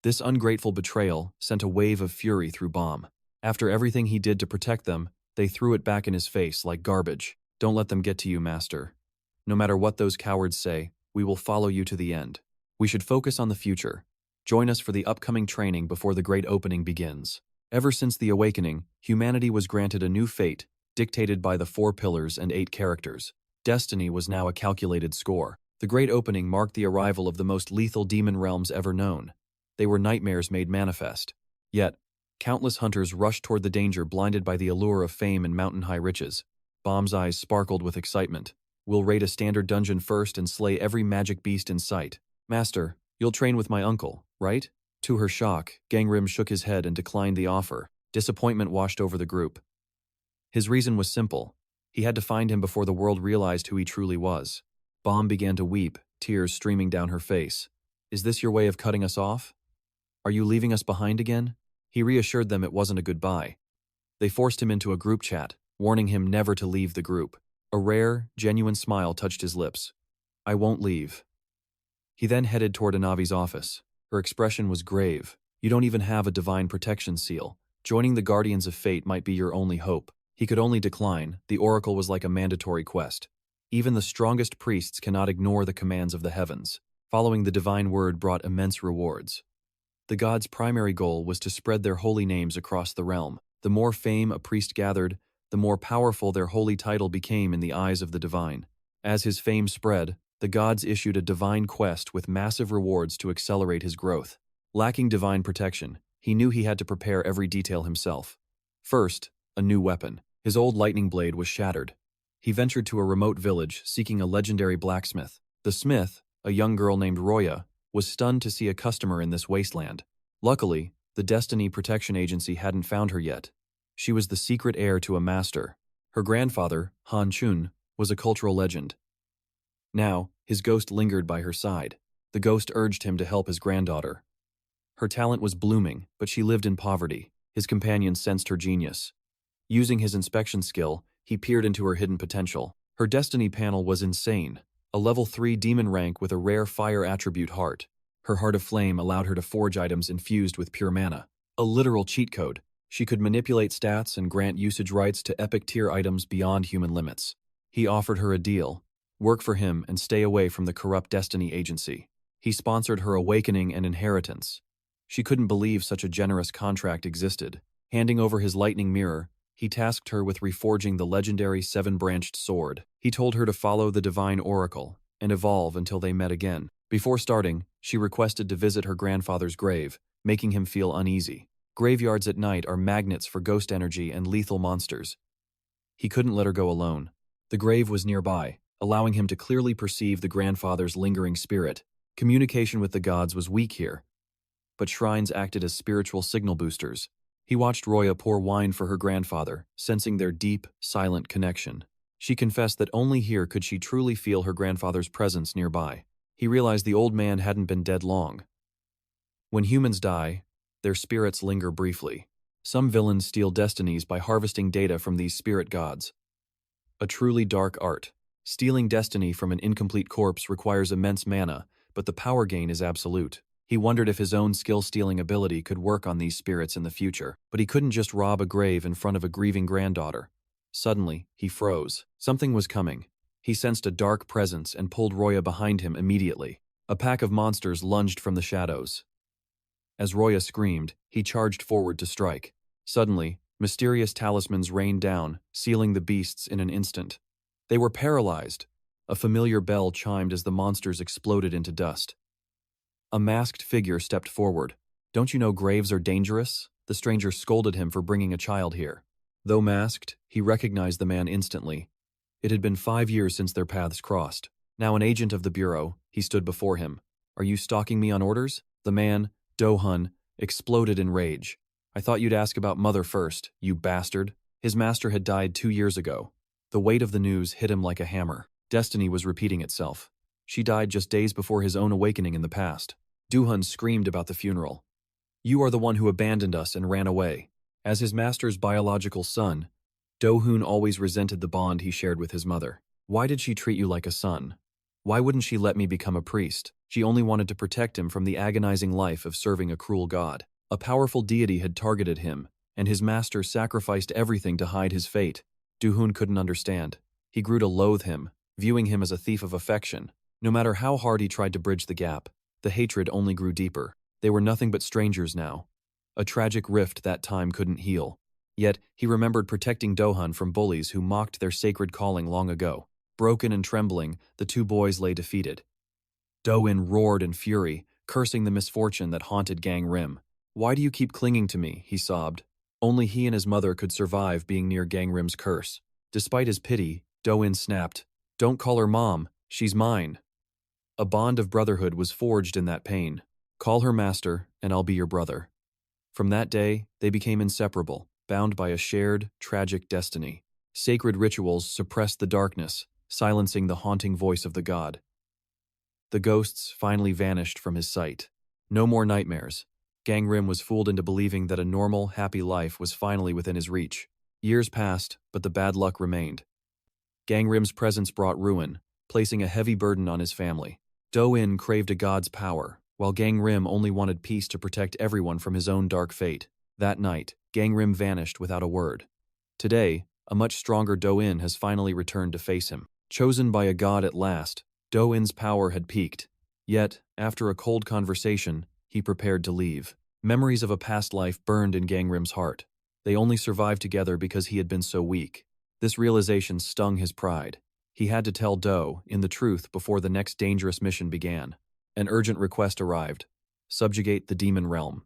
This ungrateful betrayal sent a wave of fury through 𝒓𝒏𝒔𝒏𝒏𝒐𝒓𝒎𝒅. After everything he did to protect them, they threw it back in his face like garbage. Don't let them get to you, Master. No matter what those cowards say, we will follow you to the end. We should focus on the future. Join us for the upcoming training before the great opening begins. Ever since the awakening, humanity was granted a new fate, dictated by the 4 pillars and 8 characters. Destiny was now a calculated score. The great opening marked the arrival of the most lethal demon realms ever known. They were nightmares made manifest. Yet, countless hunters rushed toward the danger, blinded by the allure of fame and mountain-high riches. Bomb's eyes sparkled with excitement. We'll raid a standard dungeon first and slay every magic beast in sight. Master, you'll train with my uncle, right? To her shock, Gangrim shook his head and declined the offer. Disappointment washed over the group. His reason was simple. He had to find him before the world realized who he truly was. Bomb began to weep, tears streaming down her face. Is this your way of cutting us off? Are you leaving us behind again? He reassured them it wasn't a goodbye. They forced him into a group chat, warning him never to leave the group. A rare, genuine smile touched his lips. I won't leave. He then headed toward Anavi's office. Her expression was grave. You don't even have a divine protection seal. Joining the Guardians of Fate might be your only hope. He could only decline. The oracle was like a mandatory quest. Even the strongest priests cannot ignore the commands of the heavens. Following the divine word brought immense rewards. The gods' primary goal was to spread their holy names across the realm. The more fame a priest gathered, the more powerful their holy title became in the eyes of the divine. As his fame spread, the gods issued a divine quest with massive rewards to accelerate his growth. Lacking divine protection, he knew he had to prepare every detail himself. First, a new weapon. His old lightning blade was shattered. He ventured to a remote village, seeking a legendary blacksmith. The smith, a young girl named Roya, was stunned to see a customer in this wasteland. Luckily, the Destiny Protection Agency hadn't found her yet. She was the secret heir to a master. Her grandfather, Han Chun, was a cultural legend. Now, his ghost lingered by her side. The ghost urged him to help his granddaughter. Her talent was blooming, but she lived in poverty. His companion sensed her genius. Using his inspection skill, he peered into her hidden potential. Her destiny panel was insane. A level 3 demon rank with a rare fire attribute heart. Her heart of flame allowed her to forge items infused with pure mana. A literal cheat code. She could manipulate stats and grant usage rights to epic tier items beyond human limits. He offered her a deal. Work for him and stay away from the corrupt Destiny Agency. He sponsored her awakening and inheritance. She couldn't believe such a generous contract existed. Handing over his lightning mirror, he tasked her with reforging the legendary 7-branched sword. He told her to follow the divine oracle and evolve until they met again. Before starting, she requested to visit her grandfather's grave, making him feel uneasy. Graveyards at night are magnets for ghost energy and lethal monsters. He couldn't let her go alone. The grave was nearby, allowing him to clearly perceive the grandfather's lingering spirit. Communication with the gods was weak here, but shrines acted as spiritual signal boosters. He watched Roya pour wine for her grandfather, sensing their deep, silent connection. She confessed that only here could she truly feel her grandfather's presence nearby. He realized the old man hadn't been dead long. When humans die, their spirits linger briefly. Some villains steal destinies by harvesting data from these spirit gods. A truly dark art. Stealing destiny from an incomplete corpse requires immense mana, but the power gain is absolute. He wondered if his own skill-stealing ability could work on these spirits in the future, but he couldn't just rob a grave in front of a grieving granddaughter. Suddenly, he froze. Something was coming. He sensed a dark presence and pulled Roya behind him immediately. A pack of monsters lunged from the shadows. As Roya screamed, he charged forward to strike. Suddenly, mysterious talismans rained down, sealing the beasts in an instant. They were paralyzed. A familiar bell chimed as the monsters exploded into dust. A masked figure stepped forward. Don't you know graves are dangerous? The stranger scolded him for bringing a child here. Though masked, he recognized the man instantly. It had been 5 years since their paths crossed. Now an agent of the Bureau, he stood before him. Are you stalking me on orders? The man, Do-hun, exploded in rage. I thought you'd ask about Mother first, you bastard. His master had died 2 years ago. The weight of the news hit him like a hammer. Destiny was repeating itself. She died just days before his own awakening in the past. Do-hun screamed about the funeral. You are the one who abandoned us and ran away. As his master's biological son, Do-hun always resented the bond he shared with his mother. Why did she treat you like a son? Why wouldn't she let me become a priest? She only wanted to protect him from the agonizing life of serving a cruel god. A powerful deity had targeted him, and his master sacrificed everything to hide his fate. Do-hun couldn't understand. He grew to loathe him, viewing him as a thief of affection. No matter how hard he tried to bridge the gap, the hatred only grew deeper. They were nothing but strangers now. A tragic rift that time couldn't heal. Yet, he remembered protecting Do-hun from bullies who mocked their sacred calling long ago. Broken and trembling, the two boys lay defeated. Do-in roared in fury, cursing the misfortune that haunted Gang Rim. "Why do you keep clinging to me?" he sobbed. Only he and his mother could survive being near Gang Rim's curse. Despite his pity, Do-in snapped, "Don't call her mom, she's mine." A bond of brotherhood was forged in that pain. "Call her master, and I'll be your brother." From that day, they became inseparable, bound by a shared, tragic destiny. Sacred rituals suppressed the darkness, silencing the haunting voice of the god. The ghosts finally vanished from his sight. No more nightmares. Gang Rim was fooled into believing that a normal, happy life was finally within his reach. Years passed, but the bad luck remained. Gang Rim's presence brought ruin, placing a heavy burden on his family. Do-in craved a god's power, while Gang Rim only wanted peace to protect everyone from his own dark fate. That night, Gang Rim vanished without a word. Today, a much stronger Do-in has finally returned to face him. Chosen by a god at last, Do-in's power had peaked. Yet, after a cold conversation, he prepared to leave. Memories of a past life burned in Gang Rim's heart. They only survived together because he had been so weak. This realization stung his pride. He had to tell Do-in the truth before the next dangerous mission began. An urgent request arrived: subjugate the demon realm.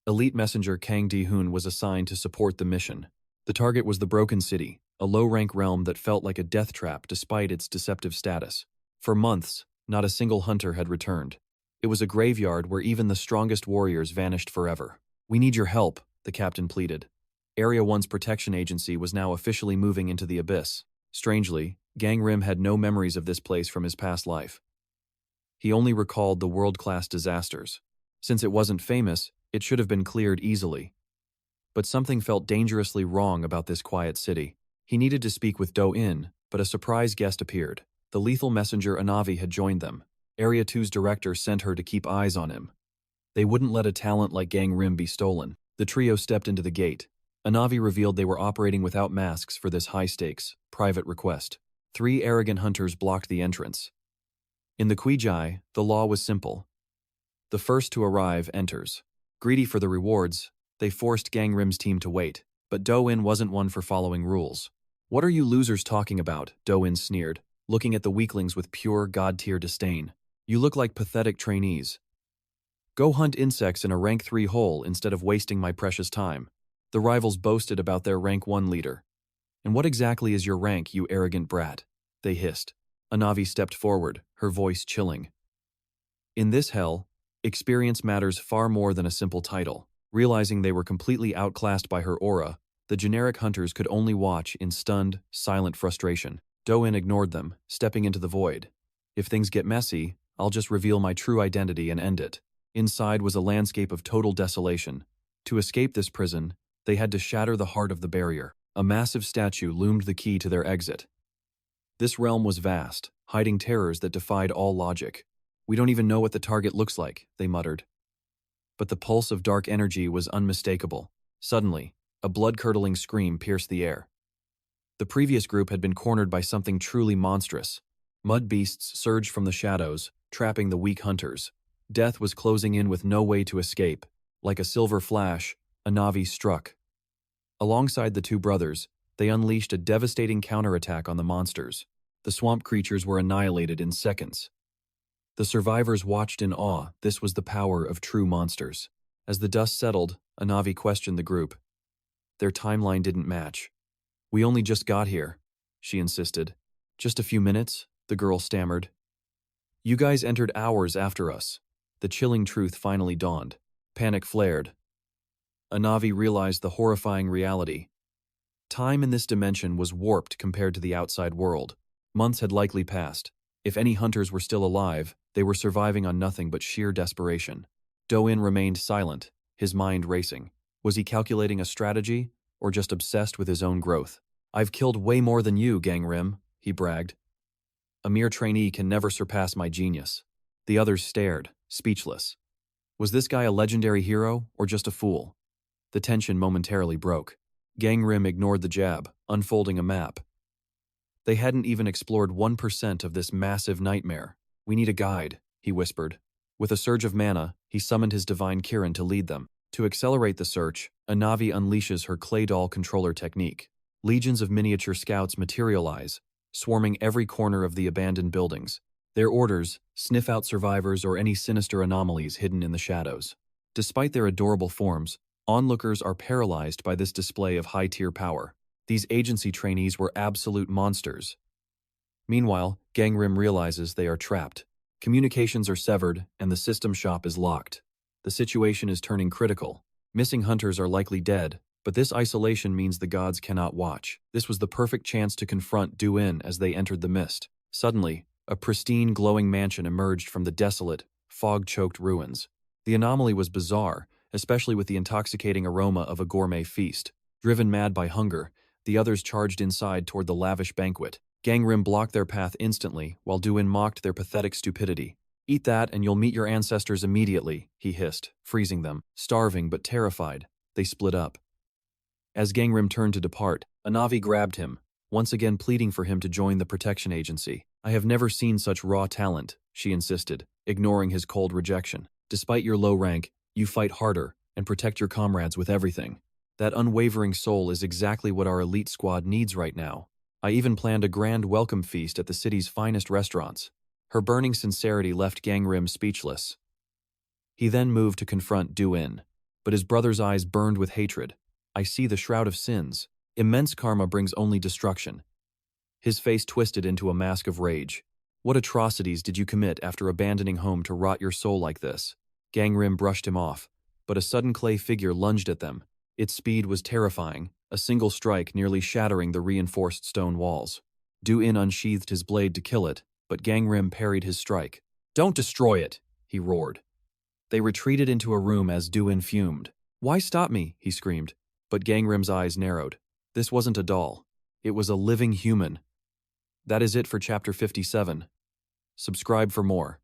Elite messenger Kang Di-hoon was assigned to support the mission. The target was the Broken City, a low-rank realm that felt like a death trap despite its deceptive status. For months, not a single hunter had returned. It was a graveyard where even the strongest warriors vanished forever. "We need your help," the captain pleaded. Area 1's protection agency was now officially moving into the abyss. Strangely, Gang Rim had no memories of this place from his past life. He only recalled the world-class disasters. Since it wasn't famous, it should have been cleared easily. But something felt dangerously wrong about this quiet city. He needed to speak with Do-in, but a surprise guest appeared. The lethal messenger 𝑰𝒏𝒕𝒐 had joined them. Area 2's director sent her to keep eyes on him. They wouldn't let a talent like Gang Rim be stolen. The trio stepped into the gate. 𝒏𝒕𝒐 revealed they were operating without masks for this high-stakes, private request. 3 arrogant hunters blocked the entrance. In the 𝒏𝒏𝒔𝒐𝒓𝒎𝒅, the law was simple. The first to arrive enters. Greedy for the rewards, they forced Gang Rim's team to wait. But Do-in wasn't one for following rules. "What are you losers talking about?" Do-in sneered, looking at the weaklings with pure god-tier disdain. "You look like pathetic trainees. Go hunt insects in a rank 3 hole instead of wasting my precious time." The rivals boasted about their rank 1 leader. "And what exactly is your rank, you arrogant brat?" they hissed. 𝒏𝒕𝒐 stepped forward, her voice chilling. In this hell, experience matters far more than a simple title. Realizing they were completely outclassed by her aura, the generic hunters could only watch in stunned, silent frustration. Do-in ignored them, stepping into the void. "If things get messy, I'll just reveal my true identity and end it." Inside was a landscape of total desolation. To escape this prison, they had to shatter the heart of the barrier. A massive statue loomed the key to their exit. This realm was vast, hiding terrors that defied all logic. "We don't even know what the target looks like," they muttered. But the pulse of dark energy was unmistakable. Suddenly, a blood-curdling scream pierced the air. The previous group had been cornered by something truly monstrous. Mud beasts surged from the shadows, trapping the weak hunters. Death was closing in with no way to escape. Like a silver flash, 𝒏𝒕𝒐 struck. Alongside the two brothers, they unleashed a devastating counterattack on the monsters. The swamp creatures were annihilated in seconds. The survivors watched in awe. This was the power of true monsters. As the dust settled, 𝒏𝒕𝒐 questioned the group. Their timeline didn't match. "We only just got here," she insisted. "Just a few minutes," the girl stammered. "You guys entered hours after us." The chilling truth finally dawned. Panic flared. 𝒏𝒕𝒐 realized the horrifying reality. Time in this dimension was warped compared to the outside world. Months had likely passed. If any hunters were still alive, they were surviving on nothing but sheer desperation. Do-in remained silent, his mind racing. Was he calculating a strategy, or just obsessed with his own growth? "I've killed way more than you, Gang Rim," he bragged. "A mere trainee can never surpass my genius." The others stared, speechless. Was this guy a legendary hero, or just a fool? The tension momentarily broke. Gang Rim ignored the jab, unfolding a map. They hadn't even explored 1% of this massive nightmare. "We need a guide," he whispered. With a surge of mana, he He summoned his divine Kirin to lead them. To accelerate the search, Anavi unleashes her clay doll controller technique. Legions of miniature scouts materialize, swarming every corner of the abandoned buildings. Their orders: sniff out survivors or any sinister anomalies hidden in the shadows. Despite their adorable forms, onlookers are paralyzed by this display of high-tier power. These agency trainees were absolute monsters. Meanwhile, Gangrym realizes they are trapped. Communications are severed, and the system shop is locked. The situation is turning critical. Missing hunters are likely dead, but this isolation means the gods cannot watch. This was the perfect chance to confront Du-In as they entered the mist. Suddenly, a pristine, glowing mansion emerged from the desolate, fog-choked ruins. The anomaly was bizarre, especially with the intoxicating aroma of a gourmet feast. Driven mad by hunger, the others charged inside toward the lavish banquet. Gangrym blocked their path instantly, while Du-In mocked their pathetic stupidity. "Eat that and you'll meet your ancestors immediately," he hissed, freezing them. Starving but terrified, they split up. As Gangrym turned to depart, Anavi grabbed him, once again pleading for him to join the protection agency. "I have never seen such raw talent," she insisted, ignoring his cold rejection. "Despite your low rank, you fight harder and protect your comrades with everything. That unwavering soul is exactly what our elite squad needs right now. I even planned a grand welcome feast at the city's finest restaurants." Her burning sincerity left Gangrym speechless. He then moved to confront Du-In, but his brother's eyes burned with hatred. "I see the shroud of sins. Immense karma brings only destruction." His face twisted into a mask of rage. "What atrocities did you commit after abandoning home to rot your soul like this?" Gangrym brushed him off, but a sudden clay figure lunged at them. Its speed was terrifying, a single strike nearly shattering the reinforced stone walls. Du-In unsheathed his blade to kill it, but Gangrym parried his strike. "Don't destroy it!" he roared. They retreated into a room as Du-In fumed. "Why stop me?" he screamed. But Gangrym's eyes narrowed. This wasn't a doll. It was a living human. That is it for Chapter 57. Subscribe for more.